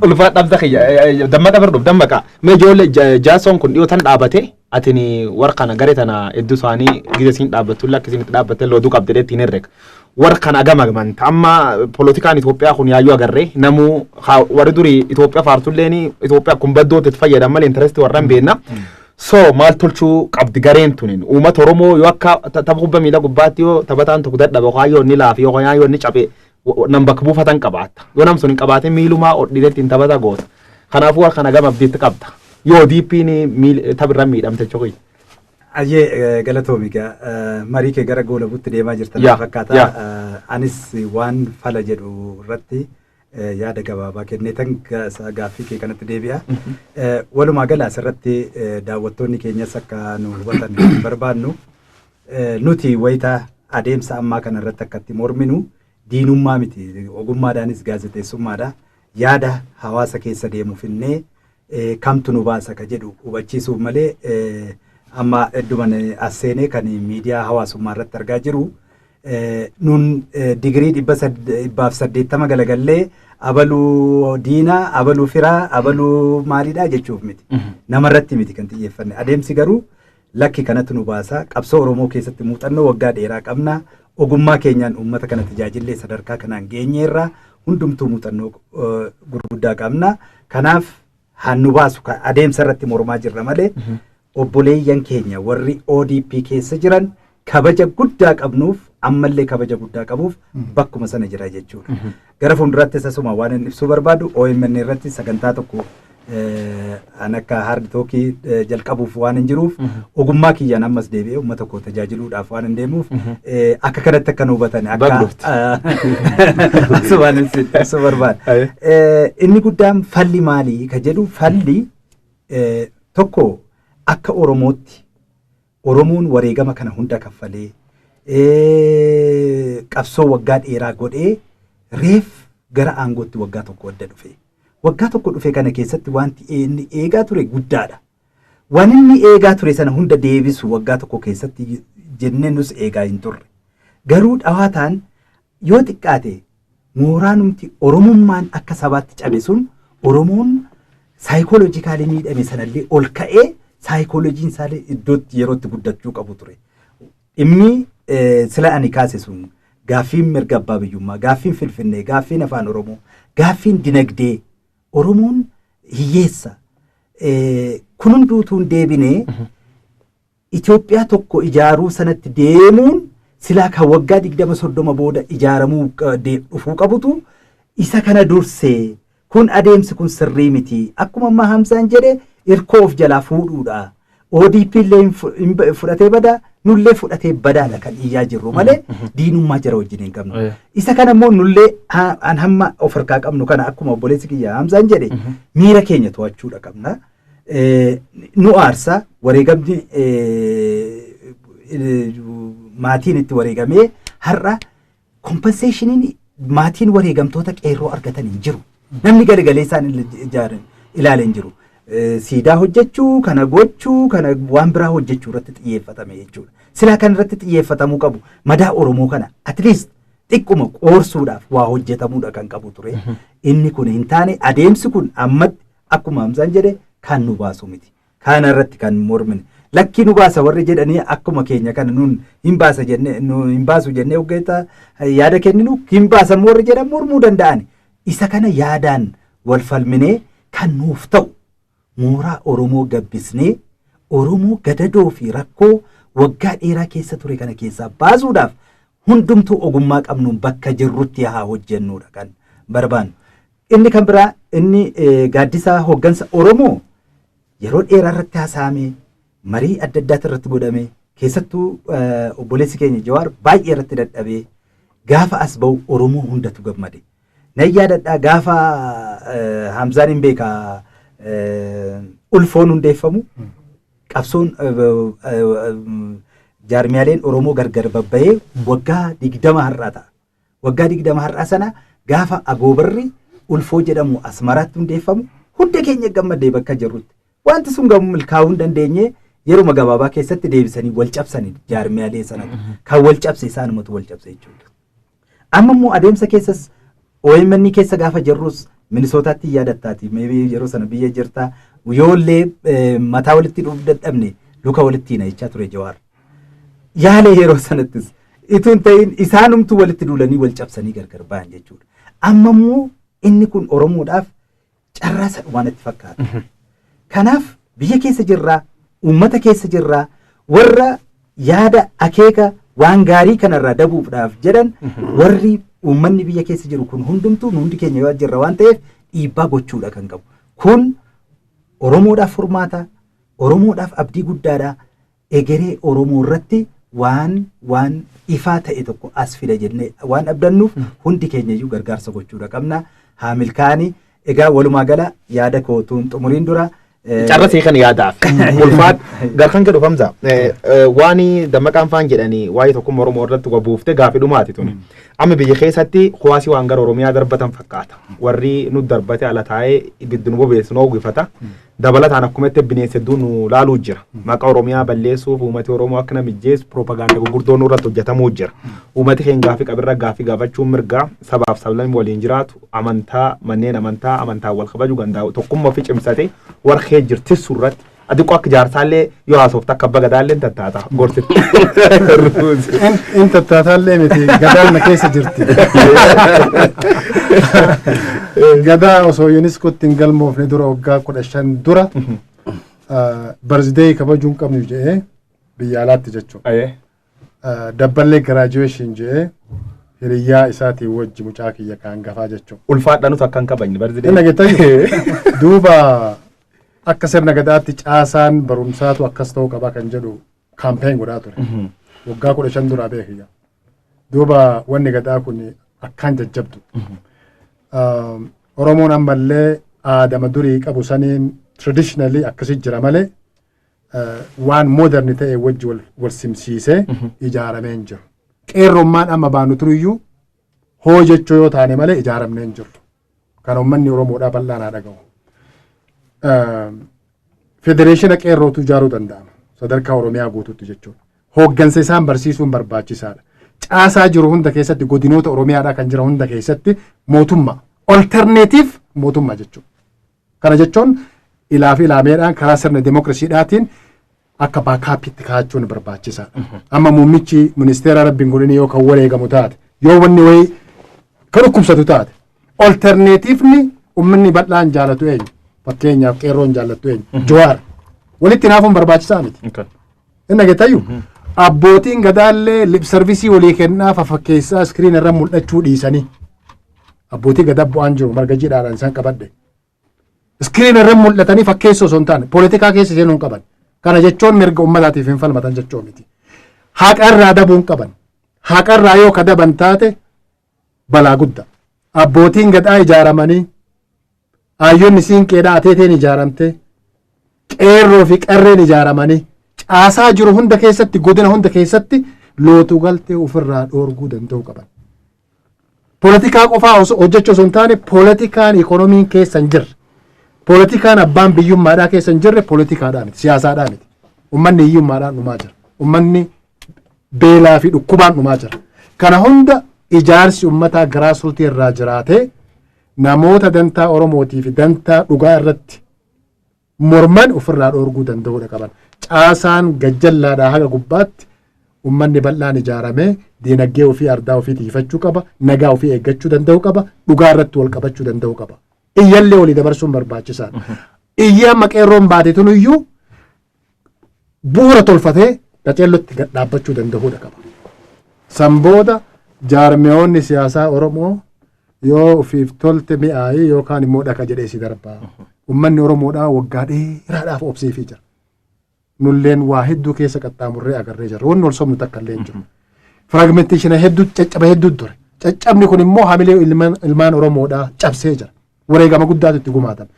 ulfaat dhabda kiyya dammaqa birduuf dammaqa mee ijoollee jaasoon kun dhiyootan dhaabate atini warqana garee tana hedduu isaanii gida siin dhaabbattu lakkisiin itti dhaabbatte looduu qabdee ittiin herrega warqana agamaman amma polotikaan Itoophiyaa kun yaayyuu agarree namuu warri durii Itoophiyaa faartulleen Itoophiyaa kun baddootti fayyadaman malee intarestii warran beenna so maal tolchuu qabdi gareen tunin uummata Oromoo yoo akka tapha kubba miila gubbaatti yoo taphataan tokko dadhabe kaayyoon ni laafi yoo kaayyoon ni cabe nam bakka buufatan qabaata yoo nam sun hin qabaate miilumaa odhideetti hin taphata goota kanaafuu harka nagama abdiitti qabda yoo diippiin taphirra miidhamte chokoy Ajee galatoomiga marii kee gara goolabuutti deemaa jirtan fakkaata anis waan fala jedhu irratti yaada gabaabaa kenneetan gaaffii kee kanatti deebi'a walumaa gala asirratti daawwattoonni keenyas akka nu hubatan barbaannu nuti wayitaa adeemsa ammaa kana irratti akkatti morminu diinummaa miti ogummaadhaanis gaazexeessummaadha yaada hawaasa keessa deemuufinnee kamtu nu baasa ka jedhu hubachiisuuf malee amma hedduman asseenee kan miidiyaa hawaasummaa irratti argaa jiru nun digirii 180 galagallee abaluu diinaa abaluu firaa abaluu maaliidhaa jechuuf miti namarratti miti kan xiyyeeffanne adeemsi garuu lakki kanatti nu baasa qabsoo Oromoo keessatti muuxannoo waggaa dheeraa qabna ogummaa keenyaan uummata kana tajaajillee sadarkaa kanaan geenyeerra hundumtuu muuxannoo gurguddaa qabna kanaaf hannu baasu adeemsa irratti mormaa jirra malee obboleeyyan keenya warri ODP keessa jiran kabaja guddaa qabnuuf ammallee kabaja guddaa qabuuf bakkuma sana jira jechuudha. Gara fuulduraatti asuma waan inni ibsuu barbaadu OMN irratti sagantaa tokko an akka hard talkii jalqabuuf waan hin jiruuf ogummaa kiyyaan ammas deebi'ee uummata koo tajaajiluudhaaf waan hin deemuuf akka kanatti akka nu hubatan akka asubaan ibsu barbaada. Inni guddaan falli maalii ka jedhu falli tokko akka Oromootti Oromoon wareegama kana hunda kaffalee qabsoo waggaa dheeraa godhee reef gara aangootti waggaa tokko adda dhufe. Waggaa tokko dhufe kana keessatti wanti inni eegaa ture guddaadha. Waan inni eegaa ture sana hunda deebisu waggaa tokko keessatti jennee nus eegaa hin turre. Garuu dhawaataan yoo xiqqaate mooraanumti Oromummaan akka sabaatti cabe sun Oromoon saayikooloojikaalii miidhame sanallee ol ka'ee saayikooloojiin isaallee iddootti yerootti guddachuu qabu ture. Dhimmi sila ani kaase sun gaaffiin mirga abbaa biyyummaa, gaaffiin Finfinnee, gaaffiin afaan Oromoo, gaaffiin dinagdee Oromoon hiyyeessa. Kun hunduutuun deebinee Itoophiyaa tokko ijaaruu sanatti deemuun silaa kan waggaa 20-30 booda ijaaramuu dhufuu qabutu isa kana dursee kun adeemsi kun sirrii miti. Akkuma ammaa Hamsaan jedhe irkoo of jalaa fuudhuudha. ODP illee fudhatee badaa nullee fudhatee badaadha kan iyyaa jirru malee diinummaa jara wajjin hin qabnu. Isa kana immoo nullee an hamma of harkaa qabnu kana akkuma obboleessi kiyyaa Hamsaan jedhe miira keenya to'achuudha qabna. Nu aarsa wareegamni maatiin itti wareegamee har'a kompenseeshiniin maatiin wareegamtoota qeerroo argatan hin jiru. Namni galagalee isaan ilaalee hin jiru. Siidaa hojjechuu, kana gochuu, kana waan biraa hojjechuu irratti xiyyeeffatame jechuudha. Silaa kan irratti xiyyeeffatamuu qabu madaa Oromoo kana at least xiqquma qoorsuudhaaf waa hojjetamuudha kan qabu ture. Inni kun hin taane adeemsi kun ammatti akkuma Hamsaan jedhe kan nu baasu miti. Kana irratti kan mormine. Lakki nu baasa warri jedhanii akkuma keenya kana nun hin baasa jennee nu hin baasu jennee hoggeeta yaada kenninu hin baasan warri jedhan mormuu danda'an. Isa kana yaadaan wal falminee kan nuuf ta'u mooraa Oromoo gabbisnee Oromoo gadadoo fi rakkoo waggaa dheeraa keessa ture kana keessaa baasuudhaaf hundumtuu ogummaa qabnuun bakka jirrutti haa hojjennuudha kan barbaannu. Inni kan biraa inni gaaddisaa hoggansa Oromoo yeroo dheeraa irratti haasa'ame marii adda addaati irratti godhame keessattuu obboleessi keenya Jawaar baay'ee irratti dadhabee gaafa as ba'u Oromoo hundatu gammade. Nan yaadadhaa gaafa Hamsaan hin beekaa ulfoon hundeeffamu qabsoon jaarmiyaaleen Oromoo gargar babba'ee waggaa 20 har'aa ta'a. Waggaa 20 har'aa sana gaafa agoobarri ulfoo jedhamu Asmaraatti hundeeffamu hunda keenya gammadee bakka jirrutti. Wanti sun gamu milkaa'uu hin dandeenye yeroo gabaabaa keessatti deebisanii wal cabsanii jaarmiyaalee sanatu kan wal cabse isaanumatu wal cabse jechuudha. Amma immoo adeemsa keessas OMN keessa gaafa jirrus Minisootaatti yaadattaati. Yeroo sana biyya jirtaa yoollee mataa walitti dhuuf dadhabne luka walitti na'ichaa ture Jawaar. Yaalee yeroo sanattis ituun ta'in isaanumtu walitti duulanii wal cabsanii gargar ba'an jechuudha. Amma immoo inni kun Oromoodhaaf carraa waan itti fakkaata. Kanaaf biyya keessa jirraa, uummata keessa jirraa, warra yaada akeeka waan gaarii kanarraa dabuudhaaf jedhan warri uummanni biyya keessa jiru kun hundumtuu hundi keenya yoo jirra waan ta'eef dhiibbaa gochuudha kan qabu. Kun Oromoodhaaf furmaata, Oromoodhaaf abdii guddaadha. Egeree Oromoo irratti waan ifaa ta'e tokko as fida jennee waan abdannuuf hundi keenya iyyuu gargaarsa gochuudha qabna. Haa milkaa'anii egaa walumaa gala yaada kootuun xumuriin dura carrasii kan yaadaaf ulfaat garkan jedhu Hamza waan dammaqaan faan jedhanii waa'ee tokkummaa Oromoo irratti buufte gaafii dhumaati tuni. Amma biyya keessatti kuwaasii waan gara Oromiyaa darbatan fakkaata. Warri nu darbate ala taa'ee ibiddi nu bobeessu nu uwwifata. Dabalataan akkuma itti bineensa hedduu nu laaluu jira. Maqaa Oromiyaa balleessuuf uummati Oromoo akka namijjees propagaanda gurguddoo irratti hojjetamuu jira. Uummati keenya gaafii qabirra gaafii gaafachuun mirgaa sabaaf sablamii waliin jiraatu amantaa manneen amantaa wal kabaju ganda'u tokkummaa fi cimsate warqee jirti surratti adiqoo akka jaarsaallee yoo haasofta akka abba gadaallee tattaata gorsitti. In tattaataallee miti gadaan na keessa jirti. Gadaa osoo yuuniskootti hin galmoofne dura waggaa 15 dura barzideey kabajuun qabnu jedhee biyya alaatti jechuudha. Dabballee giraajuweeshin jedhee hiriyyaa isaatii wajji mucaa kiyya kan gafaa jechuudha. Ulfaadhaanus akkan kabajni barzidee. Inni nagattayu duuba akka sirna gadaatti caasaan barumsaatu akkas ta'uu qaba kan jedhu kaampeen godhaa ture. Waggaa 15 duraa beekiyya. Duuba wanni gadaa kun akkaan jajjabdu. Oromoon ammallee aadama durii qabu saniin traditionally akkasii jira malee waan moderni ta'e wajji wal simsiisee ijaaramee hin jiru. Qeerrommaan amma baanu turiyyuu hoo jechuu yoo taane malee ijaaramnee hin jiru. Kan uummanni Oromoodhaa bal'aan haa dhagahu. Federeeshina qeerrootu ijaaruu danda'ama. Sadarkaa Oromiyaa guutuutti jechuudha. Hooggansa isaan barsiisuun barbaachisaadha. Caasaa jiru hunda keessatti godinoota Oromiyaadhaa kan jira hunda keessatti mootummaa. Alternative mootummaa jechuudha. Kana jechuun ilaa fi ilaameedhaan karaa sirna demokiraasiidhaatiin akka baakaapitti kaachuun barbaachisaadha. Amma muummichi ministeera rabbiin godhanii yoo kan wareegamu taate yoo wanni wayii kan dhukkubsatu taate alternaatiivni uummanni bal'aan jaalatu eenyu fakkeenyaaf qeerroon jaalatu eenyu Jawaar walitti naafuun barbaachisaa miti. Inni nagattayu abbootiin gadaallee lip sarvisii walii kennaaf fakkeessaa iskiriin irra mul'achuu dhiisanii abbootii gadaa bu'aan jiru marga jiidhaadhaan isaan qabadde. Iskiriin irra mul'atanii fakkeessoo osoo hin taane poolitikaa keessa seenuu hin qaban. Kana jechuun mirga uummataatiif hin falmatan jechuu miti. Haqarraa dabuu hin qaban. Haqarraa yoo ka daban taate balaa guddaa. Abbootiin gadaa ijaaramanii hayyoonni siinqeedhaa ateeteen ijaaramte qeerroo fi qarreen ijaaramanii caasaa jiru hunda keessatti godina hunda keessatti lootu galtee ofirraa dhoorguu danda'u qaban. Poolitikaa qofaa hojjechuu osoo hin taane poolitikaan ikoonomiin keessa hin jirre. Poolitikaan abbaan biyyummaadhaa keessa hin jirre poolitikaadhaa miti siyaasaadhaa miti. Uummanni hiyyummaadhaan dhumaa jira. Uummanni beelaa fi dhukkubaan dhumaa jira. Kana hunda ijaarsi uummataa garaa sultii irraa jiraatee namoota dantaa Oromootii fi dantaa dhugaa irratti morman ofirraa dhoorguu danda'uudha qaban. Caasaan gajjallaadhaa haga gubbaatti uummanni bal'aan ijaaramee diinagdee ofii ardaa ofii tiifachuu qaba. Nagaa ofii eeggachuu danda'u qaba. Dhugaa irratti wal qabachuu danda'u qaba. Iyyallee walii dabarsuun barbaachisaadha. Iyya amma qeerroon baatituun iyyuu bu'uura tolfatee qaceellotti gad dhaabbachuu danda'uudha qaba. Sanbooda jaarmiyoonni siyaasaa Oromoo yoo ofiif tolte mi'aayii yookaan immoo dhaqa jedhee si darbaa. Uummanni Oromoodhaa waggaa dheeraadhaaf obseefii jira. Nulleen waa hedduu keessa qaxxaamurree agarree jira. Wanni ol sobnu takka illee hin jiru. Fragmenteeshina hedduu caccaba hedduu ture. Caccabni kun immoo hamilee ilmaan Oromoodhaa cabsee jira. Wareegama guddaatu itti gumaatama.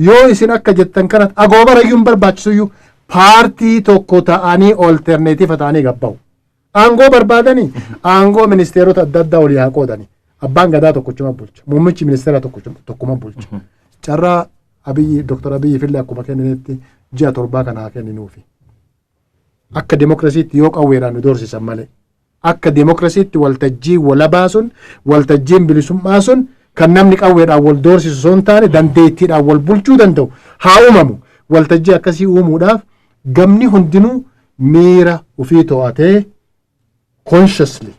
Yoo isin akka jettan kanatti agoobarayyuun barbaachisuyyuu paartii tokko ta'anii olterneetiifa ta'anii gabba'u. Aangoo barbaadanii aangoo ministeerota adda addaa walii haa qoodanii. Abbaan gadaa tokkochuma bulcha. Muummichi ministeera tokkuma bulcha. Carraa Dr. Abiyyi fillee akkuma kenninetti ji'a 7 kana haa kenninuufi. Akka demokiraasiitti yoo qawweedhaan nu doorsisan malee. Akka demokiraasiitti waltajjii walabaa sun waltajjiin bilisummaa sun kan namni qawweedhaan wal doorsisu osoo hin taane dandeettiidhaan wal bulchuu danda'u haa uumamu. Waltajjii akkasii uumuudhaaf gamni hundinuu miira ofii to'atee consciously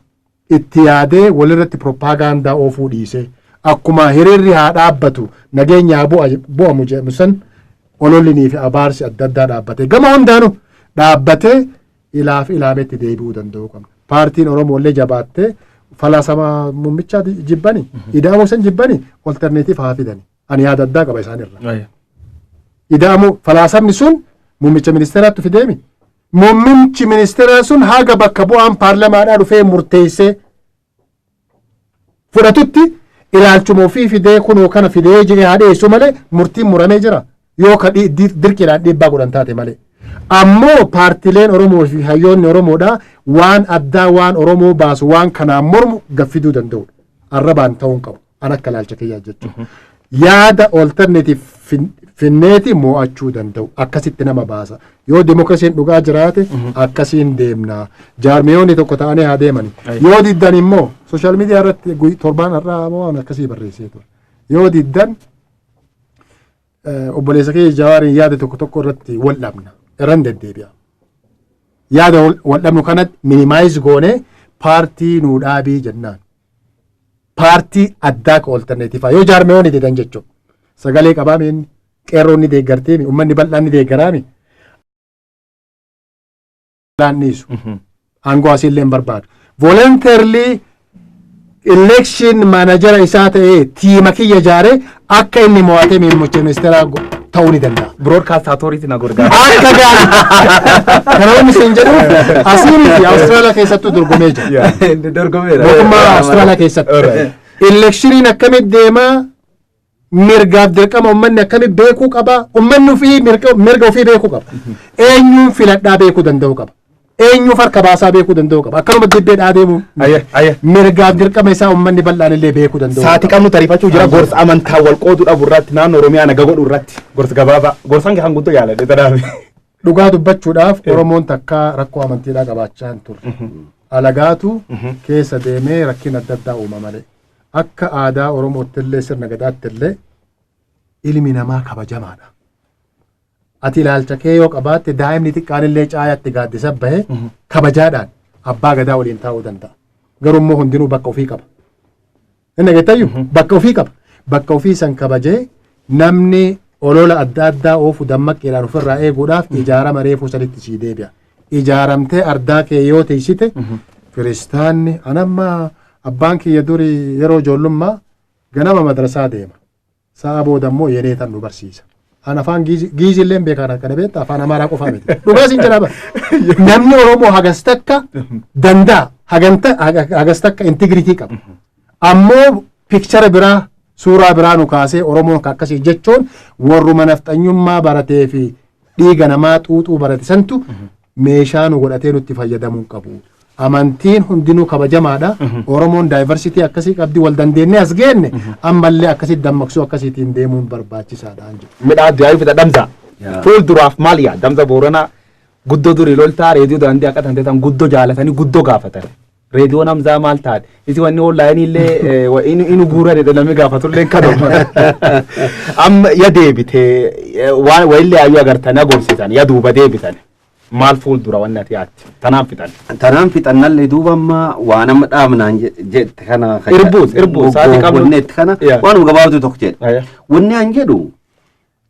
itti yaadee walirratti propagaandaa oofuu dhiisee akkuma hiriirri haa dhaabbatu nageenya haa bu'amu jedhamu san olollinii fi abaarsi adda addaa dhaabbatee gama hundaanuu dhaabbatee ilaaf ilaametti deebi'uu danda'uu qabna. Paartiin Oromoo illee jabaattee falaasama muummichaa jibbanii ida'amuu san jibbanii olterneetiif haa fidanii ani yaada addaa qaba isaanirra. Ida'amuu falaasamni sun muummicha ministeeraatti fideemi. Muummichi ministeeraa sun haga bakka bu'aan paarlamaadhaa dhufee murteessee fudhatutti ilaalchuma ofii fidee kunoo kana fidee jiree haa dhiyeessu malee murtiin muramee jira yoo ka dirqiidhaan dhiibbaa godhan taate malee. Ammoo paartileen Oromoo fi hayyoonni Oromoodhaa waan addaa waan Oromoo baasu waan kanaan mormu gaffiduu danda'udha. Arrabaan ta'uun qabu. An akka ilaalcha kiyyaa jechuudha. Yaada olterneetiif finneeti mo'achuu danda'u. Akkasitti nama baasa. Yoo demokiraasiin dhugaa jiraate akkasiin deemna. Jaarmiyoonni tokko ta'anii haa deemani. Yoo diddan immoo sooshaal miidiyaa irratti torbaan irraa waan akkasii barreessee ture. Yoo diddan obboleessa kee Jawaariin yaada tokko irratti wal dhabna. Irran deddeebi'a. Yaada wal dhabnu kanatti minimaayiz goonee paartii nuu dhaabii jennaan. Paartii addaa ka olterneetiifaa yoo jaarmiyoonni didan jechuudha. Sagalee qabaameen qeerroonni deeggarteemi uummanni bal'aan ni deeggaraami. Laanniisu. Aangoo asiillee hin barbaadu. Volonteerlii election manager isaa ta'ee tiima kiyya jaaree akka inni mo'atee muummicha ministeeraa ta'uu ni danda'a. Broadcast authority na gurgara. Akka gaarii kana wanni isin jedhu asiin fi Awustiraaliyaa keessattuu dorgomee jira. Dorgomeera. Mootummaa Awustiraaliyaa keessatti. Elekshiniin akkamitti deemaa mirgaaf dirqama uummanni akkamitti beekuu qaba. Uummanni ofii mirga ofii beekuu qaba. Eenyuun filadhaa beekuu danda'uu qaba. Eenyuuf harka baasaa beekuu danda'uu qaba. Akkanuma dibbeedhaa deemu mirgaaf dirqama isaa uummanni bal'aan illee beekuu danda'u. Saati qabnu tarifachuu jira gorsa amantaa wal qooduu dhabu irratti naannoo Oromiyaa naga godhu irratti gorsa gabaabaa gorsaan kan guddoo yaaladhe tadaabe. Dhugaa dubbachuudhaaf Oromoon takka rakkoo amantiidhaa qabaachaa hin turre. Alagaatu keessa deemee rakkina adda addaa uuma malee. Akka aadaa Oromootti illee sirna gadaatti illee ilmi namaa kabajamaadha. Ati ilaalcha kee yoo qabaatte daa'imni xiqqaan illee caayaatti gaaddisa bahe kabajaadhaan abbaa gadaa waliin taa'uu danda'a. Garuu immoo hundinuu bakka ofii qaba. Inni agartayyu bakka ofii qaba. Bakka ofii san kabajee namni olola adda addaa oofu dammaqqiidhaan ofirraa eeguudhaaf ijaarama reefuu sanitti sii deebi'a. Ijaaramtee ardaa kee yoo teessite kiristaanni anamma abbaan kiyya durii yeroo ijoollummaa ganama madrasaa deema. Sa'a booda immoo yeneetan nu barsiisa. Ana afaan giizilleen beekaan akkana beektaa afaan amaaraa qofaa miti. Dhugaas hin jedhama. Namni Oromoo hagas takka danda'a. Hagas takka integritii qaba. Ammoo pikchara biraa suuraa biraa nu kaasee Oromoon akkasii jechuun warruma nafxanyummaa baratee fi dhiiga namaa xuuxuu barate santu meeshaa nu godhatee nutti fayyadamuu qabu. Amantiin hundinuu kabajamaadha. Oromoon daayivarsitii akkasii qabdi wal dandeenye as geenne ammallee akkasitti dammaqsuu akkasiitiin deemuun barbaachisaadha. Midhaan du'aa fida damsa. Fuulduraaf maal yaa damsa Booranaa guddoo durii loltaa reediyoo daandii akka tanteetan guddoo jaalatanii guddoo gaafatan. Reediyoo namzaa maal taate isi wanni oonlaayinii illee inu guura jedhe namni gaafatullee kadhama. Amma ya deebite wayillee ayyuu agartanii agorsiisan ya duuba deebitan. Maal fuuldura wanni ati yaatti tanaan fixan. Tanaan fixannallee duuba amma waan amma dhaabnaan jette kana. Irbuus saati qabnu. Wanneetti kana waan gabaabatu tokko jedhe. Wanni an jedhu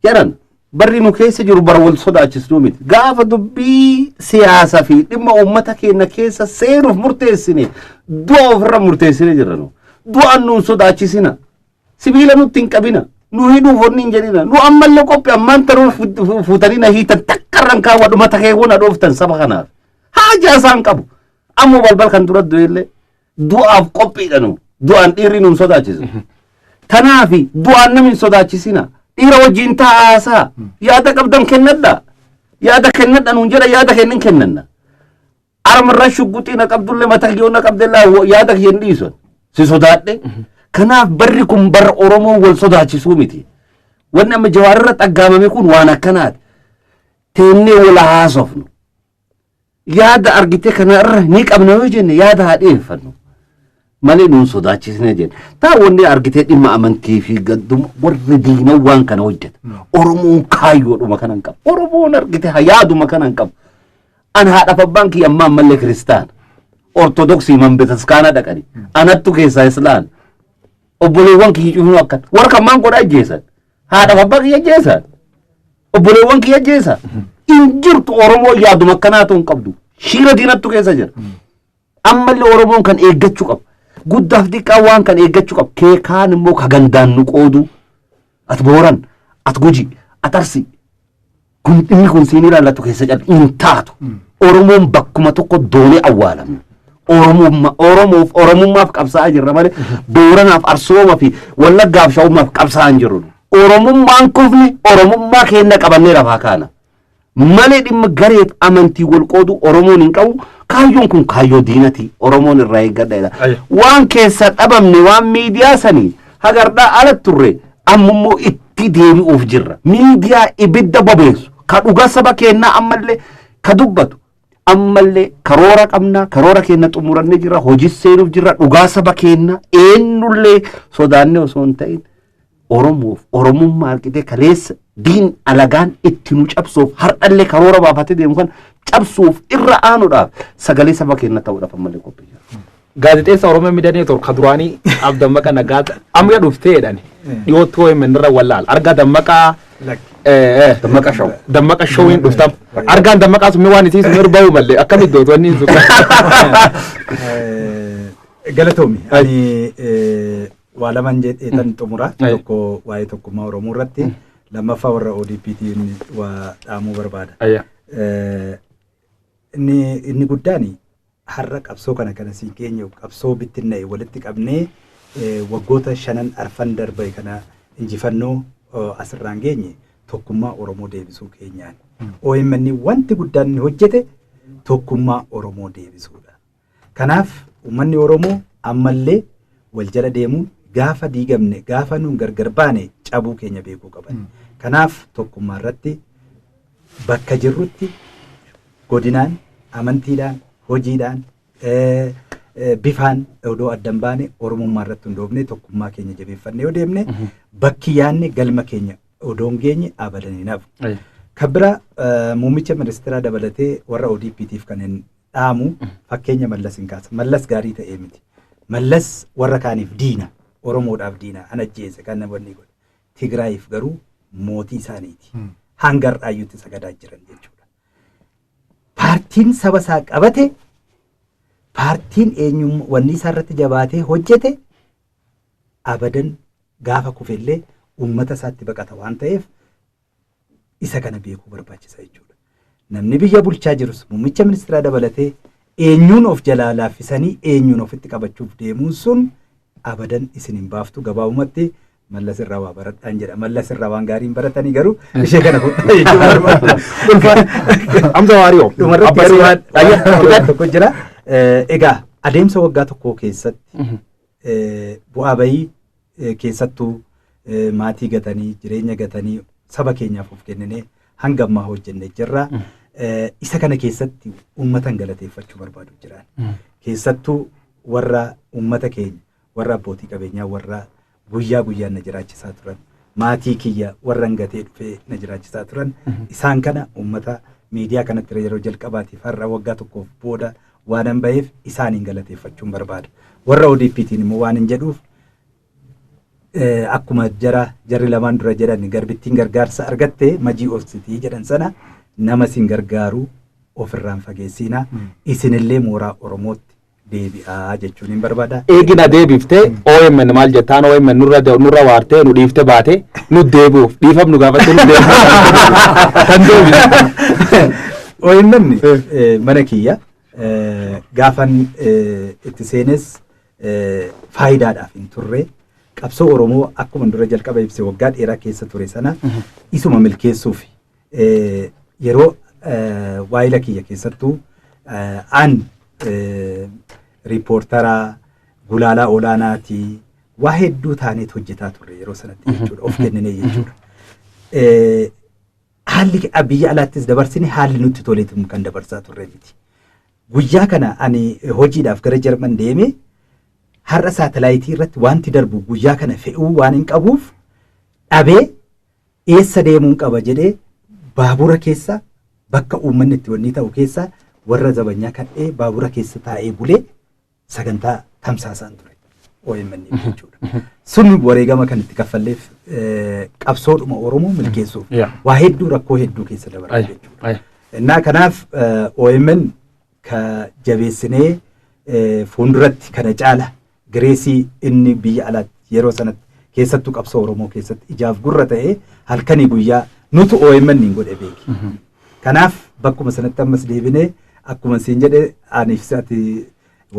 jedhan barri nu keessa jiru bara wal sodaachisnuu miti. Gaafa dubbii siyaasaa fi dhimma uummata keenya keessa seenuuf murteessine du'a ofirra murteessine jiranu. Du'aan nuun sodaachisina. Sibiila nutti hin qabina. Nu hidhuuf wanni hin jedhina. Nu ammallee qophii ammaan taruu fuutanii na hiitan takkarran kaawwadhu mata keewwan adhooftan saba kanaaf. Haajaa isaan qabu. Ammoo balbal kan dura du'ellee du'aaf qophiidhanu. Du'aan dhiirri nuun sodaachisu. Tanaafi du'aan namni hin sodaachisina. Dhiira wajjin taa'aasaa yaada qabdan kennadha. Yaada kennadha nuun jedha yaada kennin kennanna. Armarra shugguxii na qabdullee mata kiyyoo na qabdellaa yaada kiyyan dhiisan. Si sodaadhe. Kanaaf barri kun bara Oromoo wal sodaachisuu miti. Wanni amma Jawaarra xaggaamame kun waan akkanaati. Teennee wal haasofnu. Yaada argite kanarra ni qabna yoo jenne yaada haa dhiyeeffannu. Malee nuun sodaachisne jenna. Taa wanni argitee dhimma amantii fi gadduma warri diinaa waan kana hojjeta. Oromoon kaayyoodhuma kana hin qabu. Oromoon argite yaaduma kana hin qabu. An haadhaaf abbaan kiyya ammaa ammallee kiristaana. Ortodoksii manbetaskaana dhaqani. Anattu keessaa Islaam. Obboleewwan kiyya cuunuu akkan warra ammaan godhaa ajjeesan. Haadhaaf abbaa kiyya ajjeesan. Obboleewwan kiyya ajjeesan. In jirtu Oromoo yaaduma akkanaatu hin qabdu. Shiira diinattu keessa jira. Ammallee Oromoon kan eeggachuu qaba. Guddaaf xiqqaa waan kan eeggachuu qaba. Keekaan immoo ka gandaan nu qoodu. Ati Booran, ati Guji, ati Arsii. Kun dhimmi kun siin ilaallatu keessa calli hin taatu. Oromoon bakkuma tokko doonee awwaalamna. Oromummaaf qabsaa'aa jirra malee Booranaaf Arsooma fi Wallaggaaf Shawummaaf qabsaa'aa hin jirru. Oromummaan kufne Oromummaa keenya qabannee lafaa kaana. Malee dhimma gareef amantii wal qoodu Oromoon hin qabu. Kaayyoon kun kaayyoo diinati Oromoon irraa eeggadha. Waan keessa dhabamne waan miidiyaa sanii hagardhaa ala turre ammummoo itti deebi'uuf jirra. Miidiyaa ibidda bobeessu ka dhugaa saba keenyaa ammallee ka dubbatu. Ammallee karoora qabna karoora keenya xumurannee jira hojii seenuuf jira dhugaa saba keenya eenyullee sodaannee osoo hin ta'in Oromummaa argitee kaleessa diin alagaan itti nu cabsuuf har'allee karoora baafatee deemu kan cabsuuf irra aanuudhaaf sagalee saba keenya ta'uudhaaf ammallee qophii jira. Gaazexeessa Oromoo Miidiyanii Torka duraanii Abdammaqa Nagaata amma dhufteedhaan dhiyootti OMN irra wallaal argaa dammaqaa Dammaqa showin dhuftam argaan dammaqaa sun waan isiisu mirba'u malee akkamitti dootonni sun. Galatoomi. Ani waa laman jedheetan xumura tokko waa'ee tokkummaa Oromoo irratti lammaffaa warra ODPtiin waa dhaamuu barbaada. Inni guddaan har'a qabsoo kana siin keenya qabsoo bittinna'e walitti qabnee waggoota 5 arfan darbe kana injifannoo asirraan geenye tokkummaa Oromoo deebisuu keenyaan. OMN wanti guddaan hojjete tokkummaa Oromoo deebisuudha. Kanaaf uummanni Oromoo ammallee wal jala deemuun gaafa diigamne gaafa nuun gargar baane cabuu keenya beekuu qaban. Kanaaf tokkummaa irratti bakka jirrutti godinaan amantiidhaan hojiidhaan bifaan odoo addan baane Oromummaa irratti hundoofne tokkummaa keenya jabeeffannee yoo deemne bakki yaanne galma keenya odoon geenye abadaniinaaf. Kabira muummicha ministeeraa dabalatee warra ODPtiif kan hin dhaamu fakkeenya Mallas hin kaasa. Mallas gaarii ta'ee miti. Mallas warra kaaniif diina, Oromoodhaaf diina, anajjeese kan namoonni godhe. Tigraayiif garuu mootii isaaniiti. Hanga har'aayyuutti sagadaa jiran jechuudha. Paartiin saba isaa qabate, paartiin eenyummaa wanni isaa irratti jabaatee hojjete abadan gaafa kufellee uummata isaatti baqata waan ta'eef isa kana beekuu barbaachisa jechuudha. Namni biyya bulchaa jirus muummicha ministeeraa dabalatee eenyuun of jalaa laaffisanii eenyuun ofitti qabachuuf deemuun sun abadan isin hin baaftu gabaabumatti Mallas irraa waa baradhaan jedha. Mallas irraa waan gaariin baratanii garuu ishee kana fudhaa jechuudha. Amsa waariyo. Dhumarratti waan tokko jira. Egaa adeemsa waggaa tokkoo keessatti bu'aa bayii keessattuu maatii gatanii jireenya gatanii saba keenyaaf of kennine hanga ammaa hojjenne jirra. Isa kana keessatti uummatan galateeffachuu barbaadu jiran. Keessattuu warra uummata keenya warra abbootii qabeenyaa warra guyyaa guyyaan na jiraachisaa turan maatii kiyya warra hangatee dhufee na jiraachisaa turan isaan kana uummata miidiyaa kanatti yeroo jalqabaatiif har'a waggaa tokkoof booda waan hin baheef isaaniin galateeffachuun barbaada. Warra ODPtiin immoo waan hin jedhuuf akkuma jarri lamaan dura jedhan garbittiin gargaarsa argatte majii obsitii jedhan sana nama sin gargaaru ofirraan fageessiina isinillee mooraa Oromootti deebi'aa jechuun hin barbaada. Eegina deebiftee OMN maal jettaan OMN nurra waartee nu dhiifte baate nu deebi'uuf dhiifamnu gaafatte nu deebi'uuf kan deebi'u. OMN mana kiyya gaafan itti seenes faayidaadhaaf hin turre qabsoo Oromoo akkuma dura jalqaba ibse waggaa dheeraa keessa ture sana isuma milkeessuuf yeroo waayila kiyya keessattuu aan riipoortaraa gulaalaa olaanaati waa hedduu taaneet hojjetaa turre yeroo sanatti jechuudha of kenninee jechuudha. Haalli biyya alaattis dabarsine haalli nutti toleetu kan dabarsaa turre miti. Guyyaa kana ani hojiidhaaf gara Jarman deeme har'a saatalaayitii irratti wanti darbu guyyaa kana fe'uu waan hin qabuuf dhabee eessa deemuun qaba jedhee baabura keessa bakka uummanni itti wanni ta'u keessa warra zabanyaa kadhee baabura keessa taa'ee bulee sagantaa tamsaasaan ture OMN jechuudha. Sun wareegama kan itti kaffalleef qabsoodhuma Oromoo milkeessuuf waa hedduu rakkoo hedduu keessa dabarre jechuudha. Innaa kanaaf OMN ka jabeessinee fuulduratti kana caala gireesii inni biyya alaatti yeroo sanatti keessattuu qabsoo Oromoo keessatti ijaaf gurra ta'ee halkanii guyyaa nutu OMN hin godhe beeki. Kanaaf bakkuma sanatti ammas deebinee akkuma siin jedhe aniif sa'ati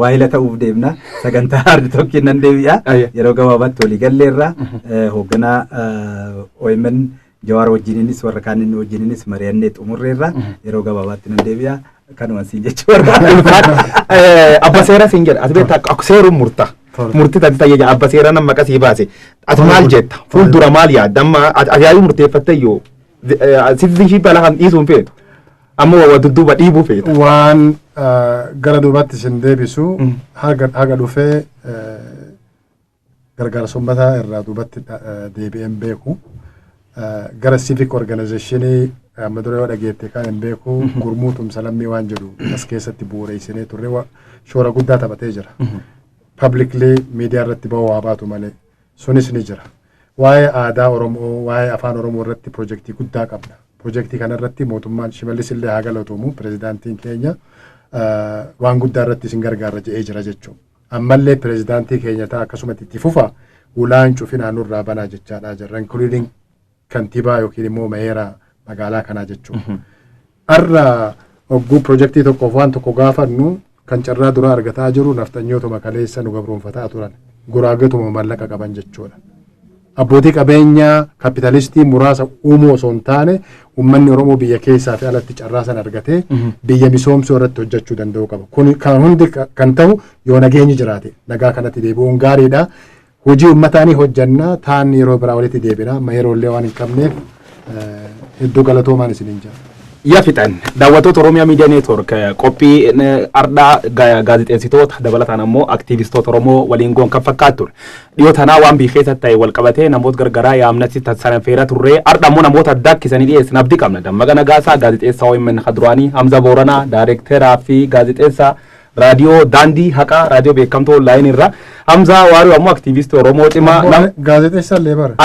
waayila ta'uuf deemna sagantaa hardi tokkiin nan deebi'a yeroo gabaabaatti walii galleerra hoogganaa OMN Jawaar wajjininis warra kaaniin wajjininis mari'annee xumurreerra yeroo gabaabaatti nan deebi'a kanuma siin jechuudha. Abba seera siin jedha ati beektaa akka seeruun murta. Murtii tati tayyee abba seera nama maqasii baase ati maal jetta fuuldura maal yaadda amma ati murteeffatte yoo citizenship ala kan dhiisuun feetu amma waa dudduuba dhiibuu feetu. Waan gara duubatti isin deebisu haga dhufee gargaarsa uummataa irraa duubatti deebi'een beeku gara civic organizationii amma dura yoo dhageette kan hin beeku gurmuu tumsa lammii waan jedhu as keessatti bu'uureessinee turre shoora guddaa taphatee jira. Publicly media irratti ba'uu waa baatu malee sunis ni jira. Waa'ee aadaa Oromoo, waa'ee afaan Oromoo irratti projektii guddaa qabna. Projektii kana irratti mootummaan Shimallis illee haa galatoomu pirezidaantiin keenya waan guddaa irratti isin gargaara jedhee jira jechuudha. ammallee pirezidaantii keenya ta'a akkasumatti itti fufa ulaan cufinaa nurraa banaa jechaadha jirra including kantiibaa yookiin immoo mayeera magaalaa kanaa jechuudha. Har'a hogguu piroojeektii tokkoof waan tokko gaafannu kan carraa dura argataa jiru naftanyootuma kaleessa nu gabroonfataa turan guraagatuma mallaqa qaban jechuudha. Abbootii qabeenyaa kapitalistii muraasa uumuu osoo hin taane uummanni Oromoo biyya keessaa fi alatti carraa san argatee biyya misoomsuu irratti hojjechuu danda'u qaba. Kun kan hundi kan ta'u yoo nageenyi jiraate nagaa kanatti deebi'uun gaariidha. Hojii uummataanii hojjannaa taan yeroo biraa walitti deebina amma yeroollee waan hin qabneef hedduu galatoomaan isiniin jira. Yaa fixan daawwattoota Oromiyaa Miidiyaa Neetwoork qophii ardhaa gaazexeessitoota dabalataan ammoo aktiivistoota Oromoo waliin goon kan fakkaatu dhiyoo tanaa waan biikeessatti ta'e wal qabatee namoota gargaraa yaamnatti taasisanfeera turre ardha ammoo namoota addaa akkisanii dhiyeessan abdii qabna dammaqa nagaasaa gaazexeessaa OMN Kaduraanii Hamza Booranaa daayirekteeraa fi gaazexeessaa raadiyoo daandii haqaa raadiyoo beekamtoo onlaayin irra Hamza Waarii ammoo aktiivistii Oromoo cimaa gaazexeessaa illee bara.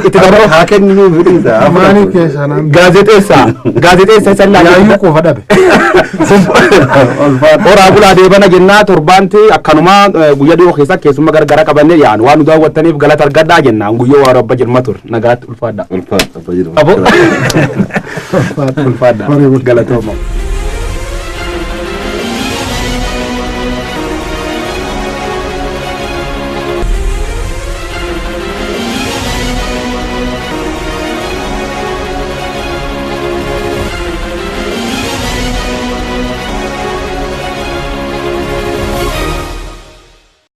Itti dabaloo haa kennu fidhiisa. Amaanii keessaa gaazexeessaa isa yaayyuu qofa dhabe. Horaa bulaa deebana jennaa torbaanti akkanuma guyyaa dhiyoo keessa keessumma gargara qabannee yaanu waan nu daawwattaniif galata argadhaa jennaan guyyoo waa robba jirma tur nagaatti ulfaadha. Ulfaadha. Ulfaadha. Galatooma.